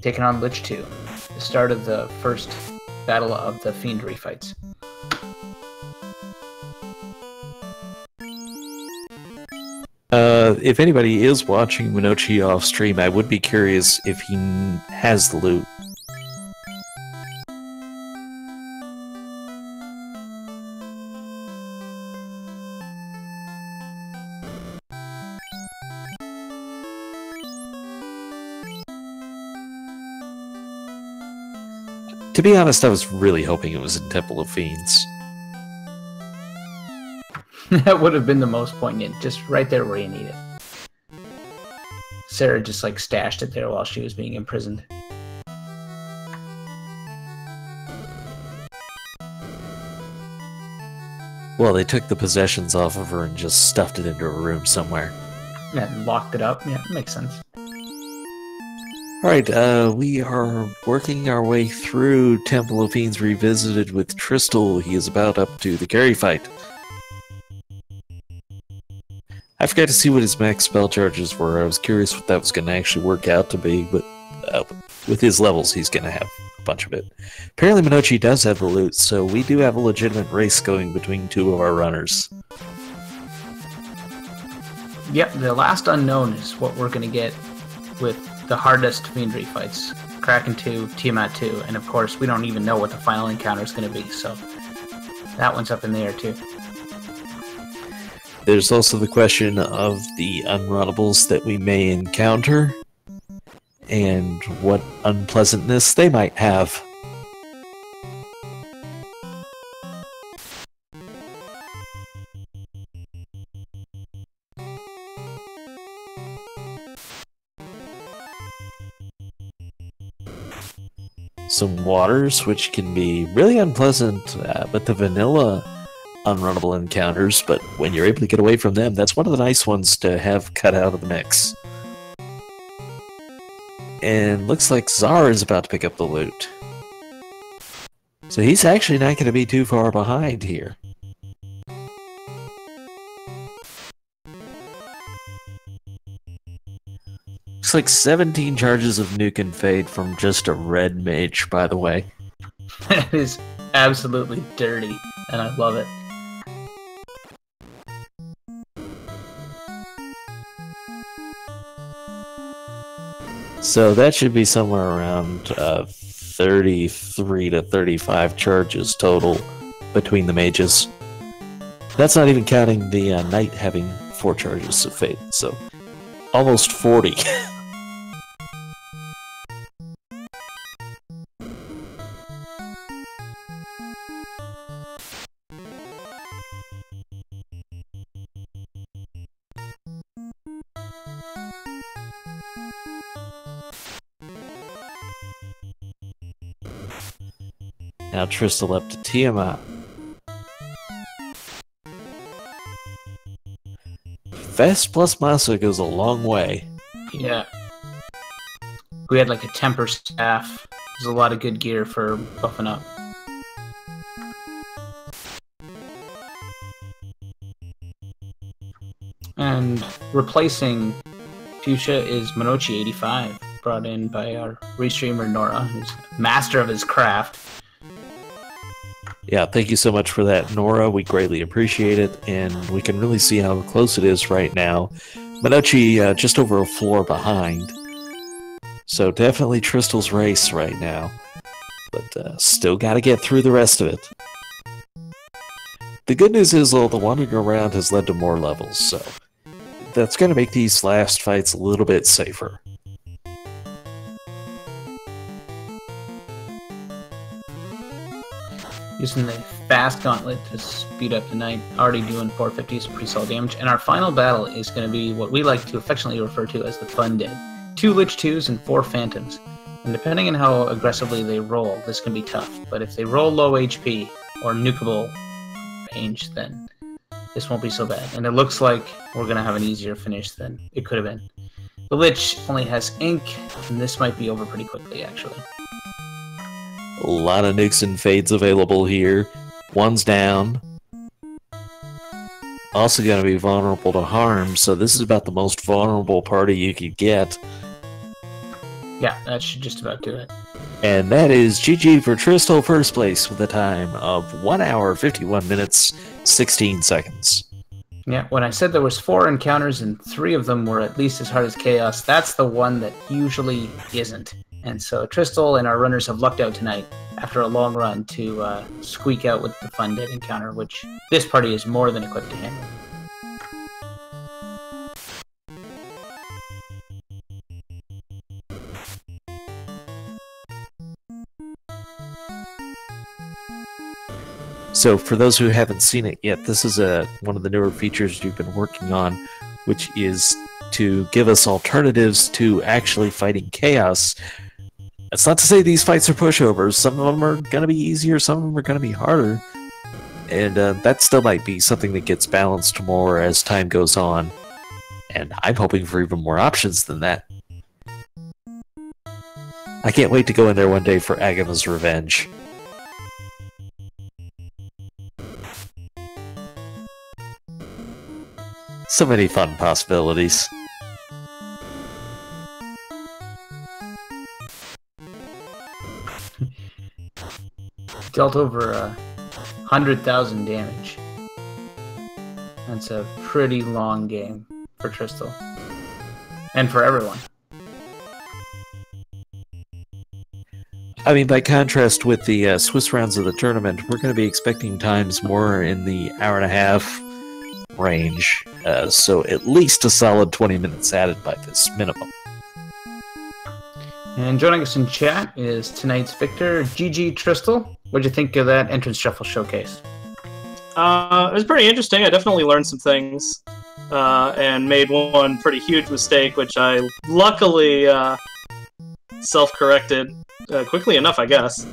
Speaker 2: Taking on Lich 2, the start of the first battle of the Fiendry fights.
Speaker 1: If anybody is watching Minochi off stream, I would be curious if he has the loot. To be honest, I was really hoping it was in Temple of Fiends.
Speaker 2: That would have been the most poignant, just right there where you need it. Sarah just, like, stashed it there while she was being imprisoned.
Speaker 1: Well, they took the possessions off of her and just stuffed it into a room somewhere.
Speaker 2: Yeah, and locked it up. Yeah, makes sense.
Speaker 1: Alright, we are working our way through Temple of Fiends Revisited with Trystal. He is about up to the carry fight. I forgot to see what his max spell charges were. I was curious what that was going to actually work out to be, but with his levels, he's going to have a bunch of it. Apparently Minochi does have the loot, so we do have a legitimate race going between two of our runners.
Speaker 2: Yep, the last unknown is what we're going to get with the hardest Fiendry fights. Kraken 2, Tiamat 2, and of course, we don't even know what the final encounter is going to be, so that one's up in the air too.
Speaker 1: There's also the question of the unrunnables that we may encounter, and what unpleasantness they might have. Some waters, which can be really unpleasant, but the vanilla unrunnable encounters, but when you're able to get away from them, that's one of the nice ones to have cut out of the mix. And looks like Zara is about to pick up the loot. So he's actually not going to be too far behind here. Looks like 17 charges of Nuke and Fade from just a red mage, by the way.
Speaker 2: That is absolutely dirty, and I love it.
Speaker 1: So that should be somewhere around 33 to 35 charges total between the mages. That's not even counting the knight having 4 charges of fate, so almost 40. Now Tristal up to Tiamat. Fast plus Masa goes a long way.
Speaker 2: Yeah. We had like a temper staff. There's a lot of good gear for buffing up. And replacing Fuchsia is Monochi 85, brought in by our restreamer Nora, who's master of his craft.
Speaker 1: Yeah, thank you so much for that, Nora. We greatly appreciate it, and we can really see how close it is right now. Monochi just over a floor behind. So definitely Tristal's race right now. But still got to get through the rest of it. The good news is, though, the wandering around has led to more levels, so that's going to make these last fights a little bit safer.
Speaker 2: Using the fast gauntlet to speed up the knight, already doing 450, so pretty solid damage. And our final battle is going to be what we like to affectionately refer to as the Fun Dead. 2 Lich 2s and 4 Phantoms. And depending on how aggressively they roll, this can be tough. But if they roll low HP or nukeable range, then this won't be so bad. And it looks like we're going to have an easier finish than it could have been. The Lich only has ink, and this might be over pretty quickly, actually.
Speaker 1: A lot of nukes and fades available here. One's down. Also going to be vulnerable to harm, so this is about the most vulnerable party you could get.
Speaker 2: Yeah, that should just about do it.
Speaker 1: And that is GG for Tristal first place with a time of 1 hour, 51 minutes, 16 seconds.
Speaker 2: Yeah, when I said there was 4 encounters and 3 of them were at least as hard as Chaos, that's the one that usually isn't. And so Tristal and our runners have lucked out tonight after a long run to squeak out with the Fun Dead encounter, which this party is more than equipped to handle.
Speaker 1: So for those who haven't seen it yet, this is one of the newer features you've been working on, which is to give us alternatives to actually fighting Chaos. That's not to say these fights are pushovers. Some of them are going to be easier, some of them are going to be harder. And that still might be something that gets balanced more as time goes on. And I'm hoping for even more options than that. I can't wait to go in there one day for Agama's Revenge. So many fun possibilities.
Speaker 2: Dealt over 100,000 damage. That's a pretty long game for Tristal. And for everyone.
Speaker 1: I mean, by contrast with the Swiss rounds of the tournament, we're going to be expecting times more in the hour-and-a-half range. So at least a solid 20 minutes added by this minimum.
Speaker 2: And joining us in chat is tonight's victor, GG Tristal. What'd you think of that entrance shuffle showcase?
Speaker 3: It was pretty interesting. I definitely learned some things and made one pretty huge mistake, which I luckily self-corrected quickly enough, I guess.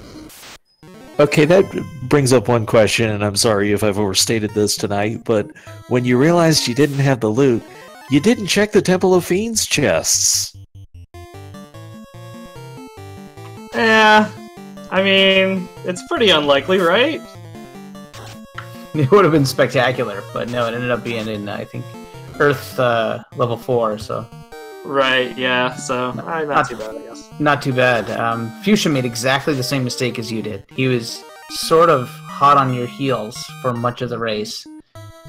Speaker 1: Okay, that brings up one question, and I'm sorry if I've overstated this tonight, but when you realized you didn't have the loot, you didn't check the Temple of Fiends chests.
Speaker 3: Yeah, I mean, it's pretty unlikely, right?
Speaker 2: It would have been spectacular, but no, it ended up being in, I think, Earth level 4, so...
Speaker 3: Right, yeah, so not too bad, I guess.
Speaker 2: Not too bad. Fuchsia made exactly the same mistake as you did. He was sort of hot on your heels for much of the race,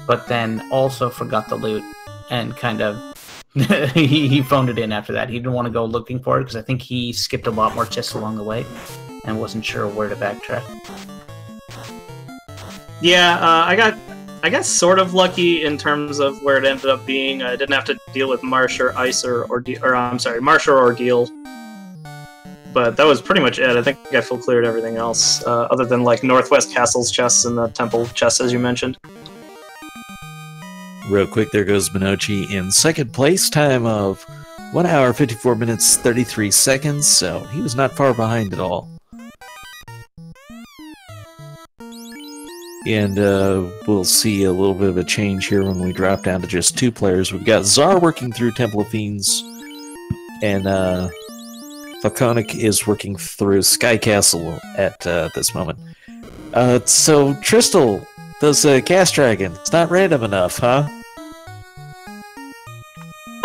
Speaker 2: but then also forgot the loot and kind of he phoned it in after that. He didn't want to go looking for it because I think he skipped a lot more chests along the way and wasn't sure where to backtrack.
Speaker 3: Yeah, I got sort of lucky in terms of where it ended up being. I didn't have to deal with Marsh or Ice or I'm sorry, Marsh or Ordeal. But that was pretty much it. I think I full cleared everything else, other than like Northwest Castle's chests and the Temple chests, as you mentioned.
Speaker 1: Real quick, there goes Minochi in second place, time of 1 hour, 54 minutes, 33 seconds, so he was not far behind at all. And we'll see a little bit of a change here when we drop down to just 2 players. We've got Czar working through Temple of Fiends, and Falconic is working through Sky Castle at this moment. So, Tristal, does Gas Dragon, it's not random enough, huh?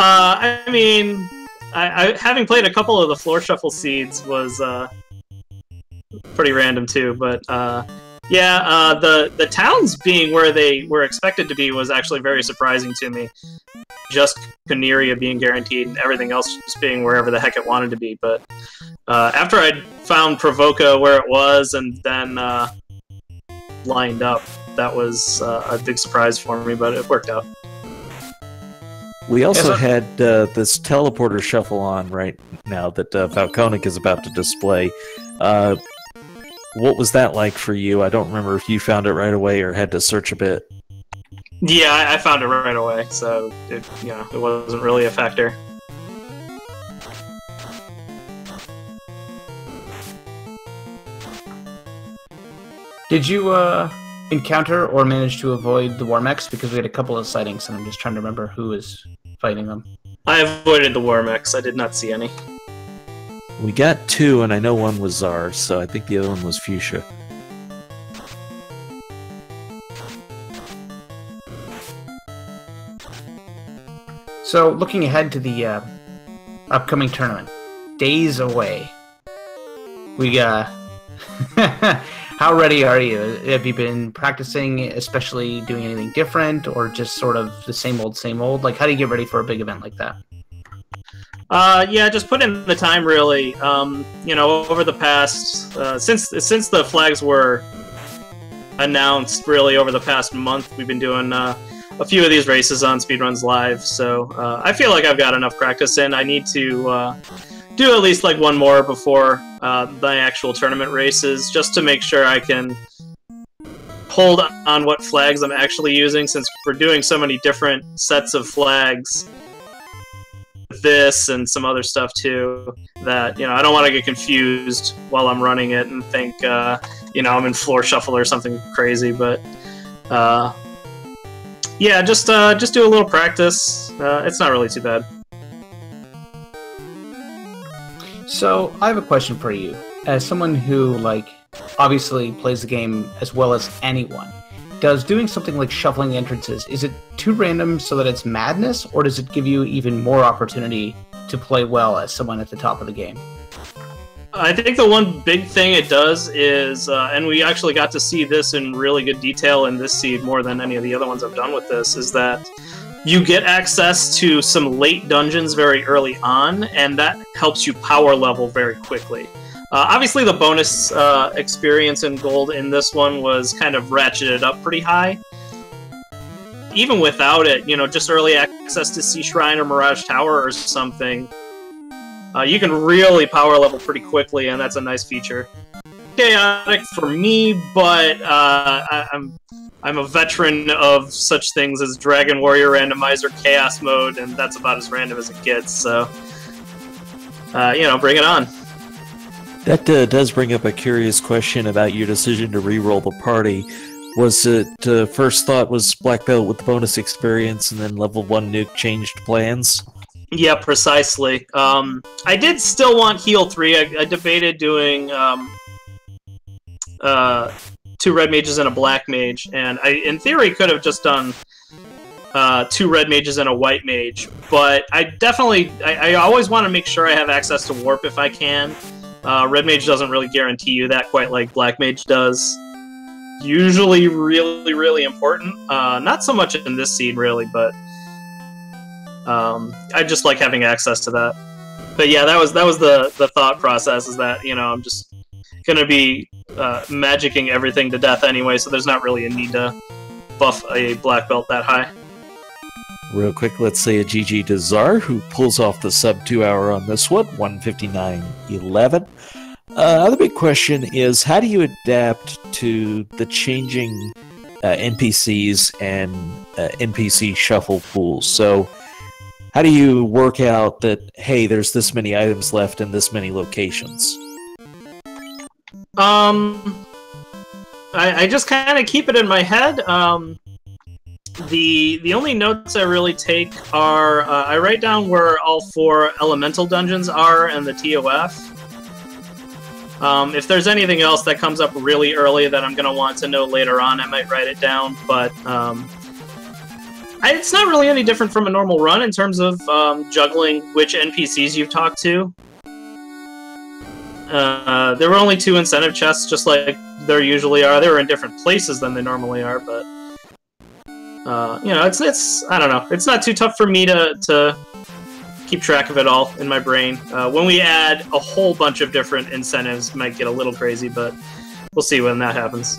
Speaker 3: I mean, I having played a couple of the Floor Shuffle seeds was pretty random too, but yeah, the towns being where they were expected to be was actually very surprising to me. Just Caneria being guaranteed and everything else just being wherever the heck it wanted to be. But after I'd found Provoca where it was and then lined up, that was a big surprise for me, but it worked out.
Speaker 1: We also had this teleporter shuffle on right now that Falconic is about to display. What was that like for you? I don't remember if you found it right away or had to search a bit.
Speaker 3: Yeah, I found it right away, so it wasn't really a factor.
Speaker 2: Did you encounter or manage to avoid the Warmechs? Because we had a couple of sightings, and I'm just trying to remember who was fighting them.
Speaker 3: I avoided the Warmechs. I did not see any.
Speaker 1: We got 2, and I know one was Czar, so I think the other one was Fuchsia.
Speaker 2: So, looking ahead to the upcoming tournament, days away. We how ready are you? Have you been practicing, especially doing anything different, or just sort of the same old, same old? Like, how do you get ready for a big event like that?
Speaker 3: Yeah, just put in the time, really. Over the past since the flags were announced, really over the past month, we've been doing a few of these races on Speedruns Live. So I feel like I've got enough practice in. I need to do at least like one more before the actual tournament races, just to make sure I can hold on what flags I'm actually using, since we're doing so many different sets of flags. This and some other stuff too, that I don't want to get confused while I'm running it and think I'm in Floor Shuffle or something crazy. But yeah, just do a little practice. It's not really too bad.
Speaker 2: So I have a question for you, as someone who obviously plays the game as well as anyone. Does doing something like shuffling the entrances, is it too random so that it's madness, or does it give you even more opportunity to play well as someone at the top of the game?
Speaker 3: I think the one big thing it does is, and we actually got to see this in really good detail in this seed more than any of the other ones I've done with this, is that you get access to some late dungeons very early on, and that helps you power level very quickly. Obviously, the bonus experience in gold in this one was kind of ratcheted up pretty high. Even without it, just early access to Sea Shrine or Mirage Tower or something, you can really power level pretty quickly, and that's a nice feature. Chaotic for me, but I'm a veteran of such things as Dragon Warrior Randomizer Chaos Mode, and that's about as random as it gets, so bring it on.
Speaker 1: That does bring up a curious question about your decision to re-roll the party. Was it first thought was Black Belt with the bonus experience, and then level 1 nuke changed plans?
Speaker 3: Yeah, precisely. I did still want Heal 3. I debated doing 2 red mages and a black mage, and I, in theory, could have just done 2 red mages and a white mage, but I always want to make sure I have access to warp if I can. Red mage doesn't really guarantee you that quite like black mage does. Usually really, really important. Not so much in this seed, really, but I just like having access to that. But yeah, that was the thought process, is that, you know, I'm just gonna be magicking everything to death anyway, so there's not really a need to buff a black belt that high.
Speaker 1: Real quick, let's say a GG to Czar, who pulls off the sub 2 hour on this one, 159.11. Other big question is, how do you adapt to the changing NPCs and NPC shuffle pools? So how do you work out that, hey, there's this many items left in this many locations?
Speaker 3: I just kind of keep it in my head. The only notes I really take are I write down where all 4 elemental dungeons are and the TOF. If there's anything else that comes up really early that I'm going to want to know later on, I might write it down, but it's not really any different from a normal run in terms of juggling which NPCs you've talked to. There were only 2 incentive chests, just like there usually are. They were in different places than they normally are, but you know, it's I don't know. It's not too tough for me to keep track of it all in my brain. When we add a whole bunch of different incentives, it might get a little crazy, but we'll see when that happens.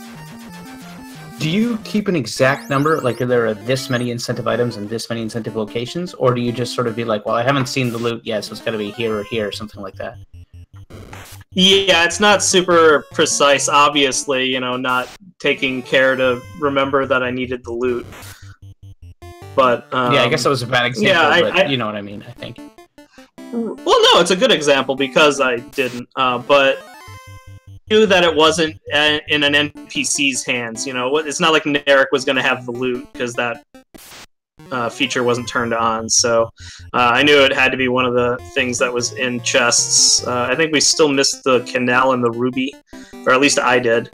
Speaker 2: Do you keep an exact number? Like, are there this many incentive items and this many incentive locations? Or do you just sort of be like, well, I haven't seen the loot yet, so it's got to be here or here, or something like that?
Speaker 3: Yeah, it's not super precise, obviously, you know, not taking care to remember that I needed the loot. But
Speaker 2: yeah, I guess that was a bad example,
Speaker 3: yeah,
Speaker 2: but you know what I mean, I think.
Speaker 3: Well, no, it's a good example because I didn't, but I knew that it wasn't in an NPC's hands, you know. It's not like Narek was going to have the loot, because that feature wasn't turned on, so I knew it had to be one of the things that was in chests. I think we still missed the canal and the ruby, or at least I did.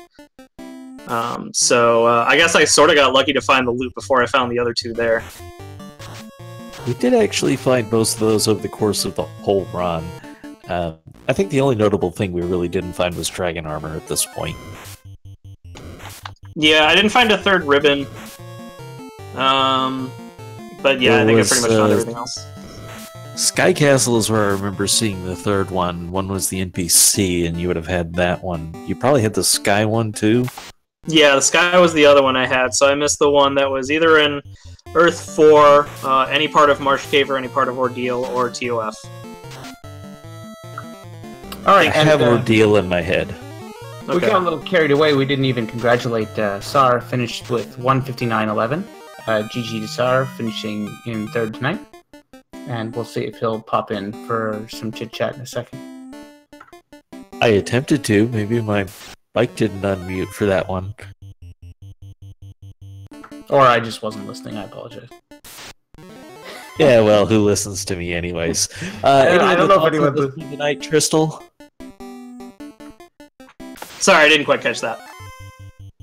Speaker 3: So I guess I sort of got lucky to find the loot before I found the other 2 there.
Speaker 1: We did actually find most of those over the course of the whole run. I think the only notable thing we really didn't find was dragon armor at this point.
Speaker 3: Yeah, I didn't find a 3rd ribbon. But yeah, I think I pretty much found everything else.
Speaker 1: Sky Castle is where I remember seeing the 3rd one. One was the NPC, and you would have had that one. You probably had the Sky one, too?
Speaker 3: Yeah, the Sky was the other one I had, so I missed the one that was either in Earth 4, any part of Marsh Cave, or any part of Ordeal, or TOF.
Speaker 2: Alright,
Speaker 1: I have Ordeal in my head.
Speaker 2: We got a little carried away. We didn't even congratulate Sar, finished with 159.11. GG to Sar, finishing in 3rd tonight. And we'll see if he'll pop in for some chit-chat in a second.
Speaker 1: I attempted to. Maybe my mic didn't unmute for that one.
Speaker 2: Or I just wasn't listening. I apologize.
Speaker 1: Yeah, well, who listens to me anyways?
Speaker 2: I don't know if anyone
Speaker 1: listens tonight, Tristal?
Speaker 3: Sorry, I didn't quite catch that.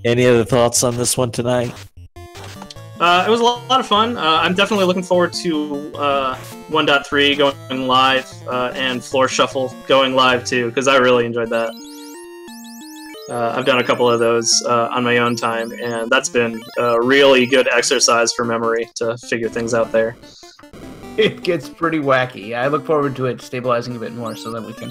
Speaker 1: Any other thoughts on this one tonight?
Speaker 3: It was a lot of fun. I'm definitely looking forward to 1.3 going live, and Floor Shuffle going live too, because I really enjoyed that. I've done a couple of those on my own time, and that's been a really good exercise for memory to figure things out there.
Speaker 2: It gets pretty wacky. I look forward to it stabilizing a bit more so that we can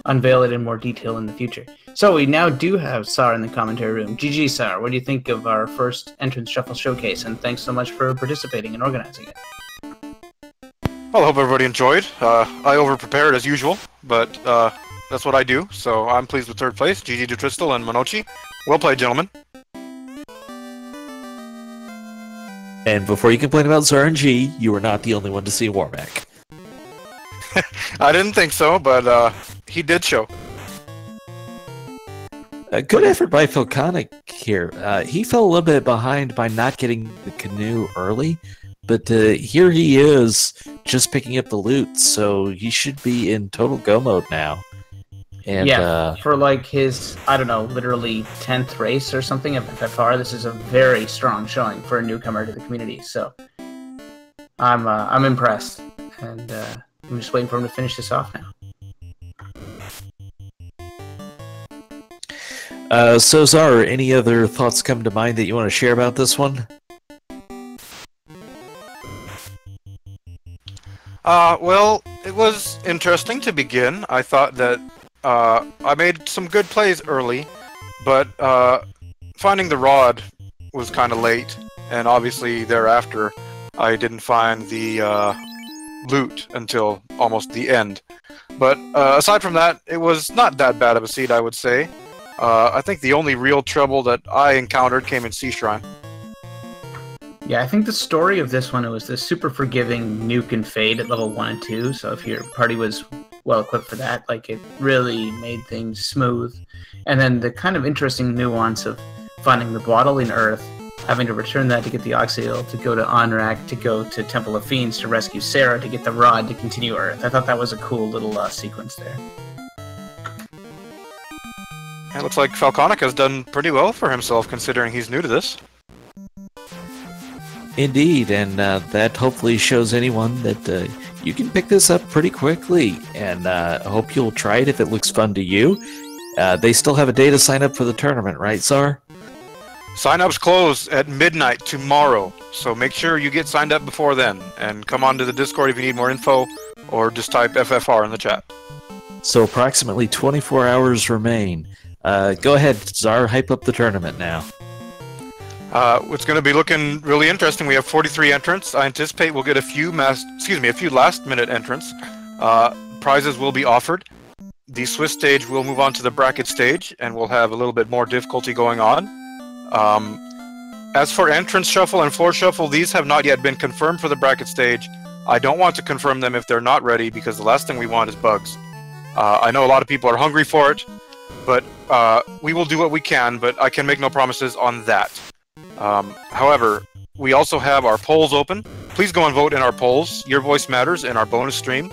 Speaker 2: unveil it in more detail in the future. So we now do have Sar in the commentary room. GG, Sar, what do you think of our first Entrance Shuffle showcase? And thanks so much for participating and organizing it.
Speaker 4: Well, I hope everybody enjoyed. I over-prepared as usual, but that's what I do, so I'm pleased with 3rd place. GG to Tristal and Monochi. Well played, gentlemen.
Speaker 1: And before you complain about ZRNG, you were not the only one to see Warmack.
Speaker 4: I didn't think so, but he did show.
Speaker 1: A good effort by Philconic here. He fell a little bit behind by not getting the canoe early, but here he is just picking up the loot, so he should be in total go mode now. And,
Speaker 2: yeah, for like his, I don't know, literally 10th race or something of FFR, this is a very strong showing for a newcomer to the community, so I'm impressed, and I'm just waiting for him to finish this off now.
Speaker 1: So Zar, any other thoughts come to mind that you want to share about this one?
Speaker 4: Well, it was interesting to begin. I thought that I made some good plays early, but finding the rod was kind of late, and obviously thereafter I didn't find the loot until almost the end. But aside from that, it was not that bad of a seed, I would say. I think the only real trouble that I encountered came in Sea Shrine.
Speaker 2: Yeah, I think the story of this one, it was the super forgiving nuke and fade at level 1 and 2, so if your party was well equipped for that, like, it really made things smooth. And then the kind of interesting nuance of finding the bottle in Earth, having to return that to get the Oxyl, to go to Onrak, to go to Temple of Fiends to rescue Sarah, to get the rod to continue Earth. I thought that was a cool little sequence there.
Speaker 4: It looks like Falconic has done pretty well for himself considering he's new to this.
Speaker 1: Indeed, and that hopefully shows anyone that you can pick this up pretty quickly, and I hope you'll try it if it looks fun to you. They still have a day to sign up for the tournament, right, Czar?
Speaker 4: Sign-ups close at midnight tomorrow, so make sure you get signed up before then, and come on to the Discord if you need more info, or just type FFR in the chat.
Speaker 1: So approximately 24 hours remain. Go ahead, Czar, hype up the tournament now.
Speaker 4: It's going to be looking really interesting. We have 43 entrants. I anticipate we'll get a few last-minute entrants. Prizes will be offered. The Swiss stage will move on to the bracket stage, and we'll have a little bit more difficulty going on. As for entrance shuffle and floor shuffle, these have not yet been confirmed for the bracket stage. I don't want to confirm them if they're not ready, because the last thing we want is bugs. I know a lot of people are hungry for it, but we will do what we can, but I can make no promises on that. However, we also have our polls open. Please go and vote in our polls. Your voice matters in our bonus stream.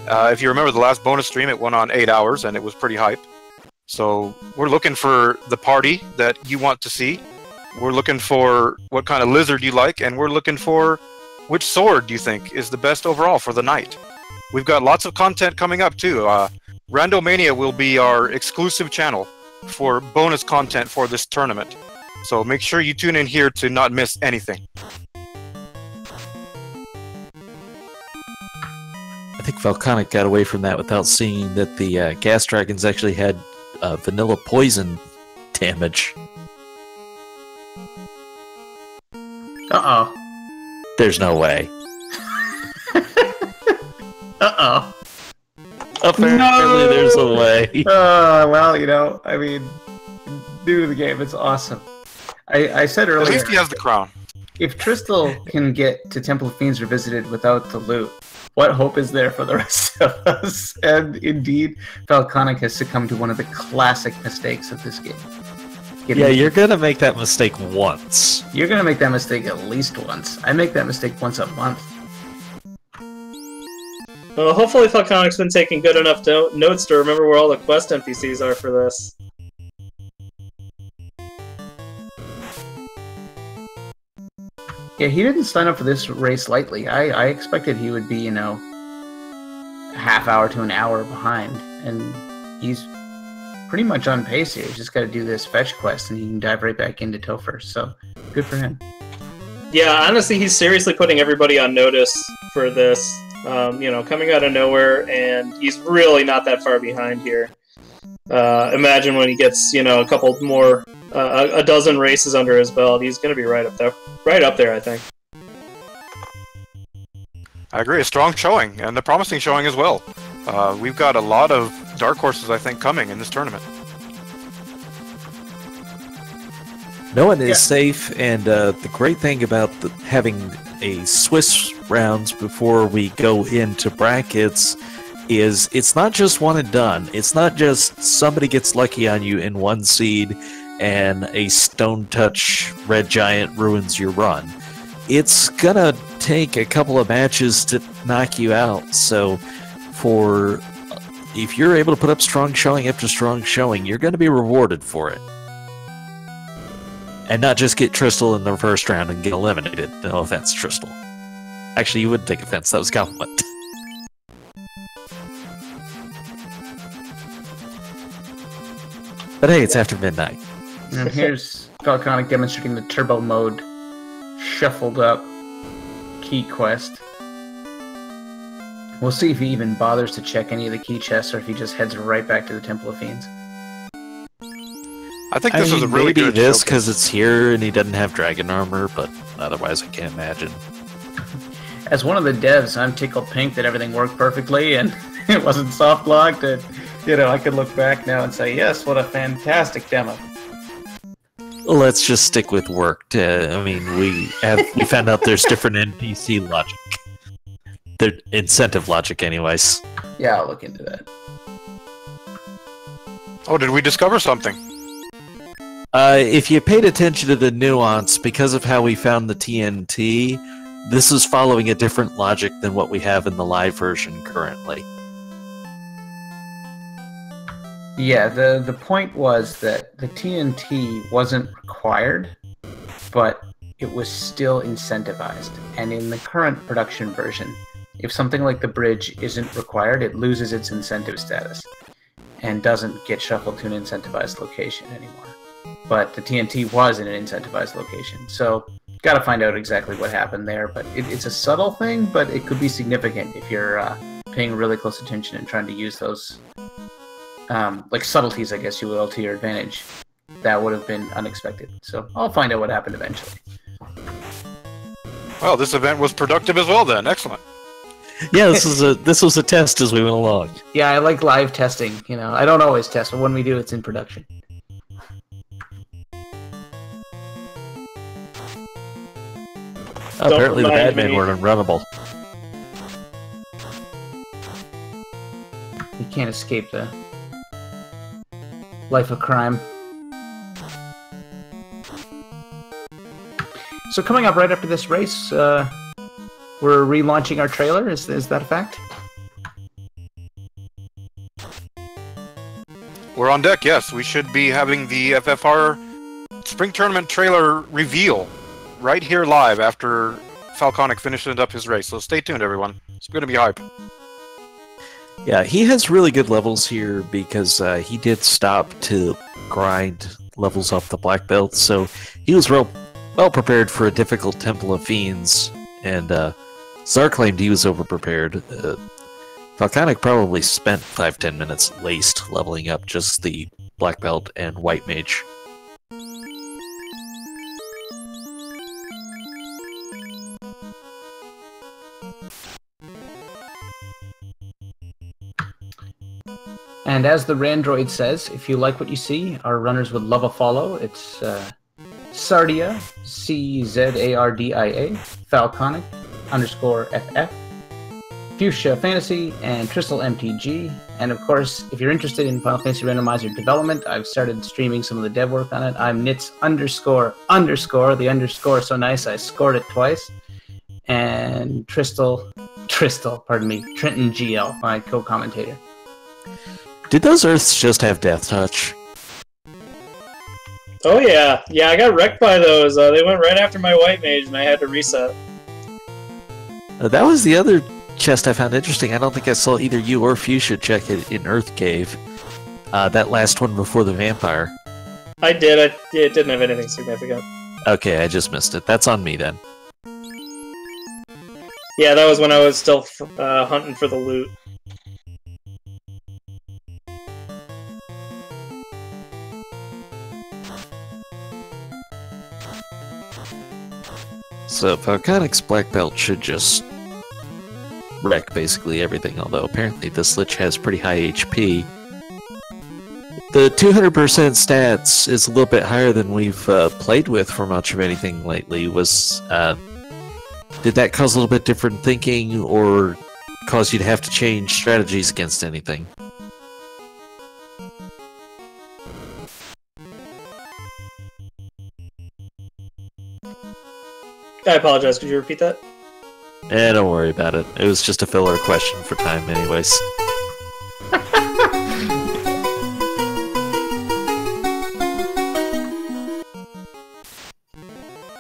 Speaker 4: If you remember the last bonus stream, it went on 8 hours, and it was pretty hype. So we're looking for the party that you want to see. We're looking for what kind of lizard you like, and we're looking for which sword you think is the best overall for the night. We've got lots of content coming up, too. Randomania will be our exclusive channel for bonus content for this tournament. So make sure you tune in here to not miss anything.
Speaker 1: I think Falconic got away from that without seeing that the gas dragons actually had vanilla poison damage.
Speaker 2: Uh-oh.
Speaker 1: There's no way.
Speaker 2: Uh-oh.
Speaker 1: Apparently there's a way.
Speaker 2: Well, you know, I mean, new to the game, it's awesome. I said earlier...
Speaker 4: At least he has the crown.
Speaker 2: If Tristal can get to Temple of Fiends Revisited without the loot, what hope is there for the rest of us? And indeed, Falconic has succumbed to one of the classic mistakes of this game.
Speaker 1: You're gonna make that mistake once.
Speaker 2: You're gonna make that mistake at least once. I make that mistake once a month.
Speaker 3: Well, hopefully Falconic's been taking good enough notes to remember where all the quest NPCs are for this.
Speaker 2: Yeah, he didn't sign up for this race lightly. I expected he would be, you know, a half hour to an hour behind. And he's pretty much on pace here. He's just got to do this fetch quest and he can dive right back into Topher. So, good for him.
Speaker 3: Yeah, honestly, he's seriously putting everybody on notice for this. You know, coming out of nowhere, and he's really not that far behind here. Imagine when he gets, you know, a couple more, a dozen races under his belt, he's going to be right up there, I think.
Speaker 4: I agree, a strong showing, and a promising showing as well. We've got a lot of dark horses, I think, coming in this tournament.
Speaker 1: No one is safe, and the great thing about having a Swiss rounds before we go into brackets is it's not just one and done. It's not just somebody gets lucky on you in one seed and a stone touch red giant ruins your run. It's gonna take a couple of matches to knock you out. So if you're able to put up strong showing after strong showing, you're gonna be rewarded for it. And not just get Tristal in the first round and get eliminated. No offense, Tristal. Actually, you wouldn't take offense. That was a compliment. But hey, it's after midnight.
Speaker 2: And here's Falconic demonstrating the turbo mode shuffled up key quest. We'll see if he even bothers to check any of the key chests or if he just heads right back to the Temple of Fiends.
Speaker 4: I think this is a really
Speaker 1: maybe
Speaker 4: good
Speaker 1: this
Speaker 4: showcase.
Speaker 1: because it's here and he doesn't have dragon armor, but otherwise I can't imagine.
Speaker 2: As one of the devs, I'm tickled pink that everything worked perfectly and it wasn't soft locked. And I could look back now and say, yes, what a fantastic demo.
Speaker 1: Let's just stick with worked. We found out there's different NPC logic. They're incentive logic, anyways.
Speaker 2: Yeah, I'll look into that.
Speaker 4: Oh, did we discover something?
Speaker 1: If you paid attention to the nuance, because of how we found the TNT, this is following a different logic than what we have in the live version currently.
Speaker 2: Yeah, the point was that the TNT wasn't required, but it was still incentivized. And in the current production version, if something like the bridge isn't required, it loses its incentive status and doesn't get shuffled to an incentivized location anymore. But the TNT was in an incentivized location, so got to find out exactly what happened there. But it's a subtle thing, but it could be significant if you're paying really close attention and trying to use those like subtleties, I guess you will, to your advantage. That would have been unexpected. So I'll find out what happened eventually.
Speaker 4: Well, this event was productive as well then. Excellent.
Speaker 1: Yeah, this was a test as we went along.
Speaker 2: Yeah, I like live testing. I don't always test, but when we do, it's in production.
Speaker 1: Apparently the
Speaker 3: remind
Speaker 1: Batman
Speaker 3: me.
Speaker 1: were unrunnable.
Speaker 2: You can't escape the life of crime. So coming up right after this race, we're relaunching our trailer. Is that a fact?
Speaker 4: We're on deck, yes. We should be having the FFR Spring Tournament trailer reveal right here live after Falconic finishes up his race. So stay tuned, everyone. It's going to be hype.
Speaker 1: Yeah, he has really good levels here because he did stop to grind levels up the black belt, so he was well prepared for a difficult Temple of Fiends, and Czar claimed he was overprepared. Falconic probably spent 5-10 minutes laced leveling up just the black belt and white mage.
Speaker 2: And as the Randroid says, if you like what you see, our runners would love a follow. It's Sardia, CZARDIA, Falconic, _FF, Fuchsia Fantasy, and Crystal MTG. And of course, if you're interested in Final Fantasy Randomizer development, I've started streaming some of the dev work on it. I'm Nits __, the underscore so nice I scored it twice. And Trenton GL, my co-commentator.
Speaker 1: Did those Earths just have Death Touch?
Speaker 3: Oh yeah, I got wrecked by those. They went right after my white mage, and I had to reset.
Speaker 1: That was the other chest I found interesting. I don't think I saw either you or Fuchsia check it in Earth Cave. That last one before the vampire.
Speaker 3: I did. It didn't have anything significant.
Speaker 1: Okay, I just missed it. That's on me then.
Speaker 3: Yeah, that was when I was still hunting for the loot.
Speaker 1: So Falconic's black belt should just wreck basically everything, although apparently this Lich has pretty high HP. The 200% stats is a little bit higher than we've played with for much of anything lately. Did that cause a little bit different thinking, or cause you to have to change strategies against anything?
Speaker 3: I apologize, could you repeat that?
Speaker 1: Don't worry about it. It was just a filler question for time anyways.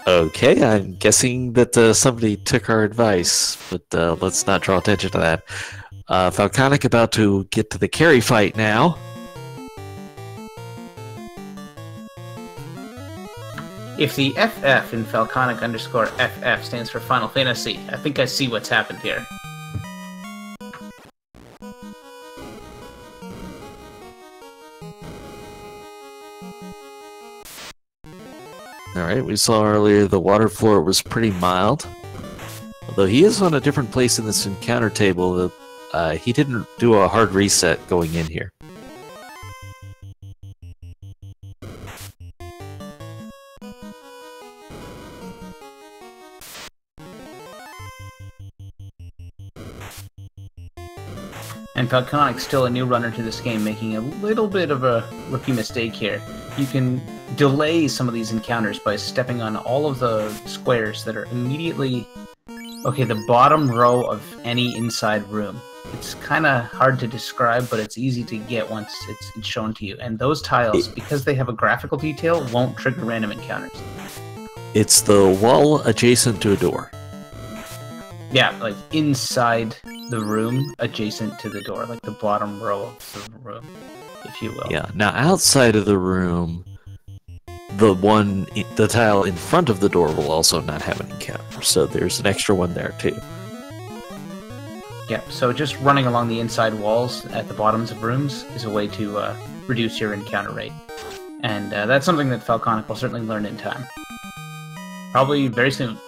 Speaker 1: Okay, I'm guessing that somebody took our advice, but let's not draw attention to that. Falconic about to get to the carry fight now.
Speaker 2: If the FF in Falconic _FF stands for Final Fantasy, I think I see what's happened here.
Speaker 1: Alright, we saw earlier the water floor was pretty mild. Although he is on a different place in this encounter table, he didn't do a hard reset going in here.
Speaker 2: And Falconic's still a new runner to this game, making a little bit of a rookie mistake here. You can delay some of these encounters by stepping on all of the squares that are immediately, okay, the bottom row of any inside room. It's kind of hard to describe, but it's easy to get once it's shown to you. And those tiles, because they have a graphical detail, won't trigger random encounters.
Speaker 1: It's the wall adjacent to a door.
Speaker 2: Yeah, like inside the room adjacent to the door, like the bottom row of the room, if you will.
Speaker 1: Yeah, now outside of the room, the tile in front of the door will also not have an encounter, so there's an extra one there too.
Speaker 2: Yeah, so just running along the inside walls at the bottoms of rooms is a way to reduce your encounter rate. And that's something that Falconic will certainly learn in time. Probably very soon.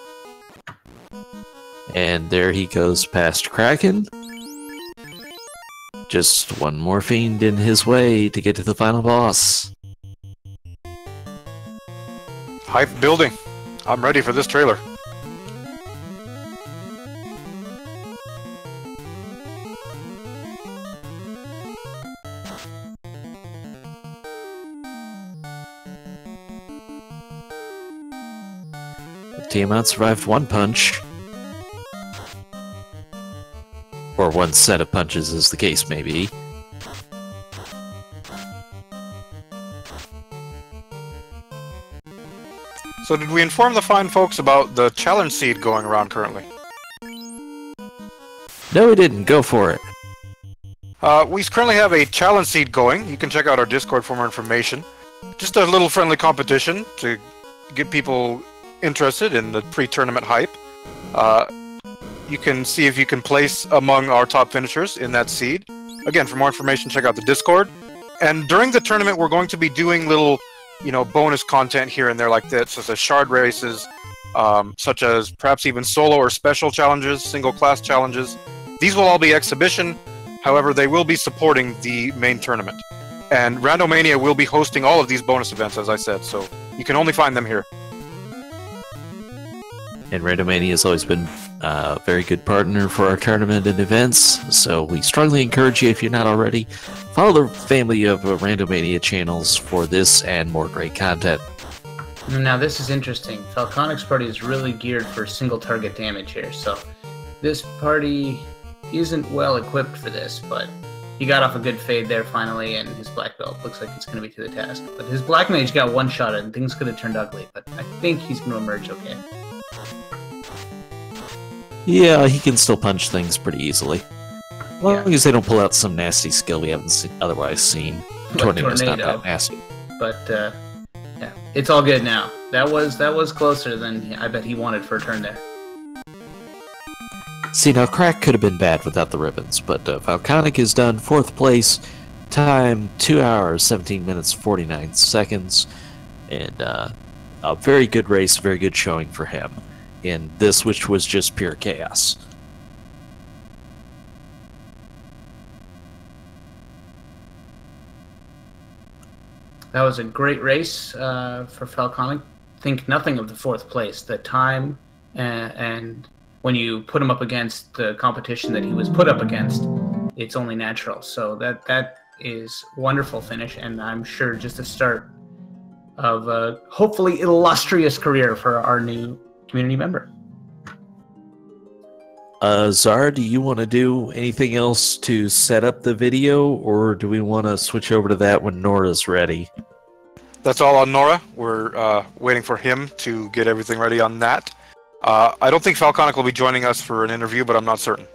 Speaker 1: And there he goes past Kraken. Just one more fiend in his way to get to the final boss.
Speaker 4: Hype building. I'm ready for this trailer.
Speaker 1: Tiamat survived one punch. Or one set of punches, as the case may be.
Speaker 4: So did we inform the fine folks about the challenge seed going around currently?
Speaker 1: No, we didn't. Go for it.
Speaker 4: We currently have a challenge seed going. You can check out our Discord for more information. Just a little friendly competition to get people interested in the pre-tournament hype. You can see if you can place among our top finishers in that seed. Again, for more information, check out the Discord. And during the tournament, we're going to be doing little, bonus content here and there like this, such as shard races, such as perhaps even solo or special challenges, single class challenges. These will all be exhibition. However, they will be supporting the main tournament. And Randomania will be hosting all of these bonus events, as I said, so you can only find them here.
Speaker 1: And Randomania has always been a very good partner for our tournament and events, so we strongly encourage you, if you're not already, follow the family of Randomania channels for this and more great content.
Speaker 2: Now this is interesting. Falconic's party is really geared for single target damage here, so this party isn't well equipped for this, but he got off a good fade there finally, and his black belt looks like he's going to be to the task. But his black mage got one shot and things could have turned ugly, but I think he's going to emerge okay.
Speaker 1: Yeah, he can still punch things pretty easily. As long as they don't pull out some nasty skill we haven't otherwise seen. Tornado's not that nasty.
Speaker 2: But, yeah, it's all good now. That was closer than I bet he wanted for a turn there.
Speaker 1: See, now Crack could have been bad without the ribbons, but Falconic is done 4th place, time 2 hours, 17 minutes, 49 seconds, and a very good race, very good showing for him in this, which was just pure chaos.
Speaker 2: That was a great race for Falconic. Think nothing of the 4th place. The time and when you put him up against the competition that he was put up against, it's only natural. So that is wonderful finish, and I'm sure just the start of a hopefully illustrious career for our new community member.
Speaker 1: Zara, do you want to do anything else to set up the video, or do we want to switch over to that when Nora's ready?
Speaker 4: That's all on Nora. We're waiting for him to get everything ready on that. I don't think Falconic will be joining us for an interview, but I'm not certain.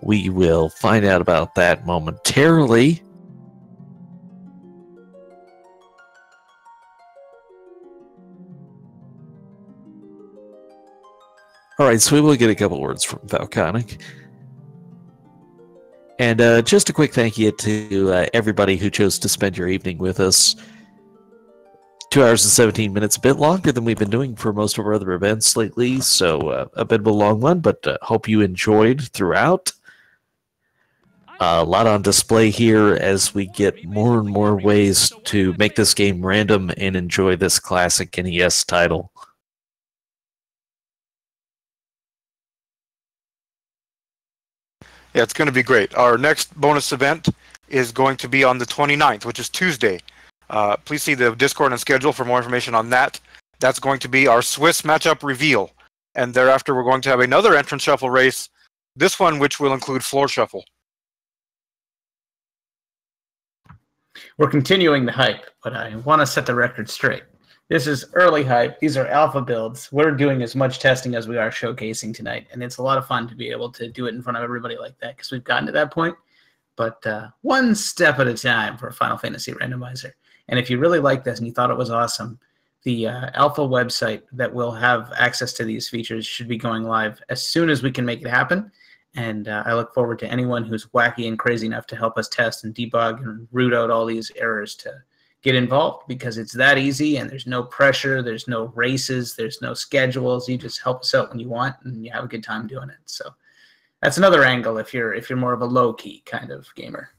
Speaker 1: We will find out about that momentarily. right, so we will get a couple words from Falconic. And just a quick thank you to everybody who chose to spend your evening with us. 2 hours and 17 minutes, a bit longer than we've been doing for most of our other events lately, so a bit of a long one, but hope you enjoyed throughout. A lot on display here as we get more and more ways to make this game random and enjoy this classic NES title.
Speaker 4: Yeah, it's going to be great. Our next bonus event is going to be on the 29th, which is Tuesday. Please see the Discord and schedule for more information on that. That's going to be our Swiss matchup reveal. And thereafter, we're going to have another entrance shuffle race, this one which will include floor shuffle.
Speaker 2: We're continuing the hype, but I want to set the record straight. This is early hype. These are alpha builds. We're doing as much testing as we are showcasing tonight, and it's a lot of fun to be able to do it in front of everybody like that because we've gotten to that point. But one step at a time for Final Fantasy Randomizer. And if you really like this and you thought it was awesome, the alpha website that will have access to these features should be going live as soon as we can make it happen. And I look forward to anyone who's wacky and crazy enough to help us test and debug and root out all these errors to get involved, because it's that easy and there's no pressure, there's no races, there's no schedules. You just help us out when you want and you have a good time doing it. So that's another angle if you're more of a low-key kind of gamer.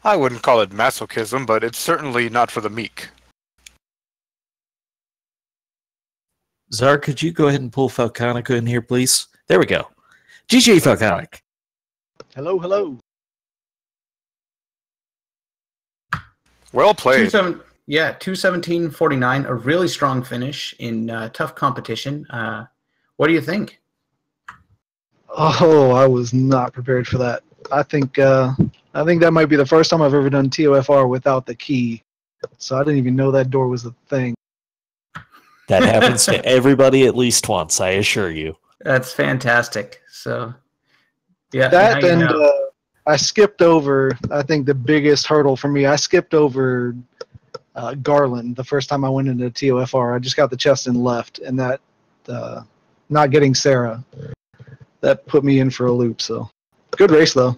Speaker 4: I wouldn't call it masochism, but it's certainly not for the meek.
Speaker 1: Czar, could you go ahead and pull Falconic in here, please? There we go. GG, Falconic.
Speaker 5: Hello, hello.
Speaker 4: Well played.
Speaker 2: 217.49, a really strong finish in tough competition. What do you think?
Speaker 5: Oh, I was not prepared for that. I think that might be the first time I've ever done TOFR without the key. So I didn't even know that door was a thing.
Speaker 1: That happens to everybody at least once, I assure you.
Speaker 2: That's fantastic. So, yeah.
Speaker 5: That and I skipped over, I think the biggest hurdle for me, I skipped over Garland the first time I went into TOFR. I just got the chest and left, and that not getting Sarah, that put me in for a loop. So good race, though.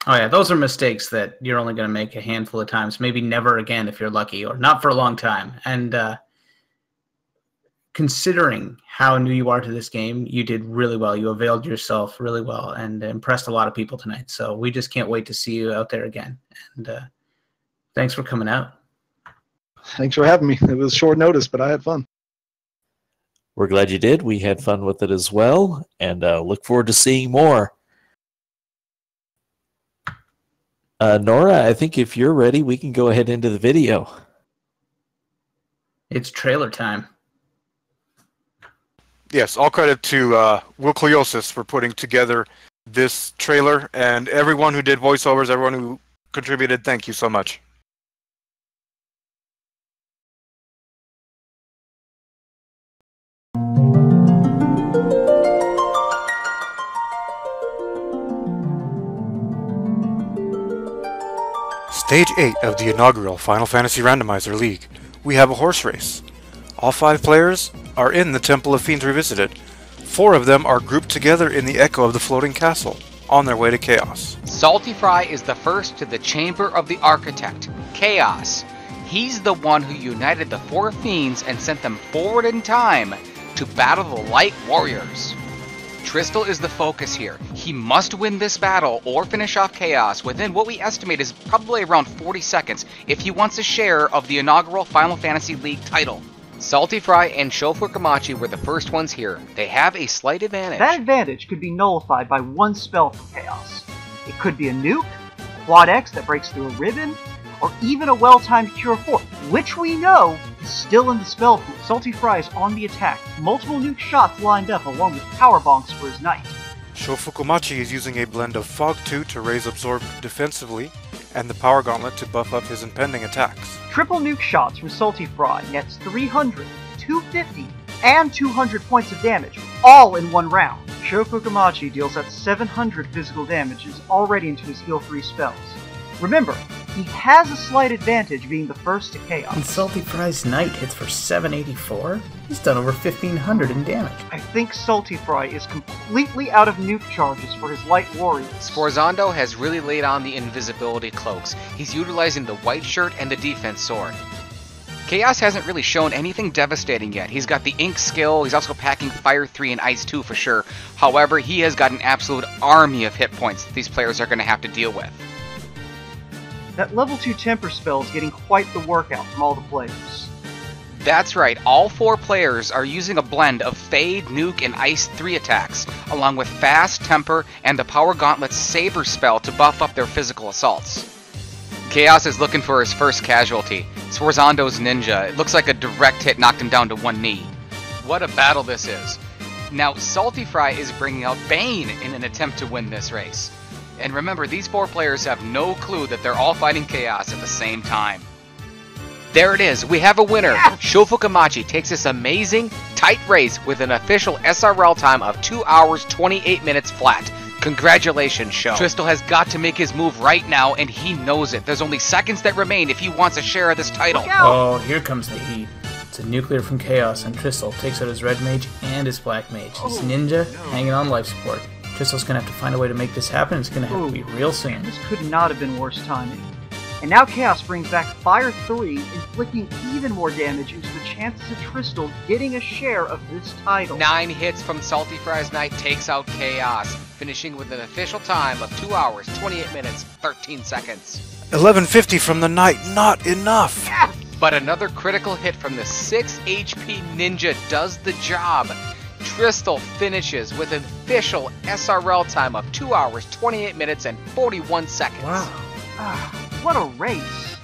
Speaker 2: Oh, yeah, those are mistakes that you're only going to make a handful of times, maybe never again if you're lucky, or not for a long time. And considering how new you are to this game, you did really well. You availed yourself really well and impressed a lot of people tonight. So we just can't wait to see you out there again. And thanks for coming out.
Speaker 5: Thanks for having me. It was short notice, but I had fun.
Speaker 1: We're glad you did. We had fun with it as well, and look forward to seeing more. Nora, I think if you're ready, we can go ahead into the video.
Speaker 2: It's trailer time.
Speaker 4: Yes, all credit to Will Cleosis for putting together this trailer, and everyone who did voiceovers, everyone who contributed, thank you so much. Stage 8 of the inaugural Final Fantasy Randomizer League. We have a horse race. All 5 players are in the Temple of Fiends Revisited. 4 of them are grouped together in the echo of the floating castle, on their way to Chaos.
Speaker 6: Salty Fry is the first to the Chamber of the Architect, Chaos. He's the one who united the 4 fiends and sent them forward in time to battle the Light Warriors. Tristal is the focus here. He must win this battle or finish off Chaos within what we estimate is probably around 40 seconds if he wants a share of the inaugural Final Fantasy League title. Salty Fry and Shofu Kamachi were the first ones here. They have a slight advantage.
Speaker 7: That advantage could be nullified by one spell from Chaos. It could be a nuke, Quad X that breaks through a ribbon, or even a well-timed Cure 4, which we know is still in the spell pool. Salty Fry is on the attack, multiple nuke shots lined up along with power bonks for his knight.
Speaker 4: Shofukumachi is using a blend of Fog 2 to raise Absorb defensively, and the Power Gauntlet to buff up his impending attacks.
Speaker 7: Triple nuke shots from Salty Fry nets 300, 250, and 200 points of damage, all in one round. Shofukamachi deals at 700 physical damage and is already into his heal 3 spells. Remember, he has a slight advantage being the first to Chaos.
Speaker 2: And Salty Fry's Knight hits for 784? He's done over 1500 in damage.
Speaker 7: I think Salty Fry is completely out of nuke charges for his light warriors.
Speaker 6: Sforzando has really laid on the invisibility cloaks. He's utilizing the white shirt and the defense sword. Chaos hasn't really shown anything devastating yet. He's got the ink skill, he's also packing Fire 3 and Ice 2 for sure. However, he has got an absolute army of hit points that these players are going to have to deal with.
Speaker 7: That level 2 temper spell is getting quite the workout from all the players.
Speaker 6: That's right, all 4 players are using a blend of Fade, Nuke, and Ice 3 attacks, along with Fast, Temper, and the Power Gauntlet's Saber spell to buff up their physical assaults. Chaos is looking for his first casualty, Sforzando's Ninja. It looks like a direct hit knocked him down to 1 knee. What a battle this is. Now, Salty Fry is bringing out Bane in an attempt to win this race. And remember, these 4 players have no clue that they're all fighting Chaos at the same time. There it is, we have a winner! Yes! Shofukamachi takes this amazing, tight race with an official SRL time of 2 hours 28 minutes flat. Congratulations, Sho. Tristal has got to make his move right now, and he knows it. There's only seconds that remain if he wants a share of this title.
Speaker 2: Oh, here comes the heat. It's a nuclear from Chaos, and Tristal takes out his red mage and his black mage. His ninja hanging on life support. Tristal's gonna have to find a way to make this happen. It's gonna have to be real soon.
Speaker 7: This could not have been worse timing. And now Chaos brings back Fire 3, inflicting even more damage into the chances of Tristal getting a share of this title.
Speaker 6: 9 hits from Salty Fry's Knight takes out Chaos, finishing with an official time of 2 hours, 28 minutes, 13 seconds.
Speaker 4: 1150 from the Knight, not enough!
Speaker 7: Yes!
Speaker 6: But another critical hit from the 6 HP Ninja does the job. Tristal finishes with an official SRL time of 2 hours, 28 minutes, and 41 seconds.
Speaker 2: Wow.
Speaker 7: What a race!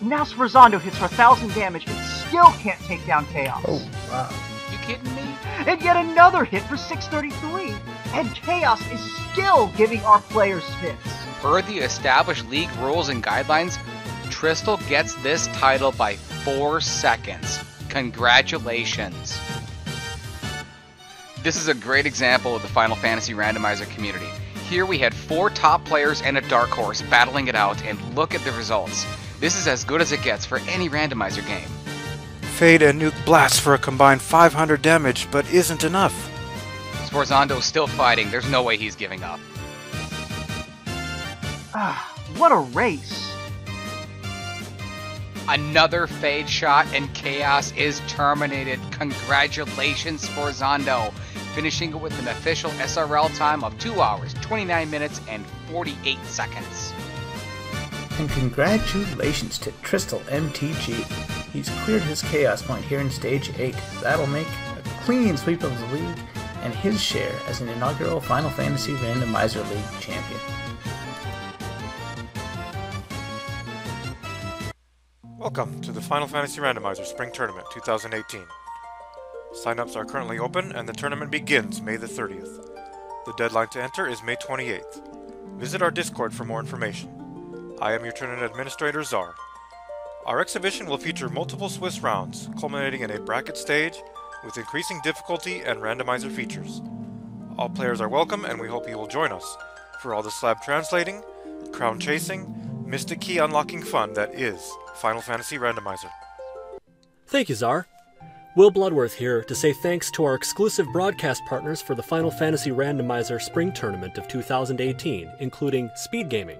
Speaker 7: Now Sforzando hits for 1,000 damage and still can't take down Chaos.
Speaker 2: Oh, wow.
Speaker 6: You kidding me?
Speaker 7: And yet another hit for 633! And Chaos is still giving our players fits.
Speaker 6: Per the established league rules and guidelines, Tristal gets this title by 4 seconds. Congratulations. This is a great example of the Final Fantasy Randomizer community. Here we had 4 top players and a dark horse battling it out, and look at the results. This is as good as it gets for any randomizer game.
Speaker 4: Fade and Nuke blast for a combined 500 damage, but isn't enough.
Speaker 6: Sforzando's still fighting, there's no way he's giving up.
Speaker 7: What a race!
Speaker 6: Another Fade shot and Chaos is terminated. Congratulations, Sforzando, finishing it with an official SRL time of 2 hours, 29 minutes, and 48 seconds.
Speaker 2: And congratulations to Tristal MTG. He's cleared his Chaos point here in Stage 8. That'll make a clean sweep of the league and his share as an inaugural Final Fantasy Randomizer League champion.
Speaker 4: Welcome to the Final Fantasy Randomizer Spring Tournament 2018. Sign-ups are currently open and the tournament begins May the 30th. The deadline to enter is May 28th. Visit our Discord for more information. I am your tournament administrator, Czar. Our exhibition will feature multiple Swiss rounds, culminating in a bracket stage with increasing difficulty and randomizer features. All players are welcome and we hope you will join us for all the slab translating, crown chasing, mystic key unlocking fun that is Final Fantasy Randomizer.
Speaker 8: Thank you, Czar. Will Bloodworth here to say thanks to our exclusive broadcast partners for the Final Fantasy Randomizer Spring Tournament of 2018, including Speed Gaming,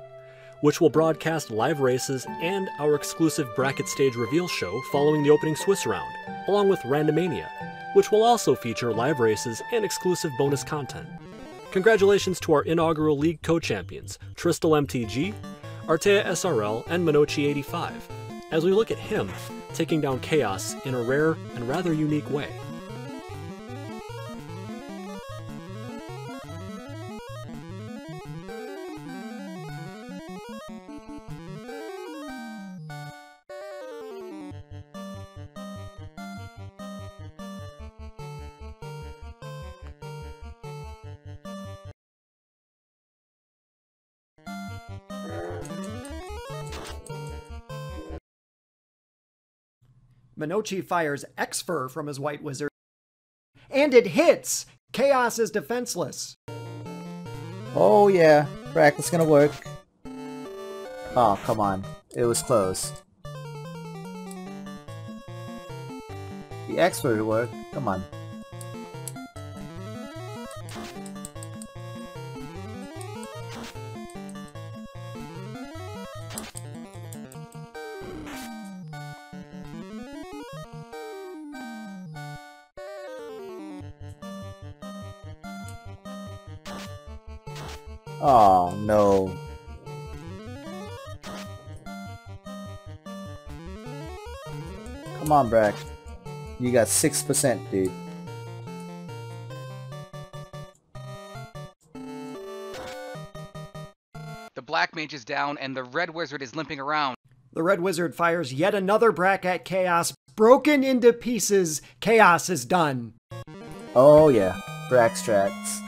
Speaker 8: which will broadcast live races and our exclusive bracket stage reveal show following the opening Swiss round, along with Randomania, which will also feature live races and exclusive bonus content. Congratulations to our inaugural league co-champions, Tristal MTG, Artea SRL, and Minochi85, as we look at him taking down Chaos in a rare and rather unique way.
Speaker 9: Minochi fires X-Fur from his White Wizard and it hits! Chaos is defenseless.
Speaker 10: Oh yeah, bracket's gonna work. Oh, come on. It was close. The expert would work. Come on. Oh no. Come on, Brack. You got 6%, dude.
Speaker 6: The black mage is down and the red wizard is limping around.
Speaker 9: The red wizard fires yet another Brack at Chaos. Broken into pieces, Chaos is done.
Speaker 10: Oh yeah, Brack strats.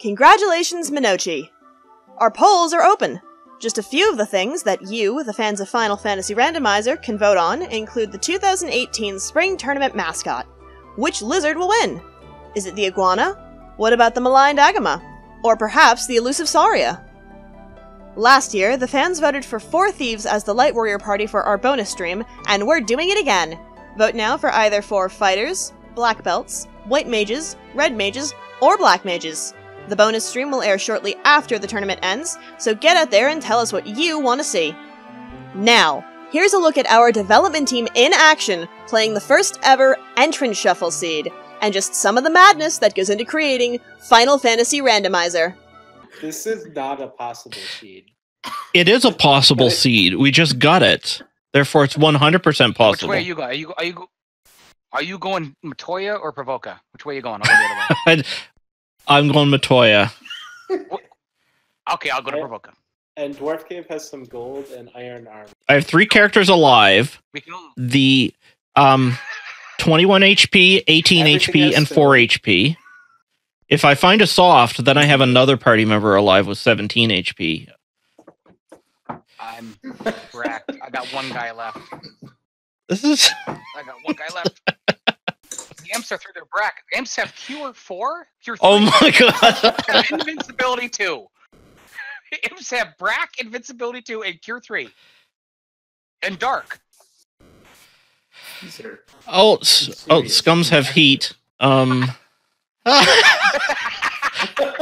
Speaker 11: Congratulations, Minochi! Our polls are open. Just a few of the things that you, the fans of Final Fantasy Randomizer, can vote on include the 2018 Spring Tournament mascot. Which lizard will win? Is it the iguana? What about the maligned agama? Or perhaps the elusive Saria? Last year, the fans voted for 4 thieves as the Light Warrior party for our bonus stream, and we're doing it again! Vote now for either 4 fighters, black belts, white mages, red mages, or black mages. The bonus stream will air shortly after the tournament ends, so get out there and tell us what you want to see. Now, here's a look at our development team in action, playing the first ever entrance shuffle seed, and just some of the madness that goes into creating Final Fantasy Randomizer.
Speaker 12: This is not a possible seed.
Speaker 13: It is a possible seed. We just got it. Therefore, it's 100% possible.
Speaker 6: Which way are you going? Are you going Matoya or Provoca? Which way are you going? I'll go the other way.
Speaker 13: I'm going Matoya.
Speaker 6: Okay, I'll go to Provoca.
Speaker 12: And Dwarf Cave has some gold and iron armor.
Speaker 13: I have 3 characters alive. The 21 HP, 18 HP, and 4 HP. If I find a soft, then I have another party member alive with 17 HP.
Speaker 6: I'm wrecked. I got 1 guy left.
Speaker 13: This is...
Speaker 6: I got 1 guy left. The Imps are through their bracket. The Imps have Cure 4, Cure 3.
Speaker 13: Oh my god!
Speaker 6: Invincibility 2. Imps have Brack, Invincibility 2, and Cure 3. And Dark.
Speaker 13: Oh, Scums have Heat. Down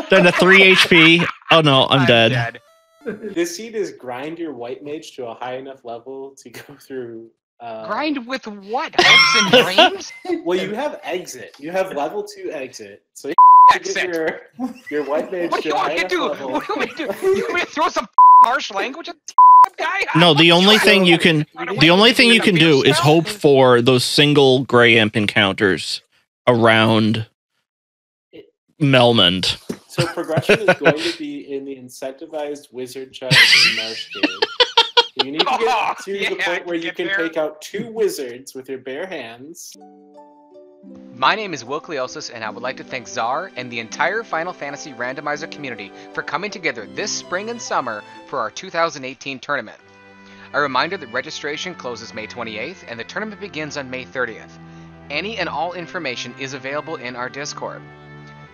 Speaker 13: to 3 HP. Oh no, I'm dead.
Speaker 12: This seed is grind your white mage to a high enough level to go through.
Speaker 6: Grind with what? Hopes and dreams?
Speaker 12: Well, you have exit. You have level 2 exit. So you
Speaker 6: exit.
Speaker 12: Get your white mage
Speaker 6: What do you
Speaker 12: to a
Speaker 6: want
Speaker 12: high
Speaker 6: me to do?
Speaker 12: enough level.
Speaker 6: What do you want me to do? You want me to throw some harsh language at the guy?
Speaker 13: No, the only thing you can do is hope for those single Grey Imp encounters around Melmond.
Speaker 12: So progression is going to be in the incentivized wizard chest in Marsh Cave. You need to get to the point where you can take out 2 wizards with your bare hands.
Speaker 6: My name is Will Cleosis, and I would like to thank Czar and the entire Final Fantasy Randomizer community for coming together this spring and summer for our 2018 tournament. A reminder that registration closes May 28th and the tournament begins on May 30th. Any and all information is available in our Discord.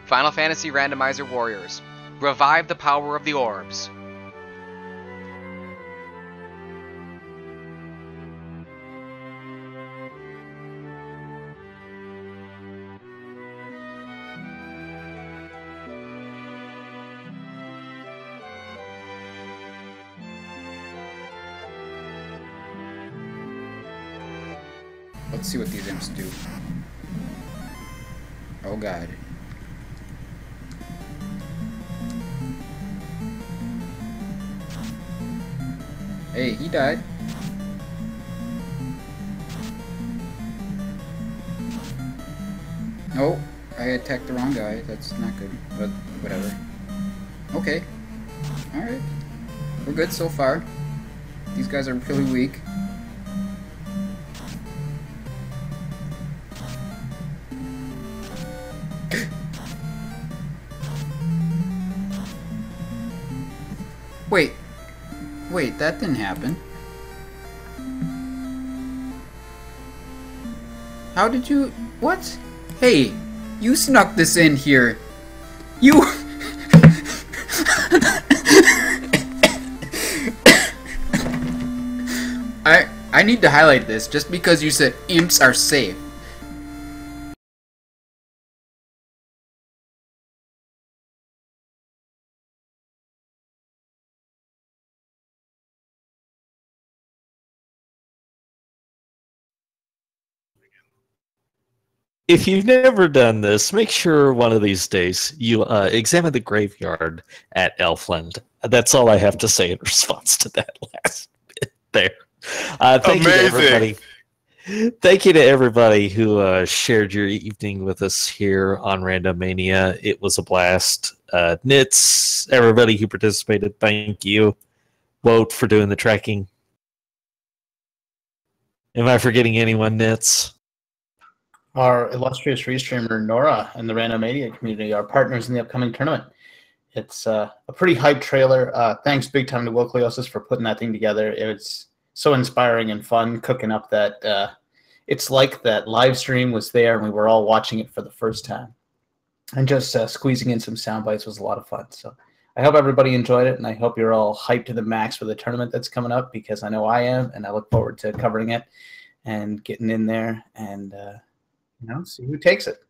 Speaker 6: Final Fantasy Randomizer Warriors, revive the power of the orbs.
Speaker 14: Let's see what these imps do. Oh god. Hey, he died. Oh, I attacked the wrong guy. That's not good, but whatever. Okay. Alright. We're good so far. These guys are really weak. Wait, that didn't happen. How did you... What? Hey, you snuck this in here. You... I need to highlight this just because you said imps are safe.
Speaker 1: If you've never done this, make sure one of these days you examine the graveyard at Elfland. That's all I have to say in response to that last bit there. Thank you to everybody. Thank you to everybody who shared your evening with us here on Randomania. It was a blast. Nits, everybody who participated, thank you. Woat for doing the tracking. Am I forgetting anyone, Nits?
Speaker 2: Our illustrious restreamer Nora and the Randomizer community are partners in the upcoming tournament. It's a pretty hype trailer. Thanks big time to Wilkliosis for putting that thing together. It's so inspiring and fun cooking up that. It's like that live stream was there and we were all watching it for the first time. And just squeezing in some sound bites was a lot of fun. So I hope everybody enjoyed it, and I hope you're all hyped to the max for the tournament that's coming up, because I know I am, and I look forward to covering it and getting in there and see who takes it.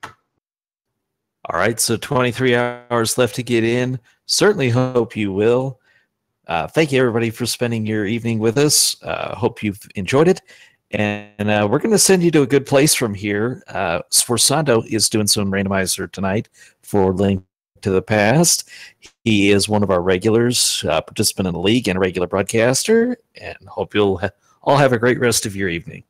Speaker 1: All right, so 23 hours left to get in. Certainly hope you will. Thank you, everybody, for spending your evening with us. Hope you've enjoyed it. And we're going to send you to a good place from here. Sforzando is doing some randomizer tonight for Link to the Past. He is one of our regulars, participant in the league and a regular broadcaster. And hope you'll all have a great rest of your evening.